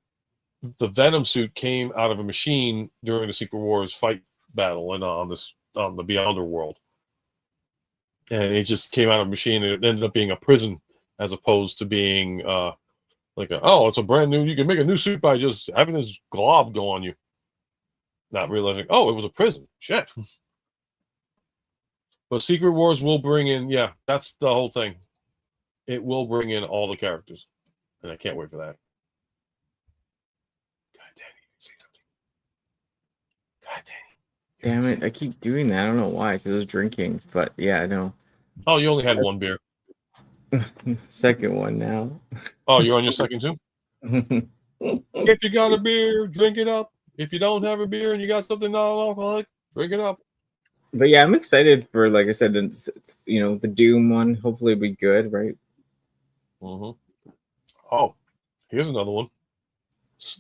the Venom suit came out of a machine during the Secret Wars fight battle and on the Beyonder world. And it just came out of a machine, and it ended up being a prison as opposed to being it's a brand new, you can make a new suit by just having this glob go on you. Not realizing, it was a prison. Shit. But Secret Wars will bring in, that's the whole thing. It will bring in all the characters. And I can't wait for that. God, Danny, say something. God, Danny. Damn it, I keep doing that. I don't know why, because I was drinking. But yeah, I know. Oh, you only had one beer. Second one now. Oh, you're on your second too? If you got a beer, drink it up. If you don't have a beer and you got something non-alcoholic, drink it up. But yeah, I'm excited for, like I said, the Doom one. Hopefully it'll be good, right? Mm-hmm. Oh, here's another one.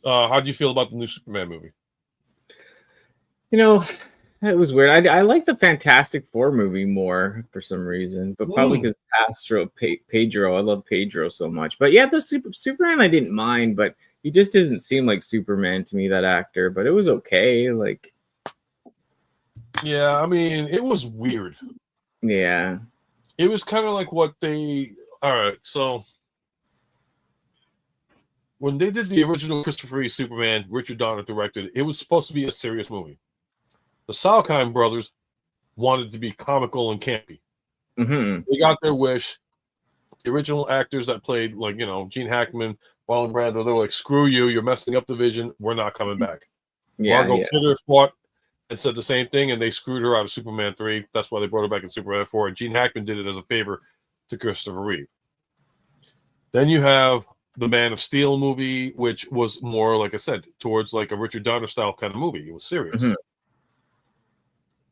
How do you feel about the new Superman movie? It was weird. I like the Fantastic Four movie more for some reason, but probably because Pedro. I love Pedro so much. But yeah, the Superman I didn't mind, but he just didn't seem like Superman to me, that actor. But it was okay. Like, yeah, I mean, it was weird. Yeah, it was kind of like what they All right, so when they did the original Christopher Reeve Superman, Richard Donner directed, it was supposed to be a serious movie. The Salkind brothers wanted to be comical and campy. Mm-hmm. They got their wish. The original actors that played, like, Gene Hackman, Marlon Brando, they were like, screw you, you're messing up the vision. We're not coming back. Yeah, Margot yeah. Kidder fought and said the same thing, and they screwed her out of Superman 3. That's why they brought her back in Superman 4. And Gene Hackman did it as a favor to Christopher Reeve. Then you have the Man of Steel movie, which was more, like I said, towards like a Richard Donner style kind of movie. It was serious. Mhm.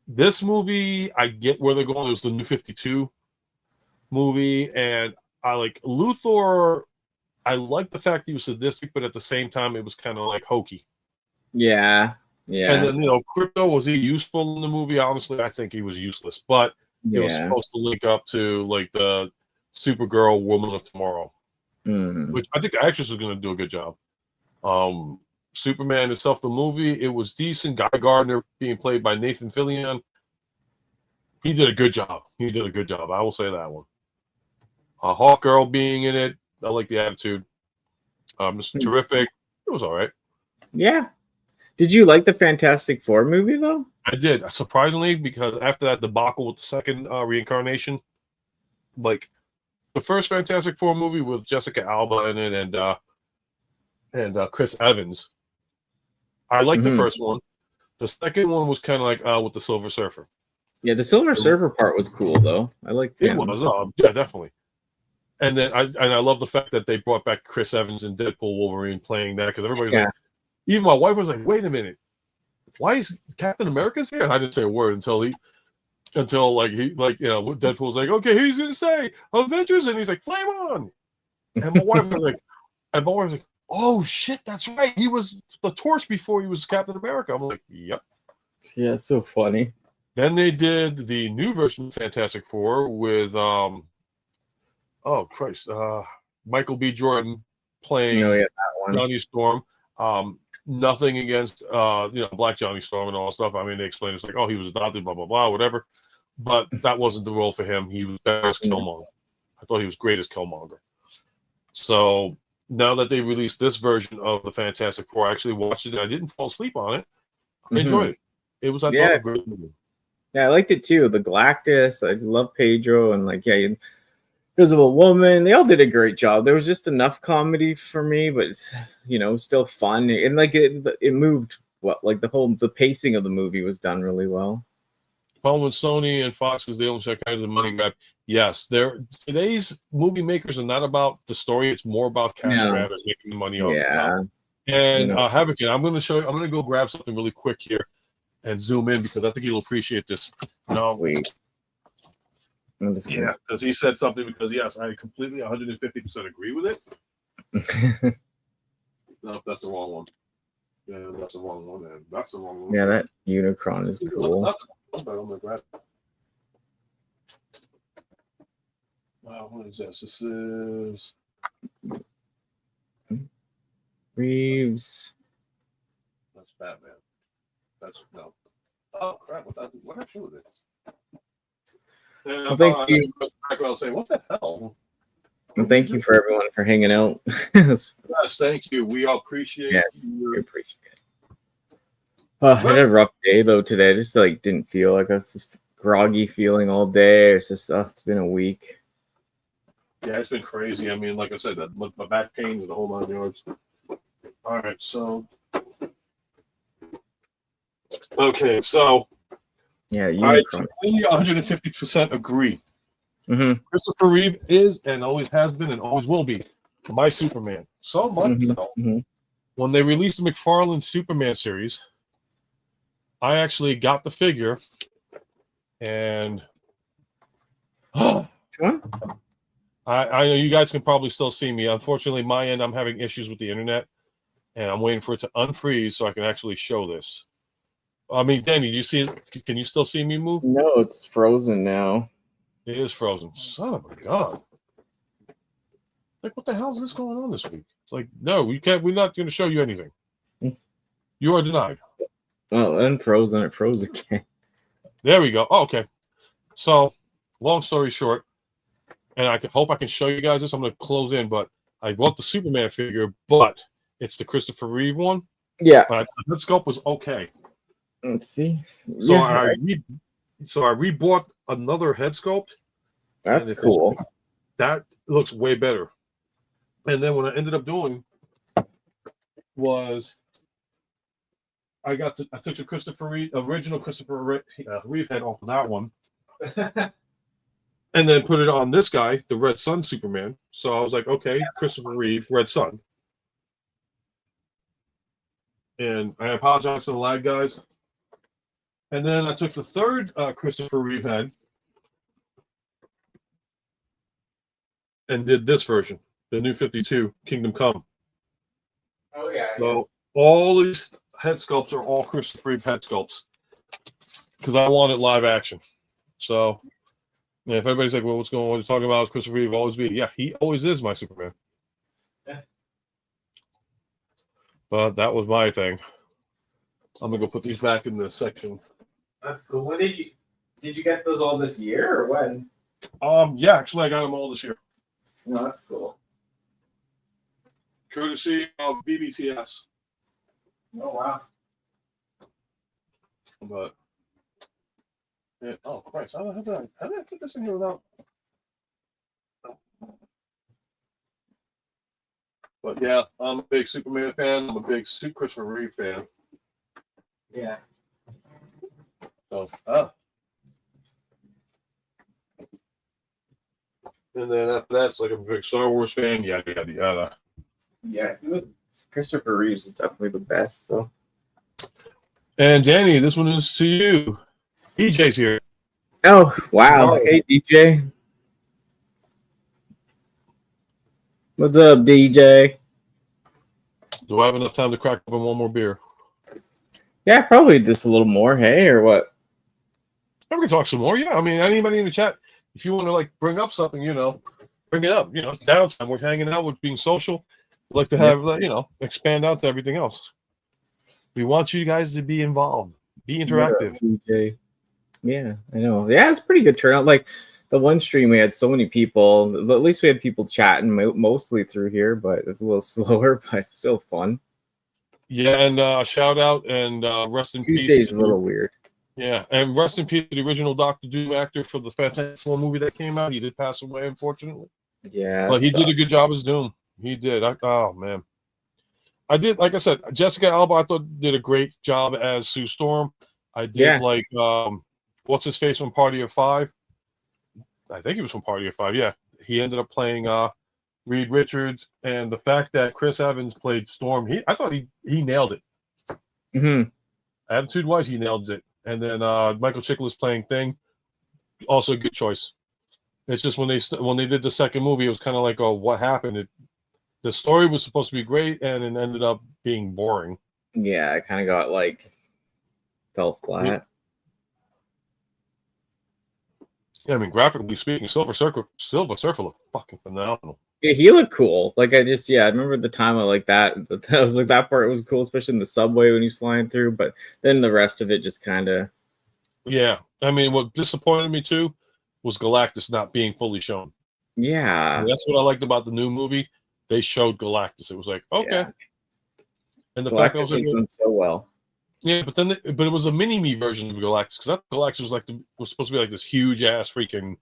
This movie, I get where they're going. It was the New 52 movie, and I like Luthor. I like the fact he was sadistic, but at the same time, it was kind of like hokey. Yeah, yeah. And then, Crypto, was he useful in the movie? Honestly, I think he was useless, but it was supposed to link up to like the Supergirl Woman of Tomorrow, which I think the actress is going to do a good job. Superman itself, the movie, it was decent. Guy Gardner being played by Nathan Fillion. He did a good job. I will say that one. Hawkgirl being in it, I like the attitude. Mr. Terrific, it was all right. Yeah. Did you like the Fantastic Four movie though? I did, surprisingly, because after that debacle with the second reincarnation, like the first Fantastic Four movie with Jessica Alba in it and Chris Evans, I liked the first one. The second one was kind of like with the Silver Surfer. Yeah, the Silver Surfer part was cool though. I liked it. Yeah, definitely. And then I love the fact that they brought back Chris Evans and Deadpool Wolverine playing that, because everybody's like, even my wife was like, wait a minute, why is Captain America's here? And I didn't say a word until Deadpool was like, okay, he's gonna say Avengers, and he's like, flame on. And my wife was like, oh shit, that's right, he was the Torch before he was Captain America. I'm like, yep. Yeah, it's so funny. Then they did the new version of Fantastic Four with Michael B. Jordan playing that one. Johnny Storm. Nothing against Black Johnny Storm and all that stuff. I mean, they explained it's like, oh, he was adopted, blah blah blah, whatever. But that wasn't the role for him. He was better as Killmonger. I thought he was great as Killmonger. So now that they released this version of the Fantastic Four, I actually watched it. And I didn't fall asleep on it. I enjoyed it. It was, I thought, a great movie. Yeah, I liked it too. The Galactus, I love Pedro, and Invisible Woman. They all did a great job. There was just enough comedy for me, but still fun. And it moved well. Like the pacing of the movie was done really well. Well, when Sony and Fox is the only kind of the money grab, yes, today's movie makers are not about the story. It's more about cash grab and making the money off the top. And Havoc, I'm going to show you. I'm going to go grab something really quick here and zoom in, because I think you'll appreciate this. Wait. Yeah, because he said something. Because yes, I completely 150% agree with it. No, that's the wrong one. Yeah, that's the wrong one. And that's the wrong one. Yeah, that Unicron is cool. Wow, what is this? This is Reeves. That's Batman. That's no. Oh crap! What did I do with it? Well, thanks you. I'll say, what the hell? Well, thank you for everyone for hanging out. Yes, thank you. We all appreciate it. We appreciate it. I had a rough day though today. I just didn't feel like I was just groggy feeling all day. It's just it's been a week. Yeah, it's been crazy. I mean, like I said, my back pains and the whole 9 yards. All right, so okay, so yeah, I completely 150% agree. Christopher Reeve is and always has been and always will be my Superman. So much so, when they released the McFarlane Superman series, I actually got the figure, and I know you guys can probably still see me. Unfortunately, my end, I'm having issues with the internet, and I'm waiting for it to unfreeze so I can actually show this. I mean, Danny, do you see it? Can you still see me move? No, it's frozen now. It is frozen. Son of a gun. Like, what the hell is this going on this week? It's like, no, we can't. We're not going to show you anything. You are denied. Oh, unfrozen. It froze again. There we go. Oh, okay. So, long story short, and I hope I can show you guys this. I'm going to close in, but I bought the Superman figure, but it's the Christopher Reeve one. Yeah. But the head sculpt was okay. Let's see. So Yeah, I rebought another head sculpt. that's cool. That looks way better. And then what I ended up doing was I took the original Christopher Reeve head off of that one, and then put it on this guy, the Red Sun Superman. So I was like, okay, Christopher Reeve, Red Sun. And I apologize for the lag, guys. And then I took the third Christopher Reeve head and did this version, the new 52, Kingdom Come. Oh, yeah. So all these head sculpts are all Christopher Reeve head sculpts because I wanted live action. So yeah, if everybody's like, well, what you're talking about is Christopher Reeve always be. Yeah, he always is my Superman. Yeah. But that was my thing. I'm gonna go put these back in the section. That's cool. When did you get those all this year or when? Yeah, actually I got them all this year. No, that's cool. Courtesy of BBTS. Oh wow. But oh Christ, how did I put this in here without? But yeah, I'm a big Superman fan. I'm a big Christopher Reeve fan. Yeah. So, and then after that, it's like I'm a big Star Wars fan. Yada yada yada. Yeah, Christopher Reeves is definitely the best, though. And Danny, this one is to you. DJ's here. Oh wow! Hey DJ, what's up, DJ? Do I have enough time to crack open one more beer? Yeah, probably just a little more. Hey, or what? We can talk some more. Yeah, I mean, anybody in the chat, if you want to like bring up something, bring it up. It's downtime. We're hanging out. We're being social. We'd like to have, expand out to everything else. We want you guys to be involved, be interactive. DJ. Yeah, I know. Yeah, it's pretty good turnout. Like the one stream, we had so many people. At least we had people chatting mostly through here, but it's a little slower, but still fun. Yeah, and shout out and rest in peace. Tuesday's a little weird. Yeah, and rest in peace to the original Doctor Doom actor for the Fantastic Four movie that came out. He did pass away, unfortunately. Yeah, but he did a good job as Doom. He did. Oh man, I did. Like I said, Jessica Alba, I thought did a great job as Sue Storm. I did like what's his face from Party of Five. I think he was from Party of Five. Yeah, he ended up playing Reed Richards, and the fact that Chris Evans played Storm, I thought he nailed it. Mm-hmm. Attitude-wise, he nailed it. And then Michael Chiklis playing Thing, also a good choice. It's just when they did the second movie, it was kind of like, oh, what happened? The story was supposed to be great, and it ended up being boring. Yeah, it kind of got fell flat. Yeah, I mean, graphically speaking, Silver Surfer looked fucking phenomenal. Yeah, he looked cool. I remember the time I like that. I was like, that part was cool, especially in the subway when he's flying through. But then the rest of it just kind of. Yeah, I mean, what disappointed me too was Galactus not being fully shown. Yeah, and that's what I liked about the new movie. They showed Galactus. It was like, okay, yeah. And the Galactus fact that was done so well. Yeah, but it was a mini-me version of Galactus, because that Galactus was supposed to be like this huge ass freaking.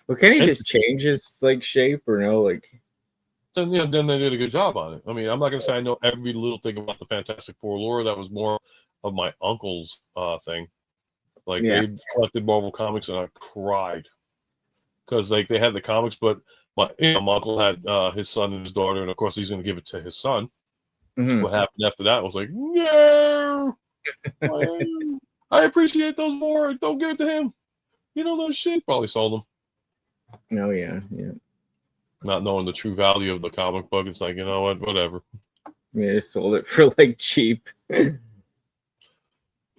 Well, can he just change his shape or no? Then they did a good job on it. I mean, I'm not gonna say I know every little thing about the Fantastic Four lore. That was more of my uncle's thing. They collected Marvel comics, and I cried because they had the comics, but my uncle had his son and his daughter, and of course he's gonna give it to his son. Mm-hmm. What happened after that? I was like, no, I appreciate those more. Don't give it to him. Those shit. Probably sold them. Oh yeah. Not knowing the true value of the comic book, it's like, you know what, whatever. Yeah, they sold it for cheap.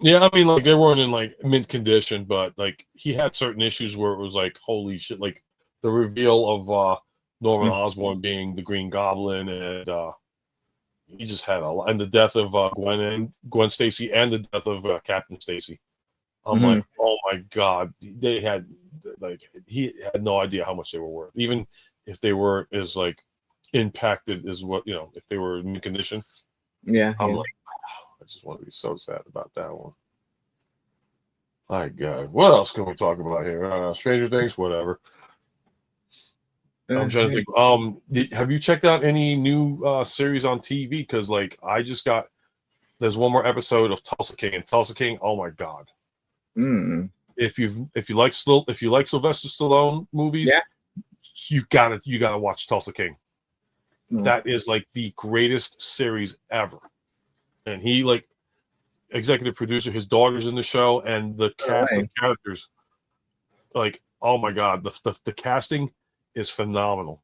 Yeah, I mean, they weren't in mint condition, but he had certain issues where it was like, holy shit, the reveal of Norman Osborn being the Green Goblin, and he just had a lot, and the death of Gwen Stacy, and the death of Captain Stacy. I'm like, oh my god, they had like he had no idea how much they were worth, even if they were as like impacted as what if they were in condition. Yeah, I'm like, I just want to be so sad about that one. My God, what else can we talk about here? Stranger Things, whatever. I'm trying to think. Have you checked out any new series on TV? Because like I just got, there's one more episode of Tulsa King, and Tulsa King, oh my God. If you like Sylvester Stallone movies, yeah, you gotta watch Tulsa King. That is like the greatest series ever. And he like executive producer, his daughter's in the show, and the cast of characters, like, oh my God, the casting is phenomenal.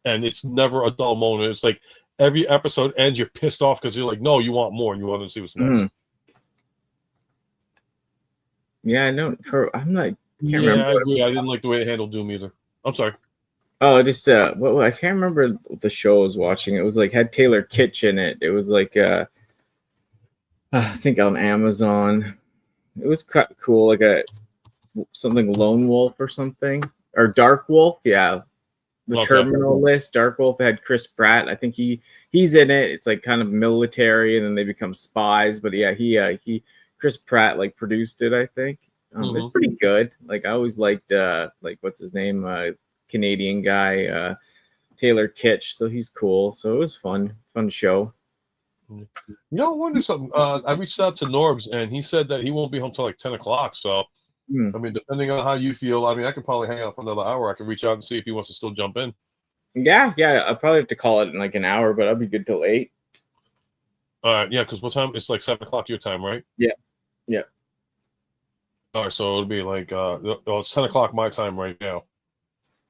And it's never a dull moment. It's like every episode ends, you're pissed off because you're like, no, you want more and you want to see what's next. Yeah, I know. I'm like, can't remember. I agree. I didn't like the way they handled Doom either. I'm sorry. Oh, just I can't remember the show I was watching. It was like had Taylor Kitsch in it. It was like I think on Amazon. It was cool, like something Lone Wolf or something, or Dark Wolf. Yeah, the Terminal List. Dark Wolf had Chris Pratt. I think he's in it. It's like kind of military, and then they become spies. But yeah, he Chris Pratt like produced it. I think it's pretty good. Like I always liked like what's his name, Canadian guy, Taylor Kitsch. So he's cool. So it was fun show. I wonder something. I reached out to Norbs, and he said that he won't be home till like 10 o'clock. So, I mean, depending on how you feel, I mean, I could probably hang out for another hour. I can reach out and see if he wants to still jump in. Yeah. I'll probably have to call it in like an hour, but I'll be good till 8. Yeah, because what time? It's like 7 o'clock your time, right? Yeah. All right, so it'll be like it's 10 o'clock my time right now.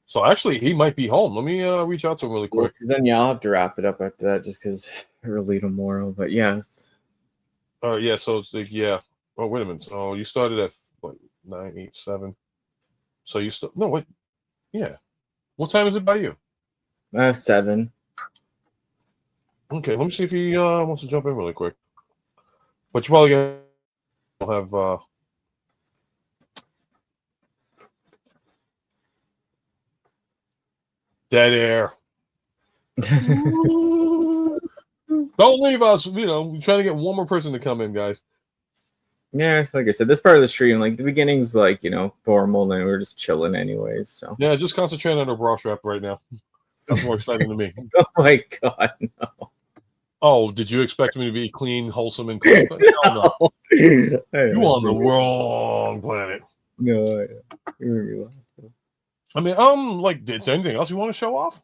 So actually, he might be home. Let me reach out to him really quick. Because then I'll have to wrap it up after that, just because early tomorrow. But yeah. Yeah. So it's like Oh, wait a minute. So you started at what, 9, 8, 7. So you still no wait. Yeah. What time is it by you? 7. Okay. Let me see if he wants to jump in really quick. But you probably gonna have. Dead air. Don't leave us. We're trying to get one more person to come in, guys. Yeah, like I said, this part of the stream, like the beginning's like, formal, and we're just chilling anyways. So yeah, just concentrate on the bra strap right now. That's more exciting to me. Oh my God, no. Oh, did you expect me to be clean, wholesome, and cool? No. You're on the wrong planet. No, I mean, like, is there anything else you want to show off?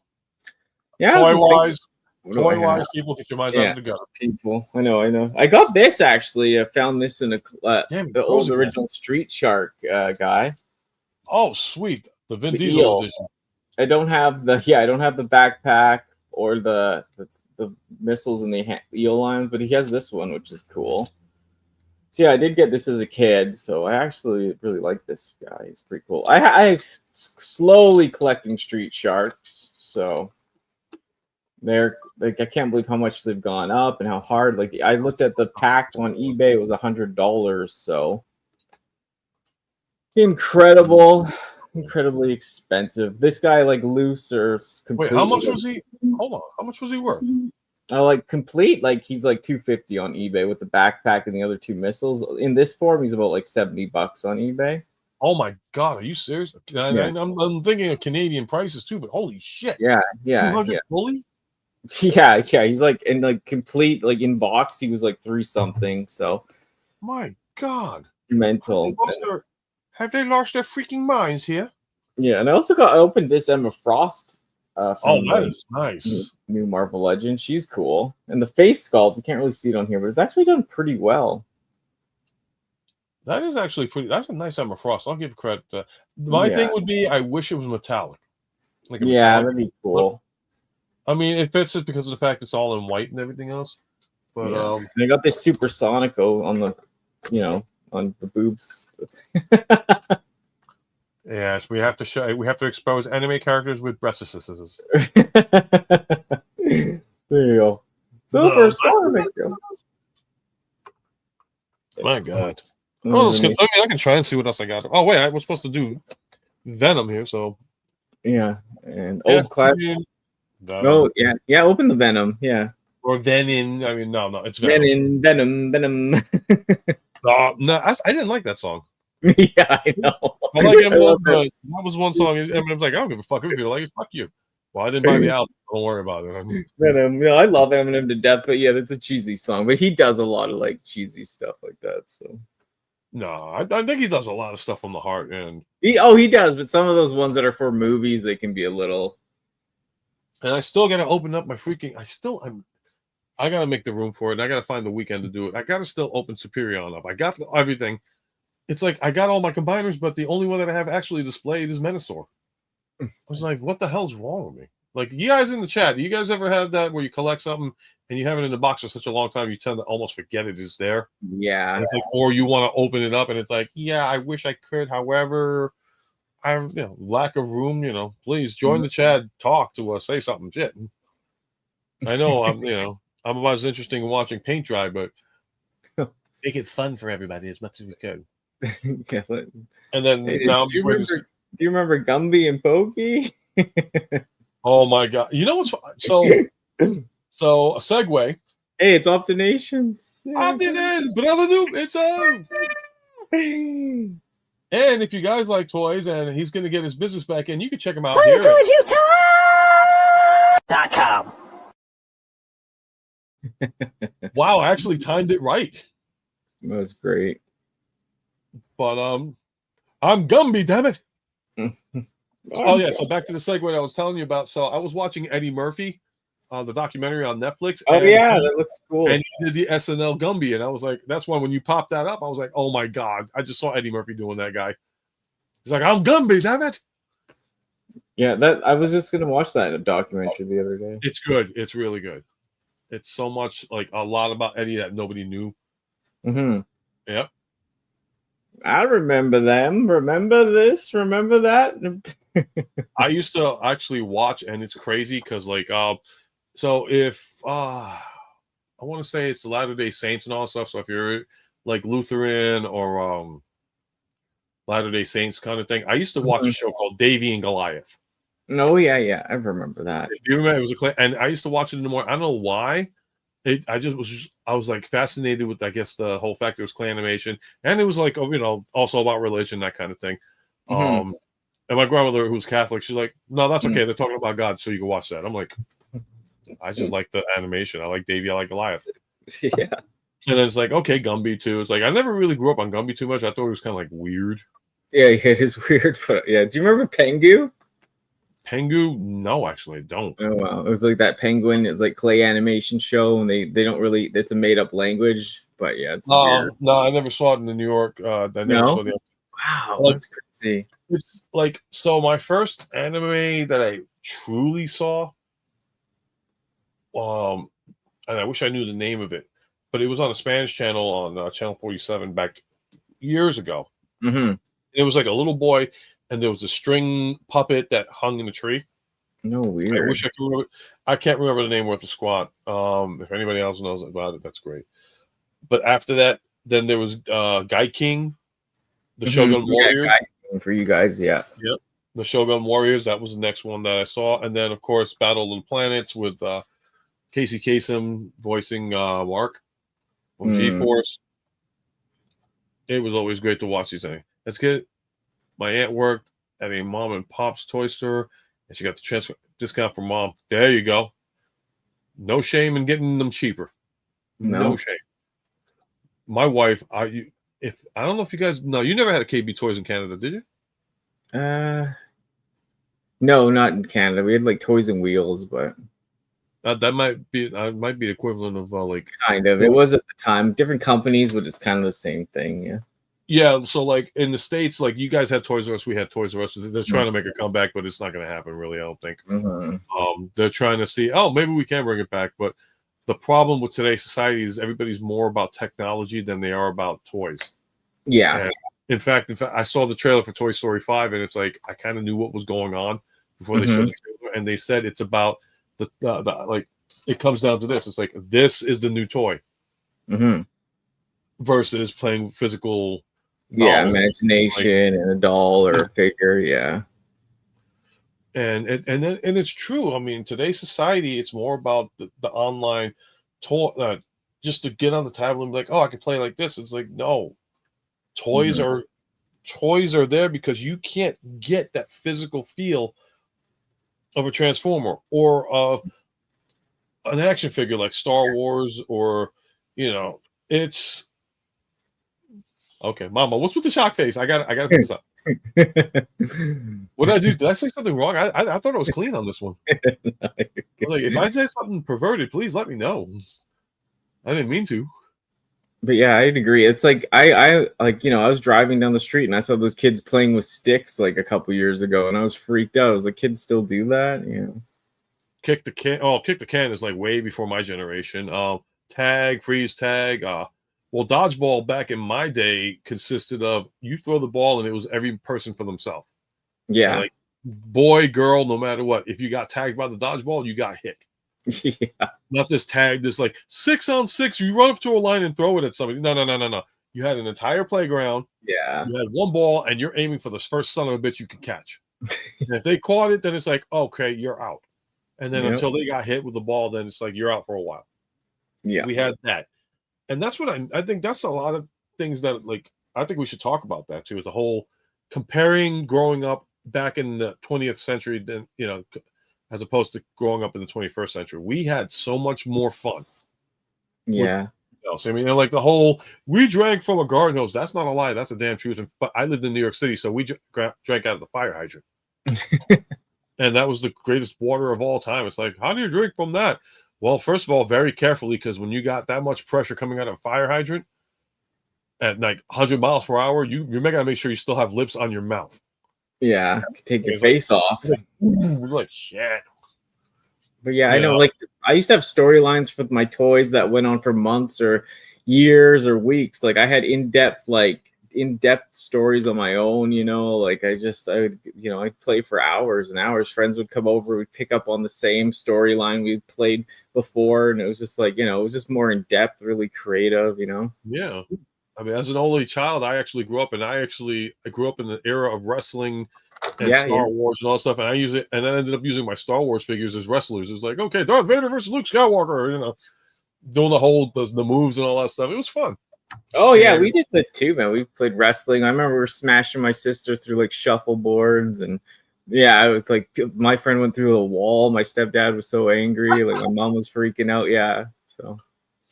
Yeah, toy-wise, people, get your minds out of the gutter. People, I know. I got this actually. I found this in the old original Street Shark guy. Oh, sweet, the Vin Diesel edition. I don't have the backpack or the missiles in the eel lines, but he has this one, which is cool. So yeah, I did get this as a kid, so I actually really like this guy. He's pretty cool. I slowly collecting Street Sharks, so they're like, I can't believe how much they've gone up and how hard. Like I looked at the pack on eBay, it was $100, so incredibly expensive. This guy like loose or wait, how much was he? Hold on, how much was he worth? Like complete, like he's like $250 on eBay with the backpack and the other 2 missiles. In this form, he's about like $70 on eBay. Oh my God, are you serious? I'm thinking of Canadian prices too, but holy shit! Yeah. 200 fully? Yeah. He's like in like complete, like in box, he was like 3 something. So, my God, mental. Have they lost their freaking minds here? Yeah, and I opened this Emma Frost. Nice. New Marvel Legend. She's cool. And the face sculpt, you can't really see it on here, but it's actually done pretty well. That is actually pretty. That's a nice Emma Frost. I'll give credit. My thing would be, I wish it was metallic. Like metallic, that'd be cool. I mean, it fits it because of the fact it's all in white and everything else. But and I got this Supersonico on the, on the boobs. Yes, we have to expose anime characters with breast assistants. There you go. Supersonico. My God. I can try and see what else I got. Oh wait, I was supposed to do Venom here, so Yeah, and yeah, old class. Venom. Oh yeah, yeah. Open the Venom. Yeah, Or Venom. I mean, no, it's Venom. Venom. No, I didn't like that song. Yeah, I know. I like I love Eminem, but that was one song. Eminem's like, I don't give a fuck if you don't like it. Fuck you. Well, I didn't buy the it. album. Don't worry about it. I mean, Venom. Yeah, I love Eminem to death, but yeah, that's a cheesy song. But he does a lot of like cheesy stuff like that. So no, I think he does a lot of stuff from the heart, and he does. But some of those ones that are for movies, they can be a little. I still got to open up my freaking. I got to make the room for it. And I got to find the weekend to do it. I got to still open Superion up. I got everything. It's like I got all my combiners, but the only one that I have actually displayed is Menasor. I was like, what the hell's wrong with me? Like, you guys in the chat, you guys ever have that where you collect something and you have it in the box for such a long time, you tend to almost forget it is there? Yeah. And it's like, or you want to open it up and it's like, yeah, I wish I could. However, I have, lack of room, please join the chat, talk to us, say something. Shit. I know I'm about as interesting in watching paint dry, but make it fun for everybody as much as we could. Yeah, And then hey, now I'm just waiting to see. Do you remember Gumby and Pokey? Oh my god! You know what's so a segue. Hey, it's Optinations. Optinations, brother, dude, it's on. And if you guys like toys, and he's going to get his business back in, you can check him out here. PlayToysUtah.com. Wow, I actually timed it right. That was great. But I'm Gumby, damn it. Oh yeah, so back to the segue I was telling you about. So I was watching Eddie Murphy, the documentary on Netflix. Oh yeah, that looks cool. And he did the SNL Gumby, and I was like, that's why when you popped that up, I was like, oh my god, I just saw Eddie Murphy doing that guy. He's like, I'm Gumby, damn it. Yeah, that I was just gonna watch that documentary the other day. It's good. It's really good. It's so much like a lot about Eddie that nobody knew. Mm-hmm. Yep. I remember them. Remember this? Remember that? I used to actually watch, and it's crazy because, like, so if I want to say it's the Latter-day Saints and all that stuff. So if you're like Lutheran or Latter-day Saints kind of thing, I used to watch a show called Davy and Goliath. Oh yeah, I remember that. If you remember, it was and I used to watch it in the morning. I don't know why. I was like fascinated with, I guess, the whole fact it was claymation, and it was like, also about religion, that kind of thing. Mm-hmm. And my grandmother, who's Catholic, she's like, no, that's okay. They're talking about God, so you can watch that. I'm like, I just like the animation. I like Davy. I like Goliath. Yeah. And then it's like, okay, Gumby too. It's like, I never really grew up on Gumby too much. I thought it was kind of like weird. Yeah, it is weird. But yeah, do you remember Pengu? Pengu? No, actually, I don't. Oh wow, it was like that penguin. It's like clay animation show, and they don't really. It's a made up language, but yeah, it's weird. No, I never saw it in New York. I never saw the. Wow, that's crazy. It's like, so my first anime that I truly saw, and I wish I knew the name of it, but it was on a Spanish channel on Channel 47 back years ago. Mm-hmm. It was like a little boy, and there was a string puppet that hung in a tree. No, weird. I wish I could remember. I can't remember the name worth a squat. If anybody else knows about it, that's great. But after that, then there was Guy King, the Shogun Warriors. Yeah, for you guys, yeah. Yep. The Shogun Warriors. That was the next one that I saw. And then, of course, Battle of Little Planets with Casey Kasem voicing Mark from G-Force. It was always great to watch these things. Let's get my aunt worked at a mom and pop's toy store, and she got the transfer discount for mom. There you go. No shame in getting them cheaper. No shame. My wife, I don't know if you guys know, you never had a KB Toys in Canada, did you? No, not in Canada. We had like Toys and Wheels, but that might be the equivalent of like kind of. It was at the time. Different companies, but it's kind of the same thing. Yeah. Yeah. So like in the States, like you guys had Toys R Us, we had Toys R Us. They're trying to make a comeback, but it's not going to happen really. I don't think. They're trying to see. Oh, maybe we can bring it back, but the problem with today's society is everybody's more about technology than they are about toys. Yeah. And in fact, I saw the trailer for Toy Story 5, and it's like I kind of knew what was going on before they showed the trailer, and they said it's about the like it comes down to this. It's like this is the new toy versus playing physical Yeah, dolls. Like, imagination and a doll or a figure. Yeah. and it's true. I mean, today's society, it's more about the online just to get on the tablet and be like, oh, I can play like this. It's like, no, toys Mhm. are toys are there because you can't get that physical feel of a transformer or of an action figure like Star Wars, or you know, it's okay. Mama, what's with the shock face? I gotta put this up. What did I do? Did I say something wrong? I thought I was clean on this one. I was like, if I said something perverted, please let me know. I didn't mean to. But yeah, I'd agree. It's like I like, I was driving down the street and I saw those kids playing with sticks like a couple years ago, and I was freaked out. I was like, kids still do that? Kick the can. Oh, kick the can is like way before my generation. Tag, freeze tag. Well, dodgeball back in my day consisted of you throw the ball and it was every person for themselves. And Yeah. like boy, girl, no matter what, if you got tagged by the dodgeball, you got hit. Yeah. Not this tag, this like 6-on-6. You run up to a line and throw it at somebody. No. You had an entire playground. Yeah. You had one ball, and you're aiming for the first son of a bitch you could catch. And if they caught it, then it's like, okay, you're out. And then Yep. until they got hit with the ball, then it's like you're out for a while. Yeah. We had that. And that's what I think that's a lot of things that like I think we should talk about that too, is the whole comparing growing up back in the 20th century than as opposed to growing up in the 21st century. We had so much more fun. Yeah. Else. I mean, like the whole we drank from a garden hose. That's not a lie. That's a damn truth. But I lived in New York City, so we drank out of the fire hydrant. And that was the greatest water of all time. It's like, how do you drink from that? Well, first of all, very carefully, because when you got that much pressure coming out of a fire hydrant at like 100 miles per hour, you gotta make sure you still have lips on your mouth. Yeah. Take your face off. It was like shit. But yeah, I know. Like I used to have storylines for my toys that went on for months or years or weeks. Like I had in-depth stories on my own. Like I'd play for hours and hours. Friends would come over, we'd pick up on the same storyline we played before, and it was just like it was just more in depth, really creative. Yeah. I mean, as an only child, I actually grew up, and I grew up in the era of wrestling and Star Wars and all that stuff, and I ended up using my Star Wars figures as wrestlers. It was like, okay, Darth Vader versus Luke Skywalker, doing the moves and all that stuff. It was fun. Oh yeah, we did that too, man. We played wrestling. I remember we were smashing my sister through like shuffleboards, and yeah, it was like my friend went through a wall. My stepdad was so angry, like my mom was freaking out. Yeah, so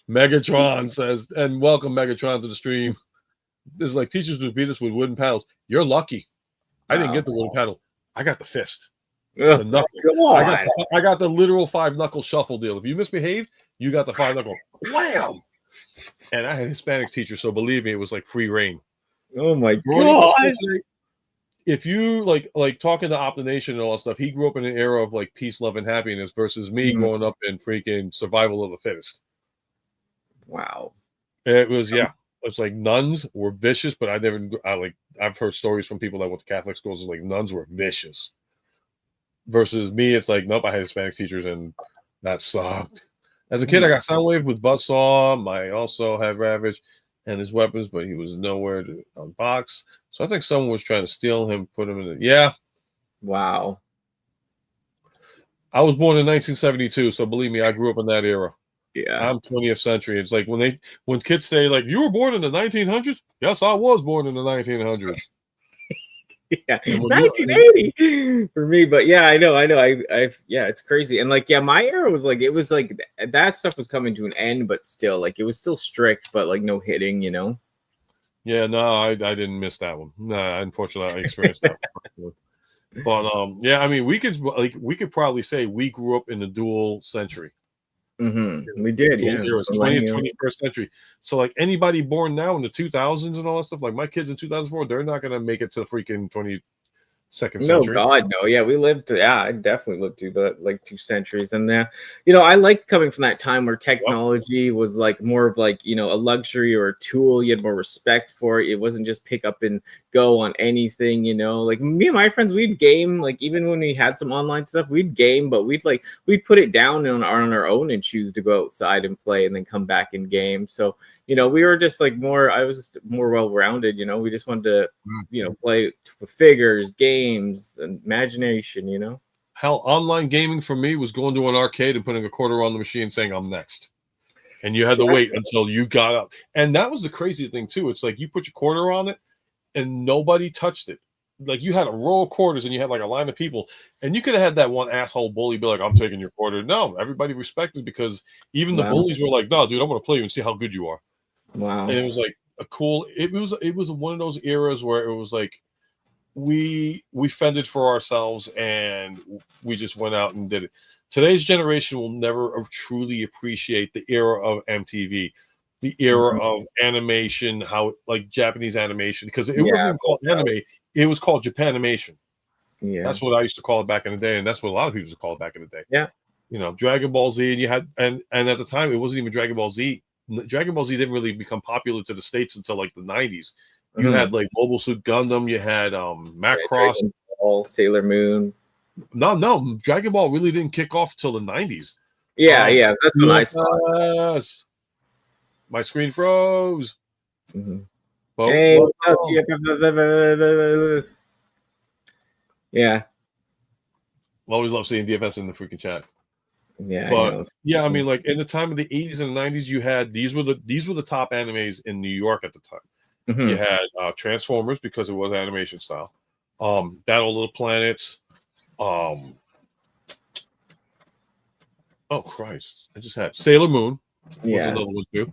Megatron says, and welcome Megatron to the stream. This is like teachers would beat us with wooden paddles. You're lucky. I didn't get the wooden paddle. I got the fist. The knuckle. Come on. I got the literal 5-knuckle shuffle deal. If you misbehaved, you got the 5-knuckle. Wham! And I had Hispanic teachers, so believe me, it was like free reign. Oh my god! If you like talking to Optination and all that stuff, he grew up in an era of like peace, love, and happiness versus me growing up in freaking survival of the fittest. Wow. It was it's like nuns were vicious, but I've heard stories from people that went to Catholic schools like nuns were vicious. Versus me, it's like nope, I had Hispanic teachers and that sucked. As a kid, I got Soundwave with Buzzsaw. I also had Ravage and his weapons, but he was nowhere to unbox. So I think someone was trying to steal him, put him in it. Yeah. Wow. I was born in 1972, so believe me, I grew up in that era. Yeah. I'm 20th century. It's like when kids say like you were born in the 1900s. Yes, I was born in the 1900s. Yeah, 1980 for me, but yeah, I know. It's crazy, and like, my era was like, it was like that stuff was coming to an end, but still, like, it was still strict, but like no hitting, Yeah, no, I didn't miss that one. No, unfortunately, I experienced that one. But yeah, I mean, we could probably say we grew up in the dual century. Mm-hmm. We did, yeah. It was 20th, 21st century. So like anybody born now in the 2000s and all that stuff, like my kids in 2004, they're not gonna make it to freaking second No, century. God, no. Yeah, we lived. Yeah, I definitely lived through the like 2 centuries, and then you know, I liked coming from that time where Yep. technology was like more of like you know a luxury or a tool. You had more respect for it. It wasn't just pick up and go on anything. You know, like me and my friends, we'd game. Like even when we had some online stuff, we'd game, but we'd put it down on our own and choose to go outside and play, and then come back and game. So you know, we were just like more. I was just more well rounded. You know, we just wanted to you know, play with figures, games, and imagination, you know? Hell, online gaming for me was going to an arcade and putting a quarter on the machine saying I'm next. And you had to wait until you got up. And that was the crazy thing too. It's like you put your quarter on it and nobody touched it. Like you had a row of quarters and you had like a line of people, and you could have had that one asshole bully be like, I'm taking your quarter. No, everybody respected, because even the Wow. bullies were like, no, dude, I want to play you and see how good you are. Wow. And it was like a cool, it was one of those eras where it was like we fended for ourselves and we just went out and did it. Today's generation will never truly appreciate the era of MTV, the era of animation, how like Japanese animation, because it wasn't even called anime, it was called Japanimation. Yeah. That's what I used to call it back in the day, and that's what a lot of people used to call it back in the day. Yeah. You know, Dragon Ball Z, and you had and at the time it wasn't even Dragon Ball Z. Dragon Ball Z didn't really become popular to the States until like the 90s. You had like Mobile Suit Gundam, you had Macross. Dragon Ball, Sailor Moon. No, Dragon Ball really didn't kick off till the 90s. Yeah, yeah, that's when I saw it. My screen froze. But, hey, what's up? Yeah. Always love seeing DFS in the freaking chat. Yeah, but yeah, I mean, like in the time of the 80s and 90s, you had these were the top animes in New York at the time. You had Transformers, because it was animation style. Battle of the Planets. Oh Christ! I just had Sailor Moon. Yeah, another one too.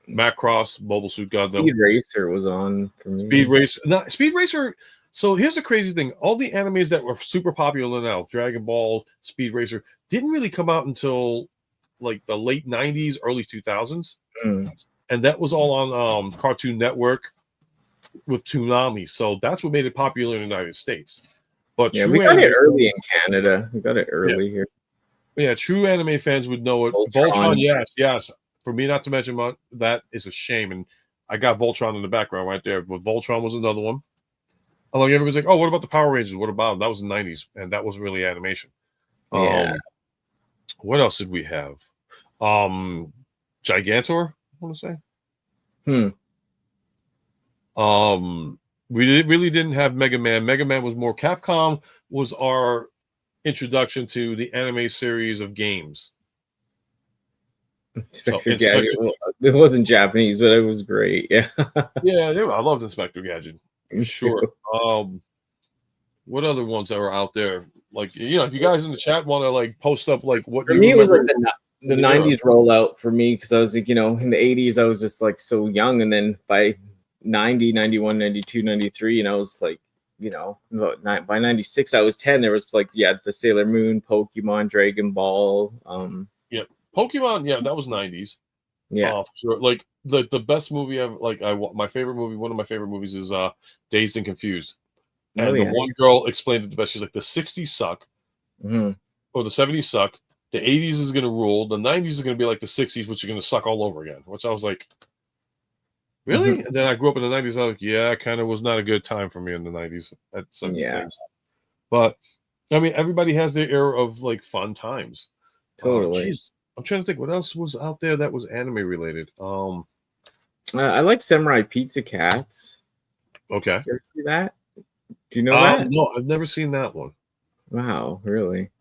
Macross, Mobile Suit Gundam. Speed Racer was on for me. Speed Racer. Now, Speed Racer. So here's the crazy thing: all the animes that were super popular now, Dragon Ball, Speed Racer, didn't really come out until like the late 90s, early 2000s. And that was all on Cartoon Network with Toonami. So that's what made it popular in the United States. But yeah, we got it early in Canada. We got it early here. Yeah, true anime fans would know it. Voltron, yes. For me not to mention that is a shame. And I got Voltron in the background right there. But Voltron was another one. Like everybody's like, oh, what about the Power Rangers? What about them? That was the 90s, and that wasn't really animation. Yeah. What else did we have? Gigantor, I want to say. We really didn't have Mega Man. Mega Man was more Capcom was our introduction to the anime series of games. It wasn't Japanese, but it was great. Yeah. Yeah, I loved Inspector Gadget. For sure. What other ones that were out there? Like, you know, if you guys in the chat want to like post up like what for me, it was like the 90s rollout for me, because I was like, you know, in the 80s I was just like so young, and then by 90, 91, 92, 93, and I was like, you know, by 96 I was 10. There was like the Sailor Moon, Pokemon, Dragon Ball. Yeah, Pokemon, yeah, that was 90s. Yeah, sure. Like the best movie ever, like my favorite movie, one of my favorite movies is Dazed and Confused. And the one girl explained it the best. She's like, the 60s suck, or the 70s suck. The 80s is going to rule. The 90s is going to be like the 60s, which are going to suck all over again. Which I was like, really? And then I grew up in the 90s. I was like, yeah, it kind of was not a good time for me in the 90s at some things. But I mean, everybody has their era of like fun times. Totally. I'm trying to think what else was out there that was anime related. I like Samurai Pizza Cats. Okay. You ever see that? Do you know that? No, I've never seen that one. Wow, really?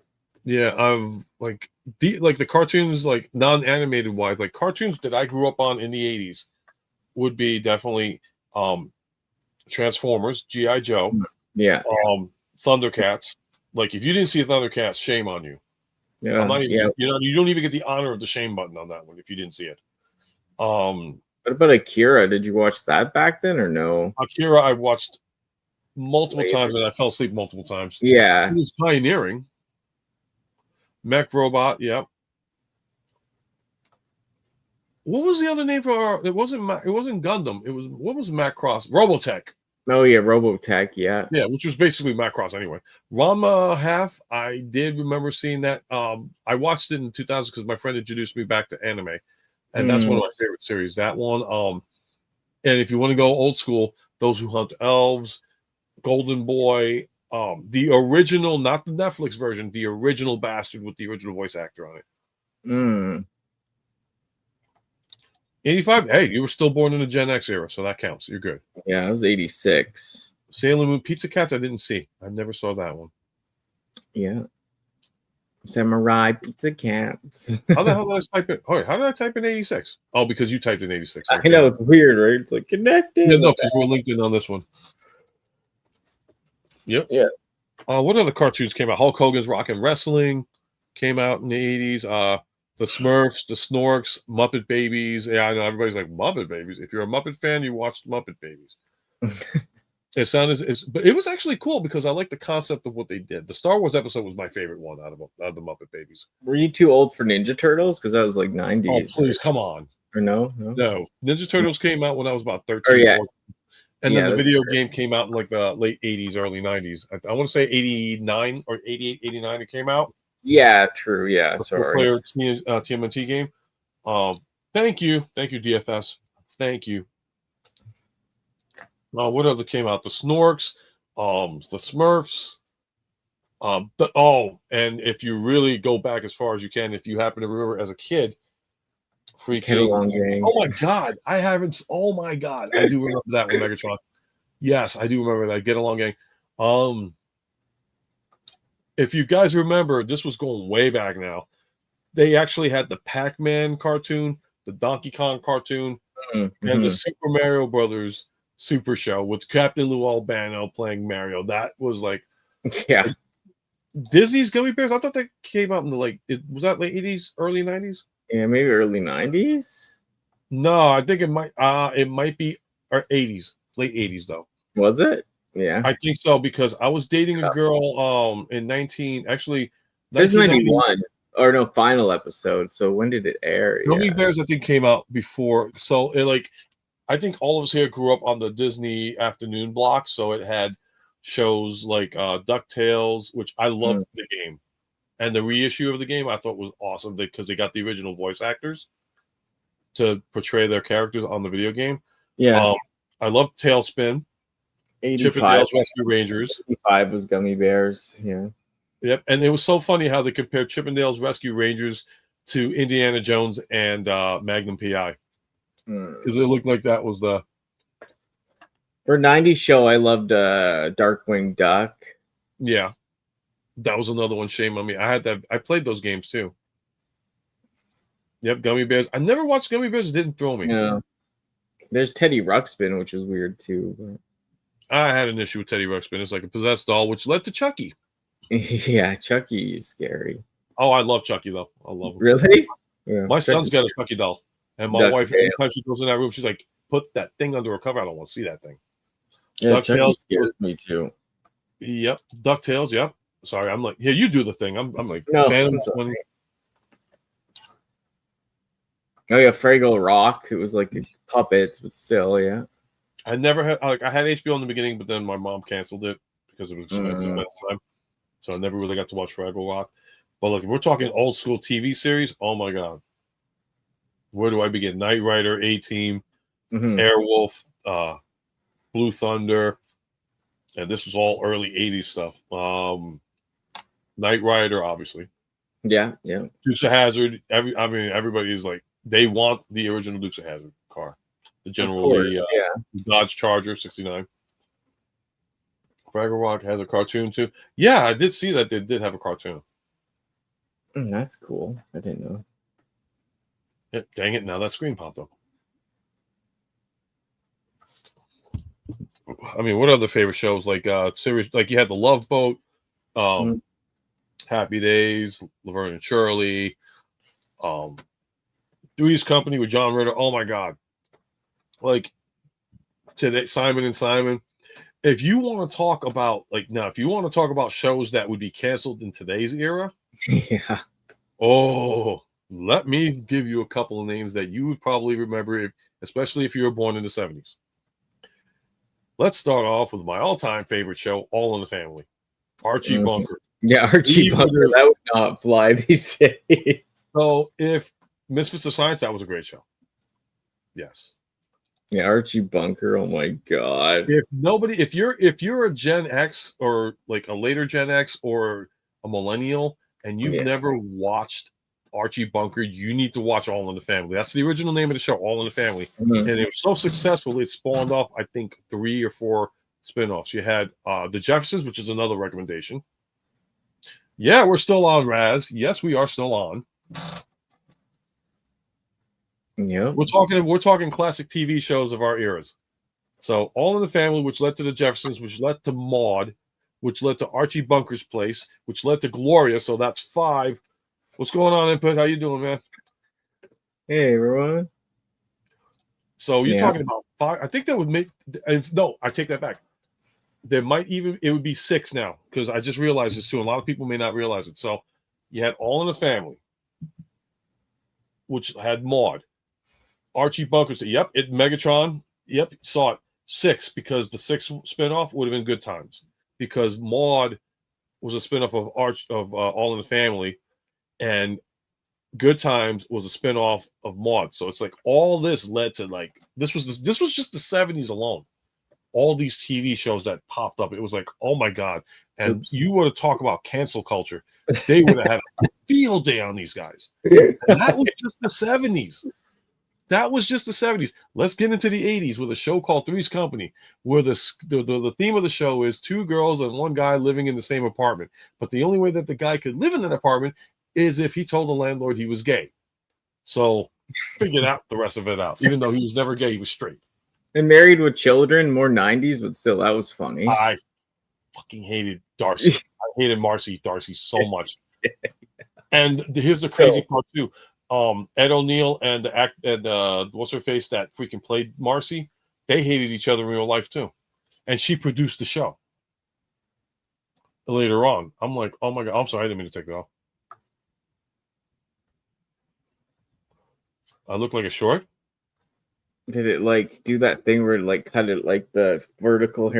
Yeah, I've like the cartoons, like non-animated wise, like cartoons that I grew up on in the 80s would be definitely Transformers, G.I. Joe, Thundercats. Like if you didn't see Thundercats, shame on you. Yeah, you don't even get the honor of the shame button on that one if you didn't see it. What about Akira? Did you watch that back then or no? Akira, I watched multiple times and I fell asleep multiple times. Yeah, it was pioneering. Mech Robot, yeah. What was the other name for it wasn't Gundam. It was, what was Macross? Robotech. Oh yeah, Robotech. Yeah. Yeah, which was basically Macross anyway. Rama half, I did remember seeing that. I watched it in 2000 because my friend introduced me back to anime, and that's one of my favorite series. That one. And if you want to go old school, Those Who Hunt Elves, Golden Boy, the original, not the Netflix version, the original Bastard with the original voice actor on it. Mm. 85. Hey, you were still born in the Gen X era, so that counts. You're good. Yeah, I was 86. Sailor Moon Pizza Cats, I didn't see. I never saw that one. Yeah. Samurai Pizza Cats. How the hell did I type it? Oh, how did I type in 86? Oh, because you typed in 86. I know, it's weird, right? It's like connected. Yeah, no, because we're linked in on this one. Yep. Yeah. What other cartoons came out? Hulk Hogan's Rockin' Wrestling came out in the 80s. The Smurfs, the Snorks, Muppet Babies. Yeah, I know everybody's like Muppet Babies. If you're a Muppet fan, you watched Muppet Babies. But it was actually cool because I like the concept of what they did. The Star Wars episode was my favorite one out of the Muppet Babies. Were you too old for Ninja Turtles? Because that was like 90s. Oh, please, come on. Or no? No. Ninja Turtles came out when I was about 13. Oh, yeah. 14. And then the video game came out in like the late 80s, early 90s. I want to say 89 or 88, 89 it came out. Yeah, true. Yeah, The sorry. player TMNT game. Thank you, DFS. Thank you. What other came out? The Snorks, the Smurfs. And if you really go back as far as you can, if you happen to remember as a kid, Get Along Gang. Oh my God, I haven't. Oh my God, I do remember that with Megatron. Yes, I do remember that. Get Along Gang. If you guys remember, this was going way back now. They actually had the Pac-Man cartoon, the Donkey Kong cartoon, and the Super Mario Brothers Super Show with Captain Lou Albano playing Mario. That was like, yeah, Disney's Gummy Bears. I thought that came out in the was that late 80s, early 90s? Yeah, maybe early 90s. No, I think it might be 80s, late 80s though. Was it? Yeah, I think so because I was dating a girl in 1991 or no, final episode. So when did it air? Gummy Bears I think came out before. So I think all of us here grew up on the Disney afternoon block, so it had shows like DuckTales, which I loved the game. And the reissue of the game I thought was awesome because they got the original voice actors to portray their characters on the video game. Yeah. I loved Tailspin. 85. Chip 'n Dale's Rescue Rangers. 85 was Gummy Bears. Yeah. Yep. And it was so funny how they compared Chip 'n Dale's Rescue Rangers to Indiana Jones and Magnum PI. Because it looked like that was the... For 90s show, I loved Darkwing Duck. Yeah. That was another one. Shame on me. I played those games too. Yep, Gummy Bears. I never watched Gummy Bears. It didn't throw me. No. There's Teddy Ruxpin, which is weird too. But... I had an issue with Teddy Ruxpin. It's like a possessed doll, which led to Chucky. Yeah, Chucky is scary. Oh, I love Chucky though. I love him. Really? Yeah, my son's got a Chucky doll, and my wife, every time she goes in that room, she's like, "Put that thing under a cover. I don't want to see that thing." Yeah, Chucky scares me too. Yep, DuckTales. Yep. Sorry, I'm like, yeah, you do the thing. I'm like, no. Phantom. Oh yeah, Fraggle Rock. It was like puppets, but still, yeah. I never had I had HBO in the beginning, but then my mom canceled it because it was expensive at the time. So I never really got to watch Fraggle Rock. But look, if we're talking old school TV series, oh my God. Where do I begin? Knight Rider, A-Team, Airwolf, Blue Thunder. And this was all early 80s stuff. Knight Rider, obviously. Yeah, yeah. Dukes of Hazzard. Everybody's like, they want the original Dukes of Hazzard car. The General Lee, Dodge Charger 69. Fraggle Rock has a cartoon too. Yeah, I did see that they did have a cartoon. That's cool. I didn't know. Yeah, dang it! Now that screen popped up. I mean, what other favorite shows like series? Like you had the Love Boat, Happy Days, Laverne and Shirley, Three's Company with John Ritter. Oh my God! Like today, Simon and Simon. If you want to talk about if you want to talk about shows that would be canceled in today's era, yeah. Oh, let me give you a couple of names that you would probably remember, especially if you were born in the 70s. Let's start off with my all-time favorite show, All in the Family. Archie Bunker. Yeah, Archie Even Bunker. if- That would not fly these days. So if Misfits of Science, that was a great show. Yes. Yeah, Archie Bunker. Oh my god. If you're a Gen X or like a later Gen X or a millennial and you've Yeah. never watched Archie Bunker, you need to watch All in the Family. That's the original name of the show, All in the Family. Mhm. And it was so successful, it spawned off, I think, 3 or 4 spin-offs. You had The Jeffersons, which is another recommendation. Yeah, we're still on, Raz. Yes, we are still on. Yep. We're talking classic TV shows of our eras. So All in the Family, which led to The Jeffersons, which led to Maude, which led to Archie Bunker's Place, which led to Gloria. So that's 5. What's going on, Input? How you doing, man? Hey everyone. So you're Yeah. talking about 5. I think that would make. No, I take that back. There might even it would be 6 now because I just realized this too. A lot of people may not realize it. So you had All in the Family, which had Maude, Archie Bunker. Yep, Megatron. Yep, saw it 6 because the 6th spinoff would have been Good Times because Maude was a spinoff of All in the Family, and Good Times was a spinoff of Maude. So it's like all this led to like this was just the 70s alone. All these TV shows that popped up, it was like, oh my god! And you want to talk about cancel culture? They would have had a field day on these guys. And that was just the 70s. That was just the 70s. Let's get into the 80s with a show called Three's Company, where the theme of the show is 2 girls and 1 guy living in the same apartment. But the only way that the guy could live in that apartment is if he told the landlord he was gay. So figured out the rest of it out. Even though he was never gay, he was straight. And Married with Children, more 90s, but still that was funny. I fucking hated Darcy. I hated Marcy Darcy so much. And here's the crazy part too. Ed O'Neill and what's her face that freaking played Marcy, they hated each other in real life too. And she produced the show. Later on, I'm like, oh my god, I'm sorry, I didn't mean to take that off. I look like a short. Did it like do that thing where it like cut it like the vertical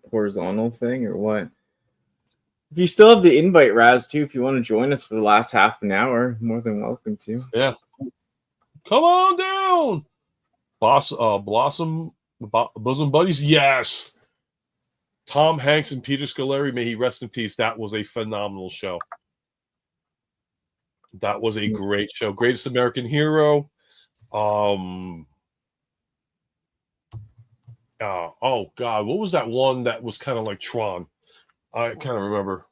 horizontal thing or what? If you still have the invite, Raz, too, if you want to join us for the last half an hour, more than welcome to. Yeah. Come on down. Bosom Buddies. Yes. Tom Hanks and Peter Scolari, may he rest in peace. That was a phenomenal show. That was a great show. Greatest American Hero. Oh god, what was that one that was kind of like Tron? I kind of remember.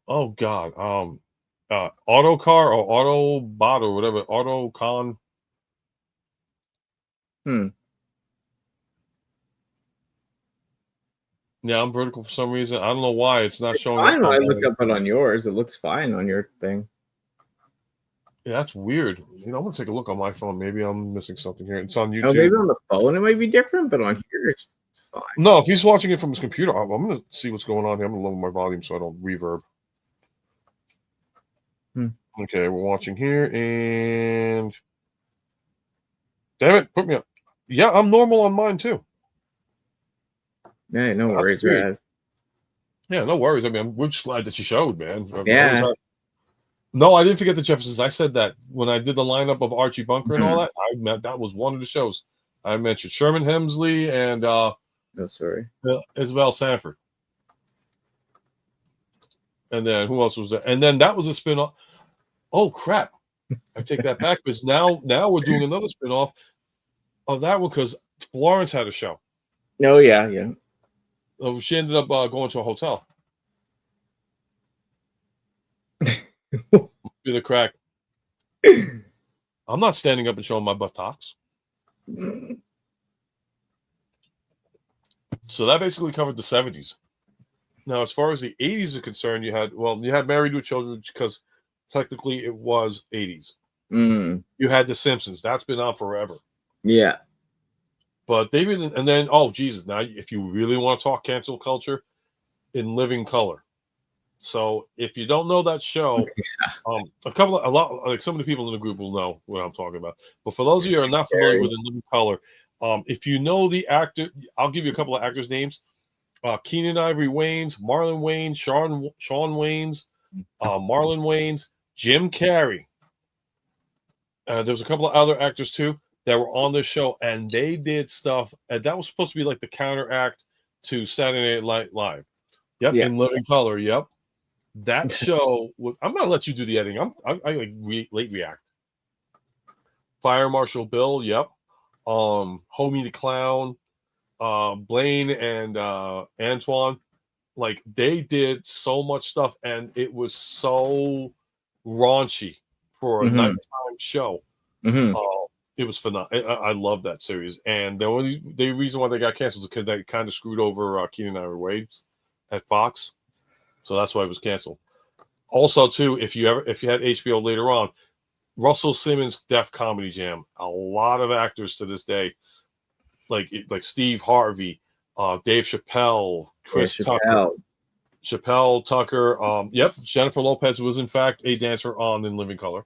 Oh god, Autocar or Autobot or whatever, Autocon. Yeah, I'm vertical for some reason. I don't know why it's not showing. Fine when I look up it on yours. It looks fine on your thing. Yeah, that's weird. You know, I'm gonna take a look on my phone. Maybe I'm missing something here. It's on YouTube. Oh, maybe on the phone it might be different, but on here it's fine. No, if he's watching it from his computer, I'm gonna see what's going on here. I'm gonna lower my volume so I don't reverb. Okay, we're watching here, and damn it, put me up. Yeah, I'm normal on mine too. Yeah, no worries, weird. Raz. Yeah, no worries. I mean, we're just glad that you showed, man. Yeah. No, I didn't forget the Jeffersons. I said that when I did the lineup of Archie Bunker and all that. That was one of the shows. I mentioned Sherman Hemsley and Isabel Sanford. And then who else was there? And then that was a spin-off. Oh crap. I take that back because now we're doing another spin-off of that one because Florence had a show. Oh yeah, yeah. She ended up going to a hotel. Be the crack. I'm not standing up and showing my buttocks. So that basically covered the 70s. Now, as far as the 80s are concerned, you had Married with Children because technically it was 80s. You had The Simpsons. That's been on forever. Yeah. But and then, oh, Jesus. Now, if you really want to talk cancel culture, In Living Color. So if you don't know that show, some of the people in the group will know what I'm talking about. But for those of you who are not familiar with In Living Color, If you know the actor, I'll give you a couple of actors' names. Keenan Ivory Wayans, Marlon Wayans, Sean Wayans, Marlon Wayans, Jim Carrey. There was a couple of other actors too that were on this show, and they did stuff. And that was supposed to be like the counteract to Saturday Night Live. Yep, Yeah. in living color. Yep, that show. I'm gonna let you do the editing. I like late react. Fire Marshal Bill. Yep. Homie the Clown. Blaine and Antoine. Like they did so much stuff, and it was so raunchy for a nighttime show. It was phenomenal. I love that series, and the reason why they got canceled is because they kind of screwed over Keenan Ivory Wayans at Fox, so that's why it was canceled. Also, too, if you had HBO later on, Russell Simmons' Def Comedy Jam, a lot of actors to this day, like Steve Harvey, Dave Chappelle, Chris Tucker, Chappelle Tucker. Yep, Jennifer Lopez was in fact a dancer on In Living Color.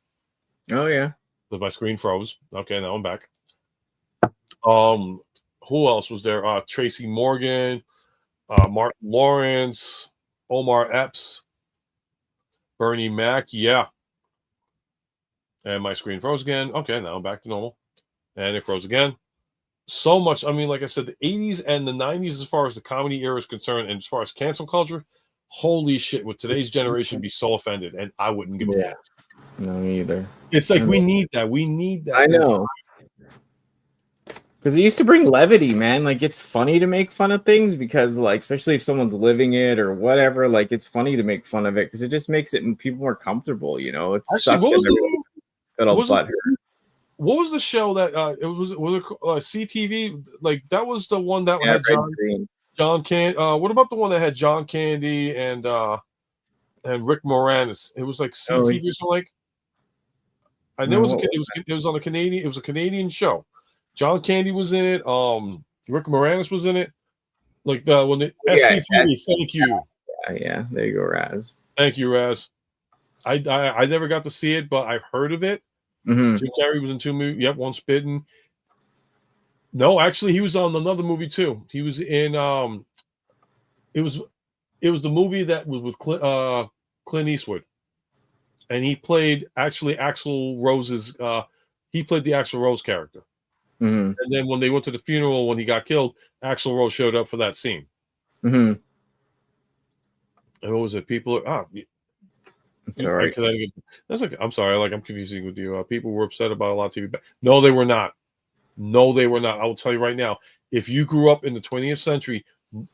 Oh yeah. But my screen froze. Okay, now I'm back. Who else was there? Tracy Morgan, Martin Lawrence, Omar Epps, Bernie Mac. Yeah. And my screen froze again. Okay, now I'm back to normal. And it froze again. So much. I mean, like I said, the 80s and the 90s, as far as the comedy era is concerned, and as far as cancel culture, holy shit, would today's generation be so offended? And I wouldn't give a fuck. No, me either. It's like we need that. We need that. I know. Because it used to bring levity, man. Like it's funny to make fun of things because, like, especially if someone's living it or whatever, like it's funny to make fun of it because it just makes it people more comfortable. You know, it's actually, what was the show that it was CTV? Like that was the one that had John Candy. What about the one that had John Candy and Rick Moranis? It was like CTV or something like. I know it was on the Canadian. It was a Canadian show. John Candy was in it. Rick Moranis was in it. Like when the SCTV. Thank you. Yeah, there you go, Raz. Thank you, Raz. I never got to see it, but I've heard of it. Jim Carrey was in 2 movies. Yep, Once Bitten. No, actually, he was on another movie too. He was in it was the movie that was with Clint Eastwood, and he played actually Axl Rose's. He played the Axl Rose character. And then when they went to the funeral when he got killed, Axl Rose showed up for that scene. And what was it? People it's all right. That's like I'm sorry, like I'm confusing with you. People were upset about a lot of TV. No, they were not. No, they were not. I will tell you right now. If you grew up in the 20th century,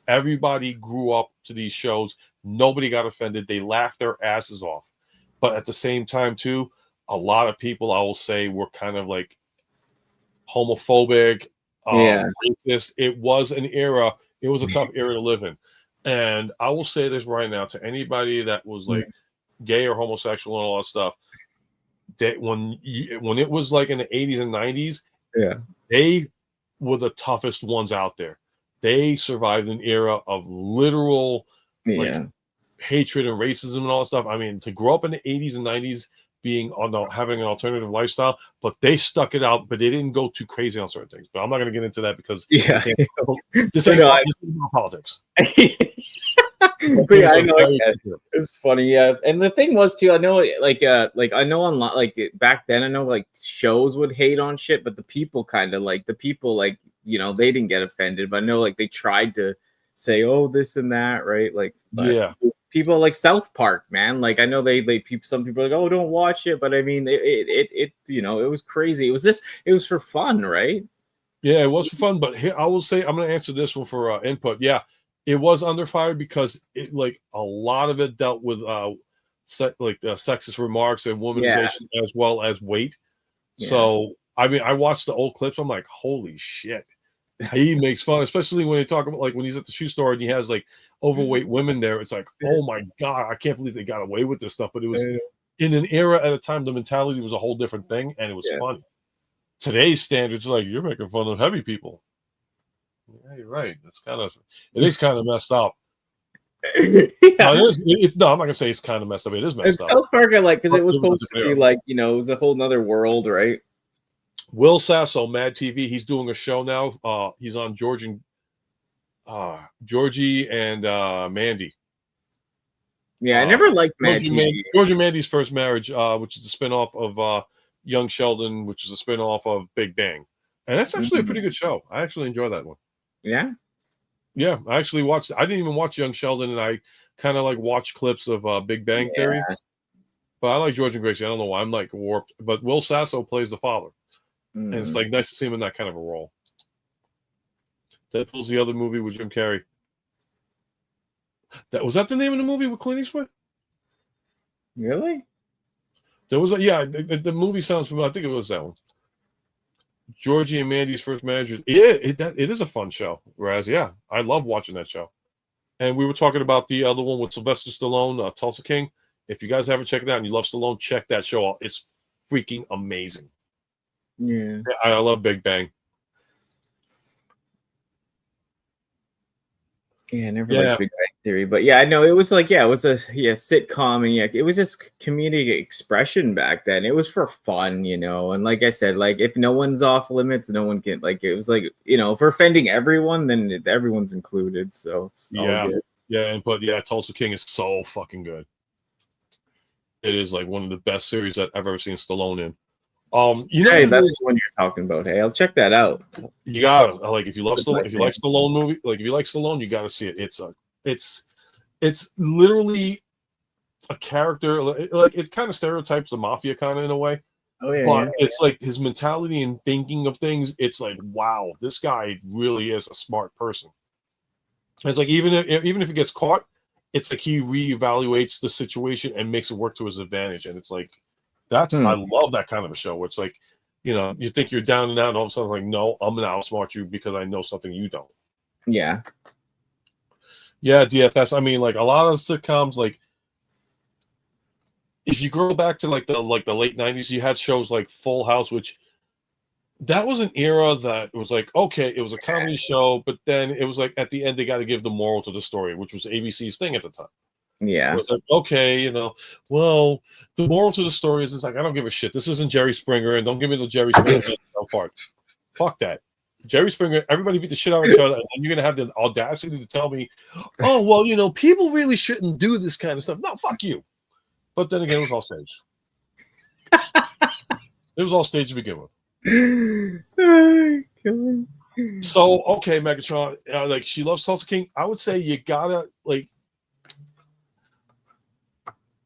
everybody grew up to these shows. Nobody got offended. They laughed their asses off. But at the same time, too, a lot of people, I will say, were kind of like homophobic, racist. It was an era. It was a tough era to live in. And I will say this right now to anybody that was like gay or homosexual and all that stuff. That when it was like in the 80s and 90s, they were the toughest ones out there. They survived an era of literal hatred and racism and all that stuff. I mean, to grow up in the 80s and 90s having an alternative lifestyle, but they stuck it out, but they didn't go too crazy on certain things. But I'm not going to get into that because this ain't politics. But yeah, I know it's funny. Yeah, and the thing was too, I know like I know online, like back then, I know like shows would hate on shit, but the people kind of like you know, they didn't get offended, but I know like they tried to say this and that, right? Like people like South Park, man. Like I know some people are like, don't watch it, but I mean it you know, it was crazy. It was for fun, right? Yeah, it was for fun. But here I will say I'm going to answer this one for input. Yeah, it was under fire because it like a lot of it dealt with sexist remarks and womanization as well as weight. So I mean, I watched the old clips. I'm like, holy shit. He makes fun, especially when they talk about like when he's at the shoe store and he has like overweight women there. It's like, oh my God, I can't believe they got away with this stuff. But it was in an era at a time, the mentality was a whole different thing, and it was funny. Today's standards, like you're making fun of heavy people. Yeah, you're right. It is kind of messed up. No, I'm not gonna say it's kind of messed up. It is messed up. South Park, I like because it was supposed to be like, you know, it was a whole nother world, right? Will Sasso, Mad TV. He's doing a show now. He's on Georgie and Mandy. Yeah, I never liked Mad TV. Georgie and Mandy's First Marriage, which is a spinoff of Young Sheldon, which is a spinoff of Big Bang. And that's actually a pretty good show. I actually enjoy that one. Yeah? Yeah, I actually watched. I didn't even watch Young Sheldon, and I kind of like watched clips of Big Bang Theory. But I like George and Gracie. I don't know why. I'm like warped. But Will Sasso plays the father. And it's like nice to see him in that kind of a role. Deadpool's the other movie with Jim Carrey. Was that the name of the movie with Clint Eastwood? Really? There was the movie sounds familiar. I think it was that one. Georgie and Mandy's First Marriage. Yeah, it is a fun show. Whereas, yeah, I love watching that show. And we were talking about the other one with Sylvester Stallone, Tulsa King. If you guys haven't checked it out and you love Stallone, check that show out. It's freaking amazing. Yeah. I love Big Bang. Yeah, I never liked Big Bang Theory, but yeah, I know it was like, it was a sitcom, and it was just comedic expression back then. It was for fun, and like I said, like if no one's off limits, no one can, like, it was like, if we're offending everyone, then everyone's included. So it's all good. But Tulsa King is so fucking good. It is like one of the best series that I've ever seen Stallone in. Hey, that's the one you're talking about. Hey, I'll check that out. You gotta like if you love Stallone, if you like Stallone movie, like if you like Stallone, you gotta see it. It's literally a character like it kind of stereotypes the mafia kind of in a way. Oh yeah, but it's like his mentality and thinking of things. It's like, wow, this guy really is a smart person. It's like even if he gets caught, it's like he reevaluates the situation and makes it work to his advantage. And it's like. I love that kind of a show where it's like, you think you're down and out, and all of a sudden, like, no, I'm gonna outsmart you because I know something you don't. Yeah. Yeah, DFS. I mean, like a lot of sitcoms, like if you go back to like the late '90s, you had shows like Full House, which that was an era that was like, okay, it was a comedy show, but then it was like at the end they got to give the moral to the story, which was ABC's thing at the time. Yeah. It was like, okay, well, the moral to the story is like, I don't give a shit. This isn't Jerry Springer, and don't give me the Jerry Springer part. Fuck that. Jerry Springer, everybody beat the shit out of each other, and you're going to have the audacity to tell me, oh, well, people really shouldn't do this kind of stuff. No, fuck you. But then again, it was all staged. It was all staged to begin with. So, okay, Megatron, like, she loves Tulsa King. I would say you gotta, like,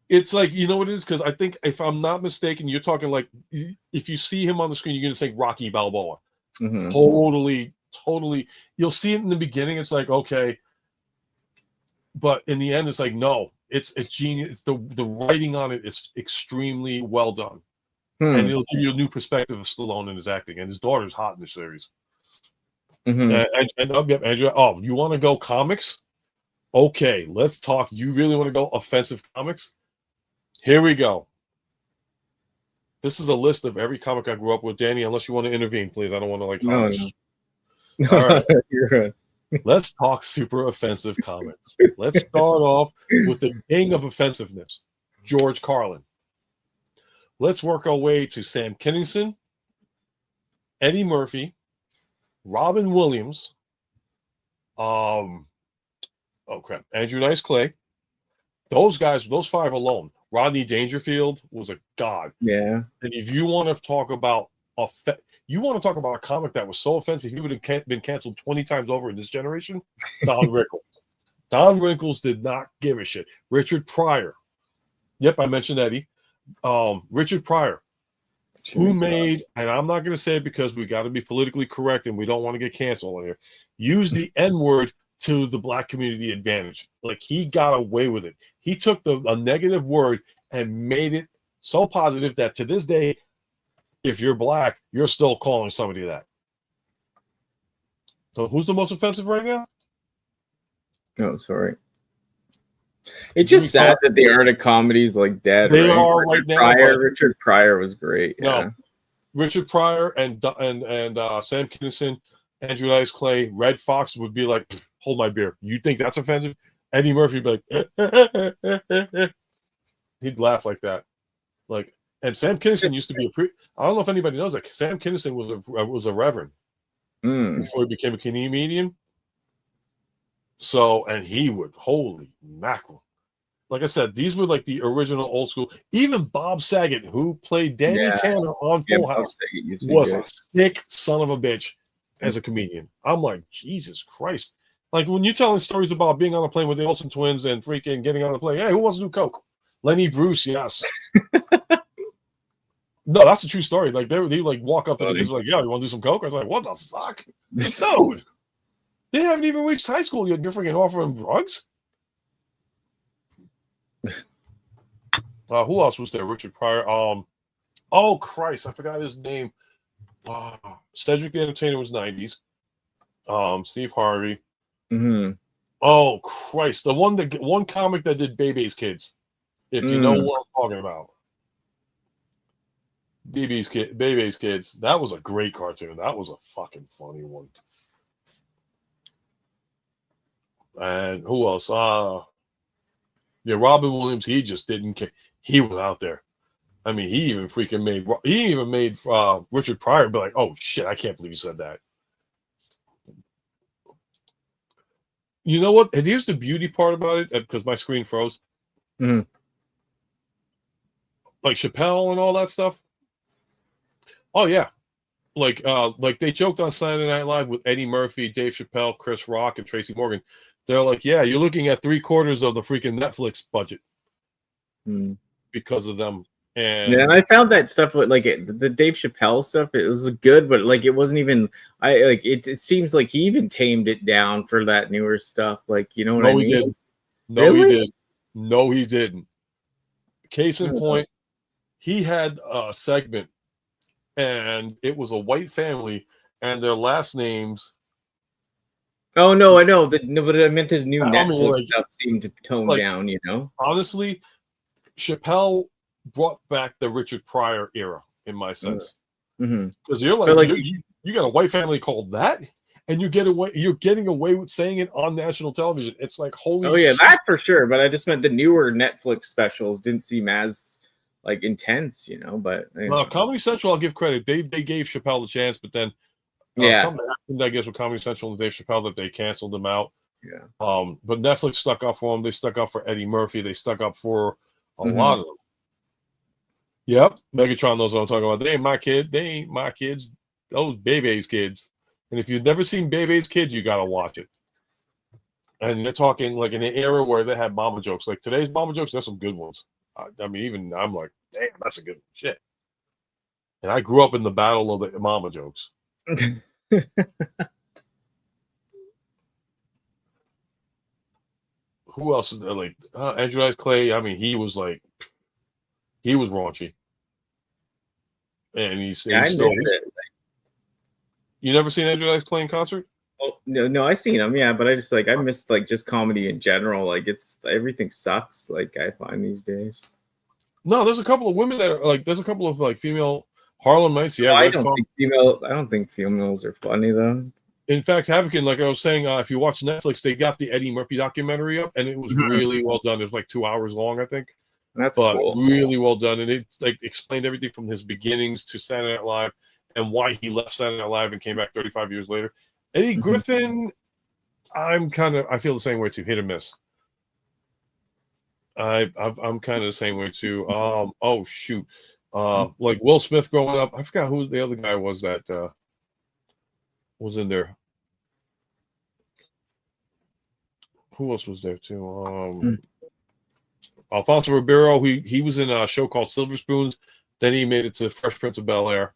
it's like, you know what it is? Because I think, if I'm not mistaken, you're talking like, if you see him on the screen, you're going to think Rocky Balboa. Mm-hmm. Totally. You'll see it in the beginning. It's like, okay. But in the end, it's like, no, it's genius. The writing on it is extremely well done. And it'll give you a new perspective of Stallone and his acting. And his daughter's hot in the series. Mm-hmm. Andrew, oh, you want to go comics? Okay, let's talk. You really want to go offensive comics? Here we go. This is a list of every comic I grew up with. Danny, unless you want to intervene, please. I don't want to like. No. All right. You're right. Let's talk super offensive comics. Let's start off with the king of offensiveness, George Carlin. Let's work our way to Sam Kinison, Eddie Murphy, Robin Williams, Andrew Dice Clay. Those guys, those five alone. Rodney Dangerfield was a god. Yeah. And if you want to talk about a comic that was so offensive, he would have been canceled 20 times over in this generation. Don Rickles. Don Rickles did not give a shit. Richard Pryor. Yep, I mentioned Eddie. Richard Pryor, who made, and I'm not going to say it because we got to be politically correct and we don't want to get canceled on here, use the N-word to the black community advantage. Like, he got away with it. He took a negative word and made it so positive that to this day, if you're black, you're still calling somebody that. So who's the most offensive right now? Oh, sorry. It's just sad that the art of comedy is like dead. They are right now. Richard Pryor was great. Yeah. No, Richard Pryor and Sam Kinison, Andrew Dice Clay, Red Fox would be like, hold my beer. You think that's offensive? Eddie Murphy would be like, he'd laugh like that. Like, And Sam Kinison used to be I don't know if anybody knows that Sam Kinison was a reverend before he became a comedian. So, and he would, holy mackerel. Like I said, these were like the original old school. Even Bob Saget, who played Danny Tanner on Full House, was a sick son of a bitch as a comedian. I'm like, Jesus Christ. Like when you're telling stories about being on a plane with the Olsen twins and freaking getting on a plane, hey, who wants to do coke? Lenny Bruce, yes. No, that's a true story. Like they like walk up to the kids like, yeah, you want to do some coke? I was like, what the fuck? No, they haven't even reached high school yet. You're freaking offering drugs. Who else was there? Richard Pryor. Oh Christ, I forgot his name. Cedric the Entertainer was 90s. Steve Harvey. Oh Christ, the one comic that did Bebe's Kids. If you know what I'm talking about. Bebe's Kids. That was a great cartoon. That was a fucking funny one. And who else? Yeah, Robin Williams. He just didn't care. He was out there. I mean, he even made Richard Pryor be like, "Oh shit, I can't believe you said that." You know what? Here's the beauty part about it, because my screen froze. Like Chappelle and all that stuff. Oh yeah, like they joked on Saturday Night Live with Eddie Murphy, Dave Chappelle, Chris Rock, and Tracy Morgan. They're like, yeah, you're looking at 3/4 of the freaking Netflix budget because of them. And yeah, and I found that stuff with like the Dave Chappelle stuff. It was good, but like it wasn't even. It seems like he even tamed it down for that newer stuff. Like, you know what I mean? Didn't. No, really? he didn't. No, he didn't. Case in point, he had a segment, and it was a white family, and their last names. Oh no, I know that. No, but I meant his new Netflix stuff seemed to tone down. You know, honestly, Chappelle brought back the Richard Pryor era, in my sense, because you're like you got a white family called that, and you're getting away with saying it on national television. It's like, holy. Oh yeah, shit. That for sure. But I just meant the newer Netflix specials didn't seem as like intense, you know. But Comedy Central, I'll give credit. They gave Chappelle the chance, but then something happened, I guess, with Comedy Central and Dave Chappelle that they canceled them out. Yeah. But Netflix stuck up for them. They stuck up for Eddie Murphy. They stuck up for a lot of them. Yep, Megatron knows what I'm talking about. They ain't my kid. They ain't my kids. Those Bebe's Kids. And if you've never seen Bebe's Kids, you gotta watch it. And they're talking like in an era where they had mama jokes. Like today's mama jokes, there's some good ones. I mean, even I'm like, damn, that's a good shit. And I grew up in the battle of the mama jokes. Who else is there? Like Andrew Dice Clay? I mean, he was raunchy, and he's still. You never seen Andrew Dice Clay in concert? Oh, no, I seen him, yeah, but I missed like just comedy in general. Like everything sucks. Like I find these days. No, there's a couple of women that are like. There's a couple of like female Harlem Nights. Yeah, I don't think females are funny though. In fact, Havoc, like I was saying, if you watch Netflix, they got the Eddie Murphy documentary up, and it was really well done. It was like 2 hours long, I think. That's cool. Really well done, and it like explained everything from his beginnings to Saturday Night Live and why he left Saturday Night Live and came back 35 years later. Eddie Griffin, I feel the same way too. Hit or miss. I'm kind of the same way too. Oh shoot, like Will Smith growing up. I forgot who the other guy was that was in there. Who else was there too? Alfonso Ribeiro. He was in a show called Silver Spoons. Then he made it to Fresh Prince of Bel-Air.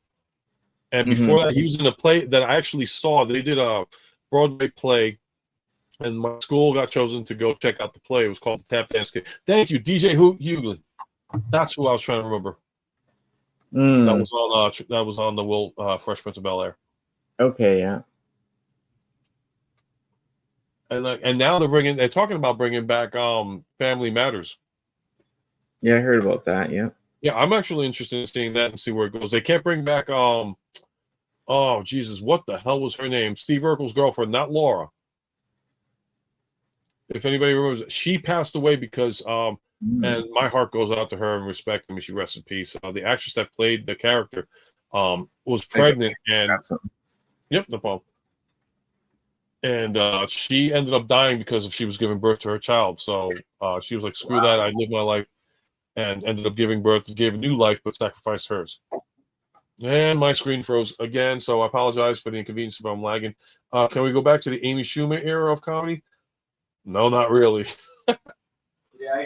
And before that, he was in a play that I actually saw. They did a Broadway play, and my school got chosen to go check out the play. It was called The Tap Dance Kid. Thank you, DJ Hughley. That's who I was trying to remember. That was on the Fresh Prince of Bel-Air. Okay, yeah. And now they're talking about bringing back Family Matters. Yeah, I heard about that. Yeah. Yeah, I'm actually interested in seeing that and see where it goes. They can't bring back oh Jesus, what the hell was her name? Steve Urkel's girlfriend, not Laura. If anybody remembers, she passed away because and my heart goes out to her and respect. I mean, she rests in peace. The actress that played the character was pregnant, and yep, no problem. And she ended up dying because she was giving birth to her child. So she was like, "Screw that! I live my life," and ended up giving birth, gave a new life, but sacrificed hers. And my screen froze again, so I apologize for the inconvenience if I'm lagging. Can we go back to the Amy Schumer era of comedy? No, not really. Yeah,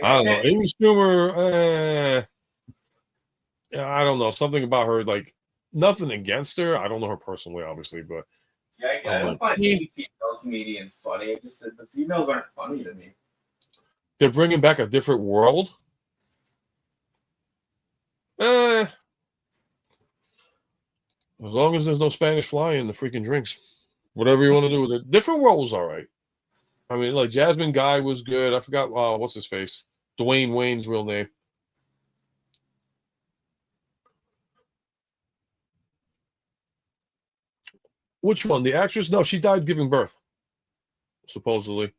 I don't know. Amy Schumer, I don't know. Something about her, like, nothing against her. I don't know her personally, obviously, but I don't find any female comedians funny. It's just that the females aren't funny to me. they're bringing back a different world. As long as there's no Spanish fly in the freaking drinks, whatever you want to do with it. Different world was all right. I mean, like Jasmine Guy was good. I forgot what's his face, Dwayne Wayne's real name. Which one? The actress? No, she died giving birth. Supposedly,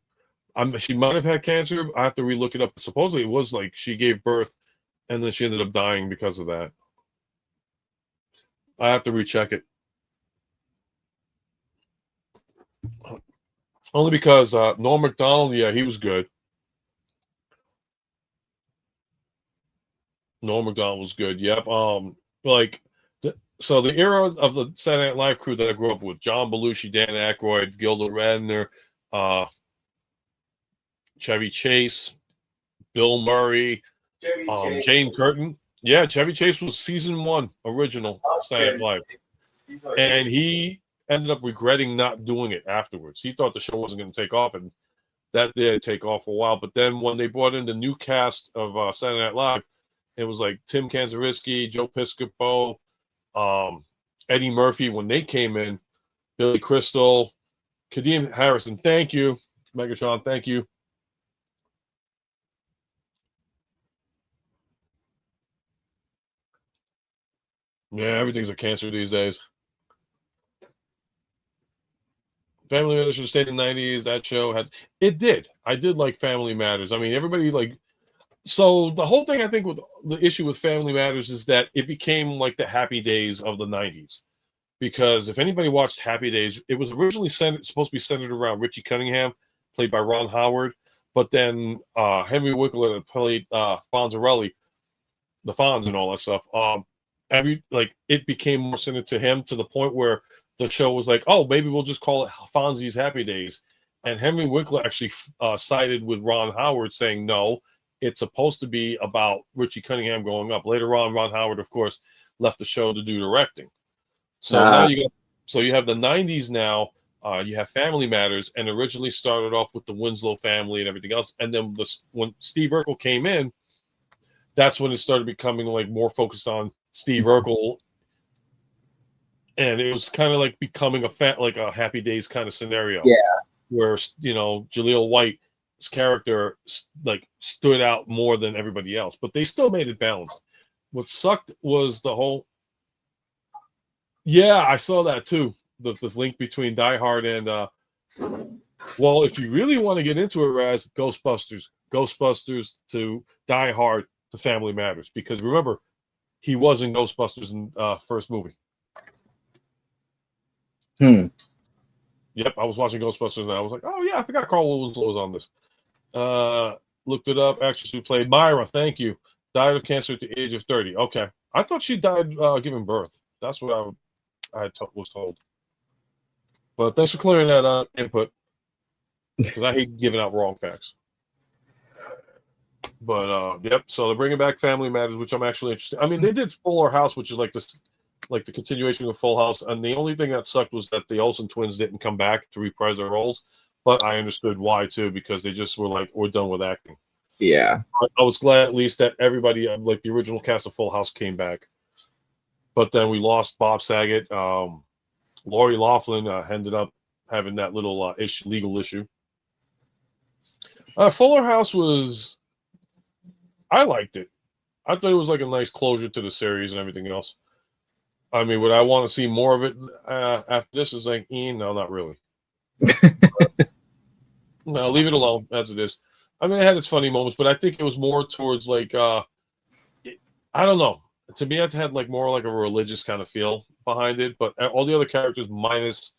she might have had cancer. I have to relook it up. Supposedly, it was like she gave birth, and then she ended up dying because of that. I have to recheck it. Only because Norm Macdonald, yeah, he was good. Norm Macdonald was good. Yep. So the era of the Saturday Night Live crew that I grew up with: John Belushi, Dan Aykroyd, Gilda Radner, Chevy Chase, Bill Murray, Jane Curtin. Yeah, Chevy Chase was season 1 original Saturday Night Live, and he ended up regretting not doing it afterwards. He thought the show wasn't going to take off, and that did take off for a while. But then when they brought in the new cast of Saturday Night Live, it was like Tim Kanzarisky, Joe Piscopo, Eddie Murphy when they came in, Billy Crystal, Kadeem Harrison. Thank you, Megatron. Thank you. Yeah, everything's a cancer these days. Family Matters should have stayed in the 90s. That show did. I did like Family Matters. I mean, everybody like. So the whole thing, I think, with the issue with Family Matters is that it became like the Happy Days of the 90s. Because if anybody watched Happy Days, it was originally supposed to be centered around Richie Cunningham, played by Ron Howard. But then Henry Winkler played Fonzarelli, the Fonz and all that stuff. It became more centered to him to the point where the show was like, oh, maybe we'll just call it Fonzie's Happy Days. And Henry Winkler actually sided with Ron Howard, saying, no, it's supposed to be about Richie Cunningham growing up. Later on, Ron Howard, of course, left the show to do directing. So now you have the 90s now. You have Family Matters, and originally started off with the Winslow family and everything else. And then when Steve Urkel came in, that's when it started becoming like more focused on Steve Urkel. And it was kind of like becoming a Happy Days kind of scenario. Yeah. Where, Jaleel White's character like stood out more than everybody else, but they still made it balanced. What sucked was the whole. Yeah, I saw that too. The link between Die Hard and well, if you really want to get into it, Raz, Ghostbusters to Die Hard to Family Matters, because remember, he was in Ghostbusters in first movie. Yep, I was watching Ghostbusters and I was like, oh yeah, I forgot Carl Winslow was on this. Looked it up. Actress who played Myra, thank you, died of cancer at the age of 30. Okay, I thought she died giving birth. That's what I was told. But thanks for clearing that input, because I hate giving out wrong facts. But yep, so they're bringing back Family Matters, which I'm actually interested. I mean, they did Fuller House, which is like this, like the continuation of Full House, and the only thing that sucked was that the Olsen twins didn't come back to reprise their roles. But I understood why too, because they just were like, we're done with acting. Yeah, I was glad at least that everybody, like the original cast of Full House, came back. But then we lost Bob Saget. Lori Loughlin ended up having that little legal issue. Fuller House was, I liked it. I thought it was like a nice closure to the series and everything else. I mean, would I want to see more of it after this? Is like, no, not really. No, leave it alone as it is. I mean, it had its funny moments, but I think it was more towards like I don't know. To me, it had like more like a religious kind of feel behind it. But all the other characters minus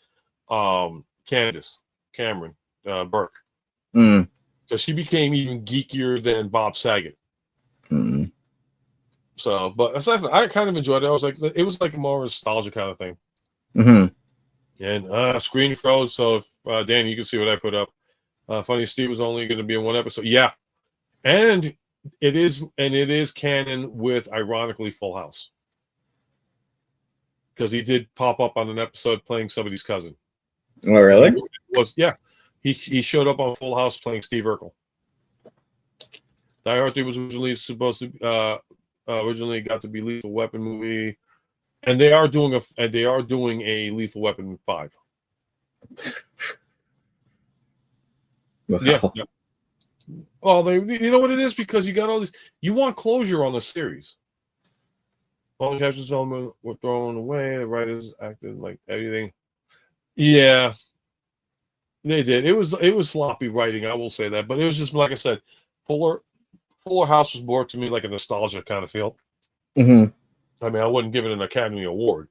Candace Cameron Burke, Mm. because she became even geekier than Bob Saget. Mm. So, but aside from, I kind of enjoyed it. I was like, it was like more nostalgia kind of thing. Mm-hmm. And screen froze. So, if Danny, you can see what I put up. Funny Steve was only going to be in one episode. Yeah, and it is canon with, ironically, Full House, because he did pop up on an episode playing somebody's cousin. Oh, really? He showed up on Full House playing Steve Urkel. Die Hard 3 was originally supposed to originally got to be Lethal Weapon movie, and they are doing a Lethal Weapon 5. Wow. Yeah. Well, you know what it is, because you got all this. You want closure on the series. All the characters were thrown away. The writers acted like everything. Yeah, they did. It was sloppy writing, I will say that, but it was just like I said, Fuller House was more to me like a nostalgia kind of feel. Mm-hmm. I mean, I wouldn't give it an Academy Award.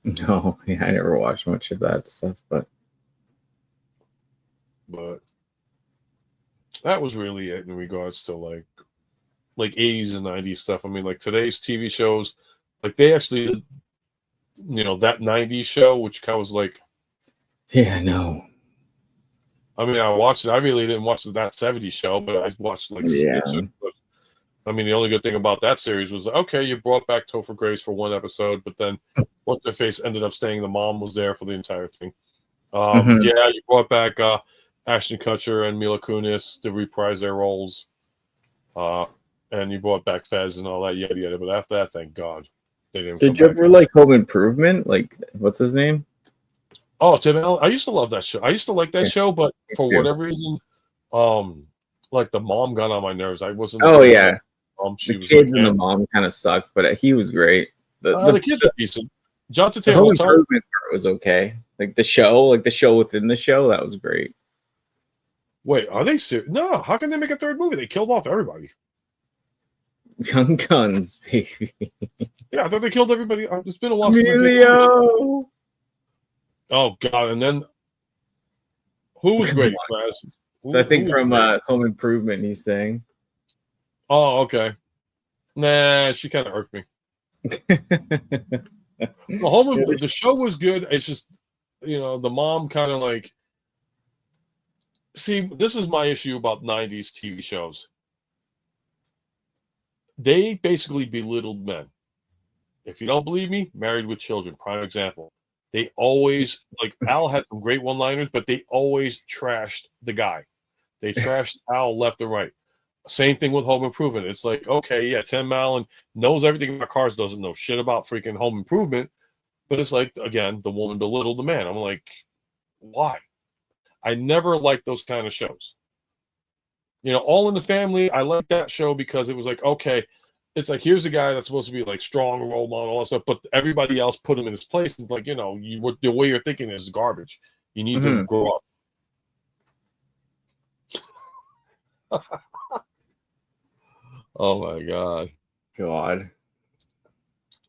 No, yeah, I never watched much of that stuff, but that was really it in regards to like 80s and 90s stuff. I mean, like today's TV shows, like they actually did, that 90s show, which kind of was like, yeah, no. I mean, I watched it. I really didn't watch that 70s show, but I watched like I mean, the only good thing about that series was, okay, you brought back Topher Grace for one episode, but then what's their face ended up staying. The mom was there for the entire thing. Yeah, you brought back Ashton Kutcher and Mila Kunis to reprise their roles, and you brought back Fez and all that, yada yada. But after that, thank God, they didn't. Did you ever like Home Improvement? Like, what's his name? Oh, Tim Allen. I used to love that show. I used to like that show, but for whatever reason, like the mom got on my nerves. I wasn't. Oh yeah. The kids and the mom kind of sucked, but he was great. The kids are decent. John the Home Improvement part was okay. Like the show within the show, that was great. Wait, are they serious? No, how can they make a third movie? They killed off everybody. Young Guns, baby. Yeah, I thought they killed everybody. It's been a while. Emilio. Oh God! And then who was great, Chris? I think from Home Improvement, he's saying. Oh, okay. Nah, she kind of irked me. The show was good. It's just, the mom kind of like. See, this is my issue about 90s TV shows. They basically belittled men. If you don't believe me, Married with Children, prime example. They always, like, Al had some great one-liners, but they always trashed the guy. They trashed Al left and right. Same thing with Home Improvement. It's like, okay, yeah, Tim Allen knows everything about cars, doesn't know shit about freaking Home Improvement. But it's like, again, the woman belittled the man. I'm like, why? I never liked those kind of shows. All in the Family, I liked that show because it was like, okay, it's like, here's the guy that's supposed to be like strong role model, all that stuff, but everybody else put him in his place. It's like, the way you're thinking is garbage. You need to grow up. Oh my God.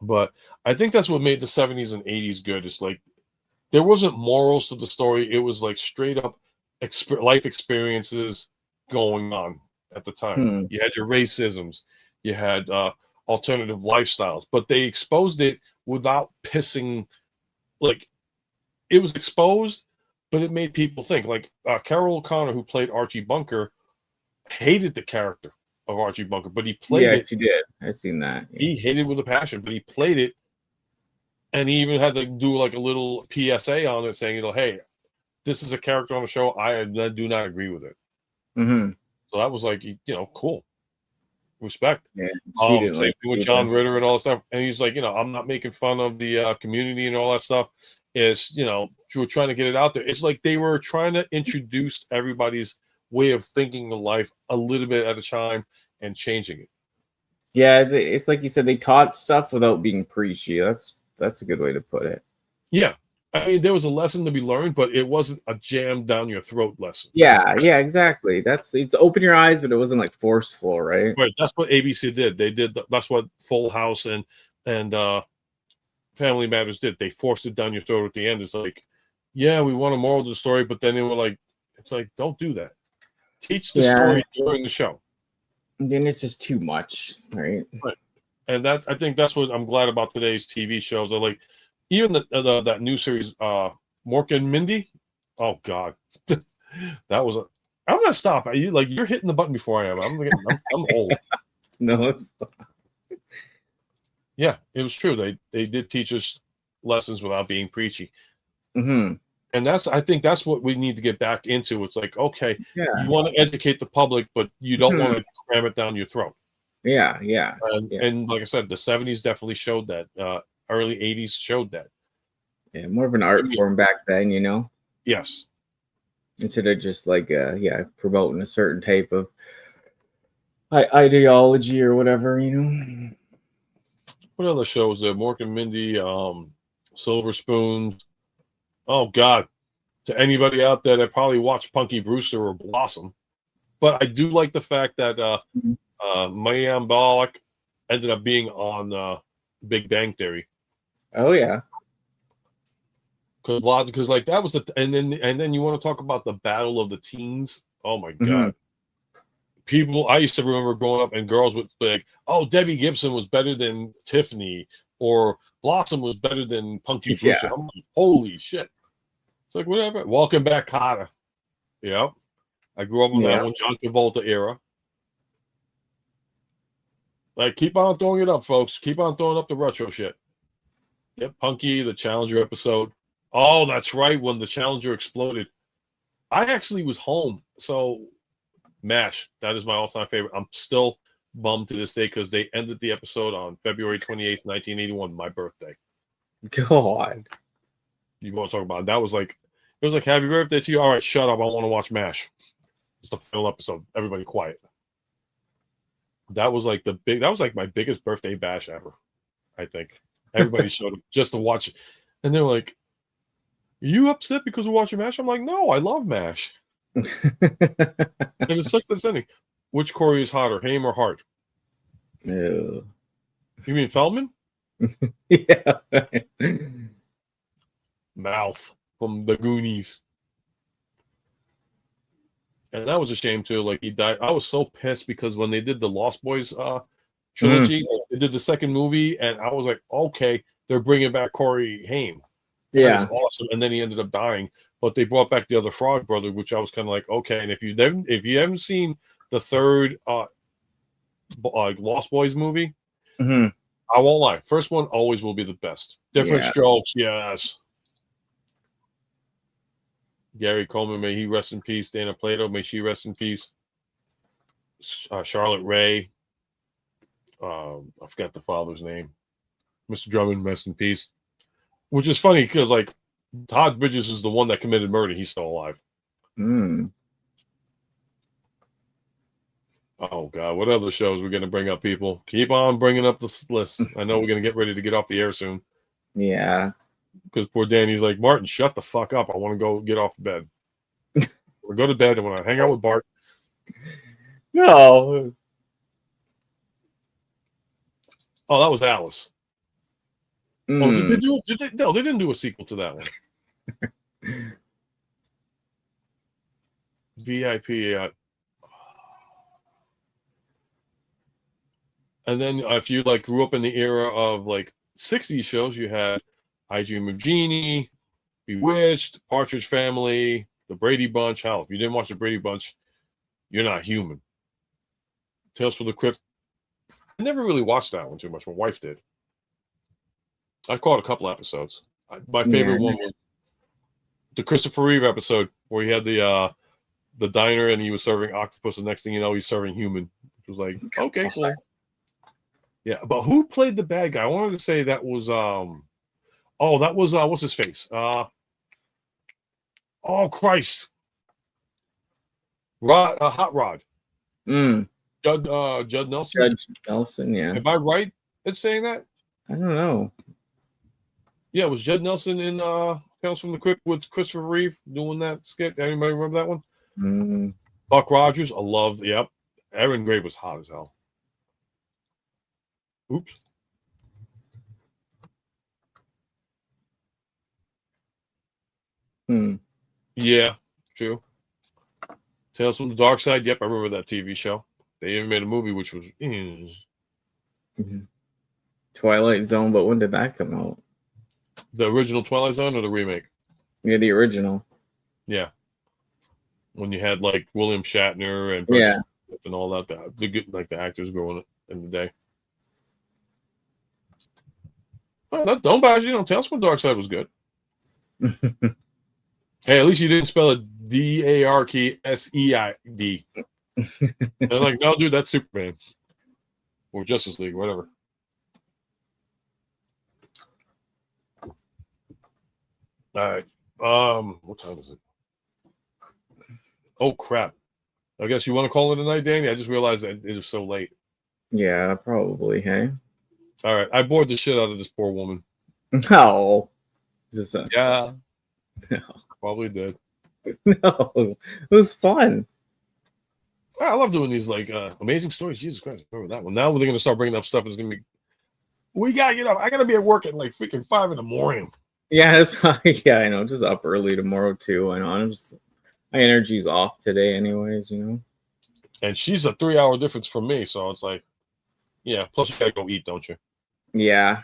But I think that's what made the 70s and 80s good. It's like there wasn't morals to the story. It was like straight up life experiences going on at the time. You had your racisms, you had alternative lifestyles, but they exposed it without pissing. Like, it was exposed, but it made people think. Like Carol O'Connor, who played Archie Bunker, hated the character of Archie Bunker, but he played it. Yeah, she did. I've seen that. Yeah. He hated it with a passion, but he played it, and he even had to do like a little PSA on it saying, hey, this is a character on the show. I do not agree with it. So that was like, cool. Respect. Yeah, same thing with John Ritter and all that stuff. And he's like, I'm not making fun of the community and all that stuff. It's, we're trying to get it out there. It's like they were trying to introduce everybody's way of thinking of life a little bit at a time and changing it. Yeah, it's like you said, they taught stuff without being preachy. That's a good way to put it. Yeah, I mean, there was a lesson to be learned, but it wasn't a jam down your throat lesson. Yeah, exactly. It's open your eyes, but it wasn't like forceful, right? Right. That's what ABC did. They did. That's what Full House and Family Matters did. They forced it down your throat at the end. It's like, yeah, we want a moral to the story, but then they were like, it's like, don't do that. Teach the story during the show. And then it's just too much, right? Right. And that, I think that's what I'm glad about today's TV shows. Are like, even that new series, Mork and Mindy. Oh God, that was a. I'm gonna stop. You're hitting the button before I am. I'm old. No, it's Yeah, it was true. They did teach us lessons without being preachy. mm-hmm. And I think that's what we need to get back into. It's like, okay, Yeah. you want to educate the public, but you don't want to cram it down your throat. Yeah. And like I said, the 70s definitely showed that. Early 80s showed that. Yeah, more of an art form back then, you know? Yes. Instead of just like promoting a certain type of ideology or whatever, you know. What other shows there? Mork and Mindy, Silver Spoons. Oh God. To anybody out there that probably watched Punky Brewster or Blossom. But I do like the fact that Mayim Bialik ended up being on Big Bang Theory. Oh yeah. Because like that was and then you want to talk about the battle of the teens. Oh my God. People, I used to remember growing up and girls would be like, oh, Debbie Gibson was better than Tiffany, or Blossom was better than Punky Brewster. I'm like, holy shit. It's like, whatever. Welcome Back, Kotter. Yep. I grew up on that one, John Travolta era. Like, keep on throwing it up, folks. Keep on throwing up the retro shit. Yep, Punky, the Challenger episode. Oh, that's right, when the Challenger exploded. I actually was home, so MASH, that is my all-time favorite. I'm still bummed to this day because they ended the episode on February 28th, 1981, my birthday. God. You want to talk about it? That was like, it was like, happy birthday to you. All right, shut up. I want to watch MASH. It's the final episode. Everybody quiet. That was like my biggest birthday bash ever, I think. Everybody showed up just to watch it. And they're like, are you upset because we're watching MASH? I'm like, no, I love MASH. And it sucks that it's ending. Which Corey is hotter, Haim or Hart? Ew. You mean Feldman? Yeah. Mouth from the Goonies. And that was a shame too. Like, he died. I was so pissed because when they did the Lost Boys trilogy, they did the second movie, and I was like, okay, they're bringing back Corey Haim. Yeah. That is awesome. And then he ended up dying. But they brought back the other Frog brother, which I was kind of like, okay. And if you haven't seen the third Lost Boys movie, I won't lie. First one always will be the best. Different strokes, yes. Gary Coleman, may he rest in peace. Dana Plato, may she rest in peace. Charlotte Ray. I forgot the father's name. Mr. Drummond, rest in peace. Which is funny because, like, Todd Bridges is the one that committed murder. He's still alive. Oh, God. What other shows we're going to bring up, people? Keep on bringing up this list. I know we're going to get ready to get off the air soon. Yeah. Because poor Danny's like, Martin, shut the fuck up. I want to go get off bed. We'll go to bed and want to hang out with Bart. No. Oh, that was Alice. Oh, did they do? No, they didn't do a sequel to that one. VIP. And then if you like grew up in the era of like 60s shows, you had I Dream of Jeannie, Bewitched, Partridge Family, The Brady Bunch. Hell, if you didn't watch The Brady Bunch, you're not human. Tales from the Crypt. I never really watched that one too much. My wife did. I caught a couple episodes. My favorite one was the Christopher Reeve episode where he had the diner and he was serving octopus. The next thing you know, he's serving human. It was like, okay, cool. Yeah, but who played the bad guy? I wanted to say that was that was what's his face? Oh Christ. Hot Rod. Judd Nelson. Judd Nelson, yeah. Am I right in saying that? I don't know. Yeah, was Judd Nelson in Tales from the Crypt with Christopher Reeve doing that skit. Anybody remember that one? Mm. Buck Rogers, I loved. Yep. Aaron Gray was hot as hell. Oops. Hmm. Yeah, true. Tales from the Dark Side. Yep, I remember that TV show. They even made a movie which was Twilight Zone, but when did that come out? the original Twilight Zone or the remake? Yeah, the original. Yeah. When you had like William Shatner and Yeah. and all that, the good like the actors growing up in the day. Oh, don't bash, Tales from the Dark Side was good. Hey, at least you didn't spell it DARKSEID. They're like, no, dude, that's Superman or Justice League, whatever. All right. What time is it? Oh crap! I guess you want to call it a night, Danny. I just realized that it is so late. Yeah, probably. Hey. All right, I bored the shit out of this poor woman. No. Yeah. No. Probably did. No. It was fun. I love doing these like amazing stories. Jesus Christ, I remember that one. Now they're gonna start bringing up stuff. It's gonna be. We got I gotta be at work at like freaking 5 a.m. Yeah, that's yeah, I know. Just up early tomorrow too. I know. My energy's off today, anyways. And she's a 3-hour difference from me, so it's like, yeah. Plus, you gotta go eat, don't you? Yeah.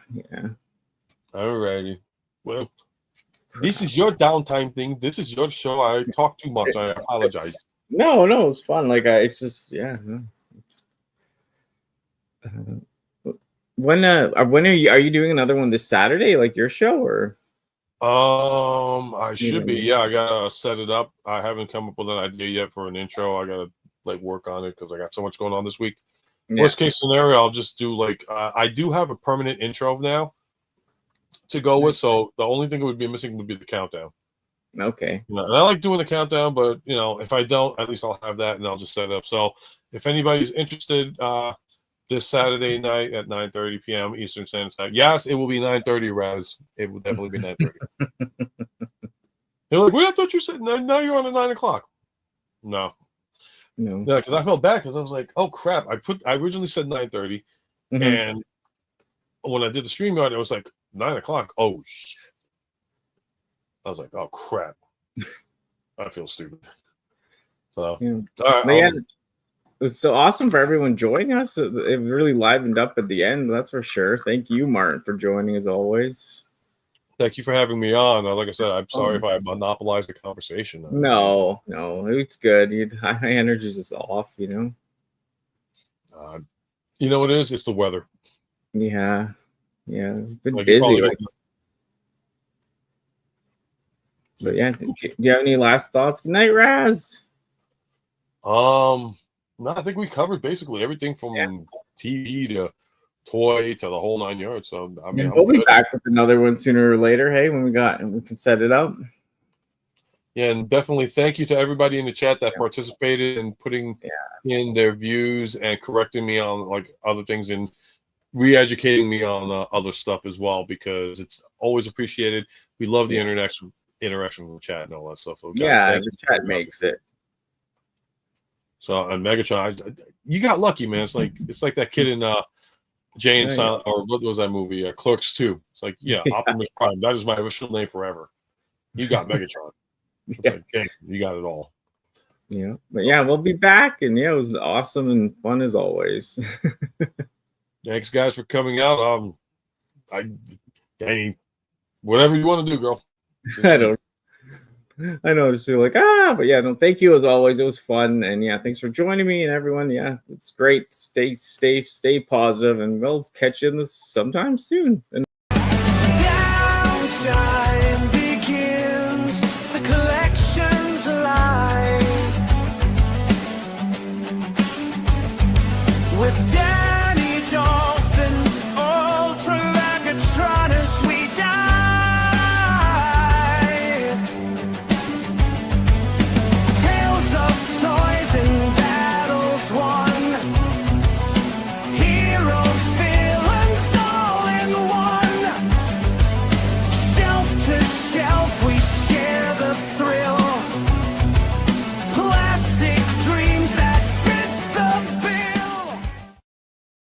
Alrighty. Well, this is your downtime thing. This is your show. I talk too much. I apologize. No, it was fun. Like it's just when are you doing another one this Saturday? Like your show or? I should be. Yeah, I gotta set it up. I haven't come up with an idea yet for an intro. I gotta like work on it because I got so much going on this week. Yeah. Worst case scenario, I'll just do like I do have a permanent intro now to go with. So the only thing that would be missing would be the countdown. Okay. And I like doing the countdown, but if I don't, at least I'll have that and I'll just set it up. So if anybody's interested, this Saturday night at 9:30 p.m. Eastern Standard Time. Yes, it will be 9:30, Raz. It will definitely be 9:30. They're like, I thought you said now you're on at 9 o'clock. No. Yeah, because I felt bad because I was like, oh crap. I originally said 9:30, and when I did the StreamYard, it was like 9 o'clock. Oh shit. I was like, oh crap. I feel stupid. So all right. It was so awesome for everyone joining us. It really livened up at the end, that's for sure. Thank you, Martin, for joining as always. Thank you for having me on. Like I said, I'm sorry if I monopolized the conversation. No, it's good. My energy's just off, You know what it is? It's the weather. Yeah. It's been busy. But yeah, do you have any last thoughts? Good night, Raz. No, I think we covered basically everything from TV to toy to the whole 9 yards. So I mean, we'll be back with another one sooner or later. Hey, when we can set it up. Yeah, and definitely thank you to everybody in the chat that participated in putting in their views and correcting me on like other things and re-educating me on other stuff as well, because it's always appreciated. We love the interaction with the chat and all that stuff. So guys, the chat makes it. So and Megatron, you got lucky, man. It's like that kid in Jay and Silent, or what was that movie? Clerks 2. It's like, Optimus Prime. That is my official name forever. You got Megatron. Like, you got it all. Yeah, but we'll be back, and it was awesome and fun as always. Thanks, guys, for coming out. Danny, whatever you want to do, girl. I know, just feel like but thank you as always. It was fun, and thanks for joining me and everyone. It's great. Stay positive, and we'll catch you sometime soon.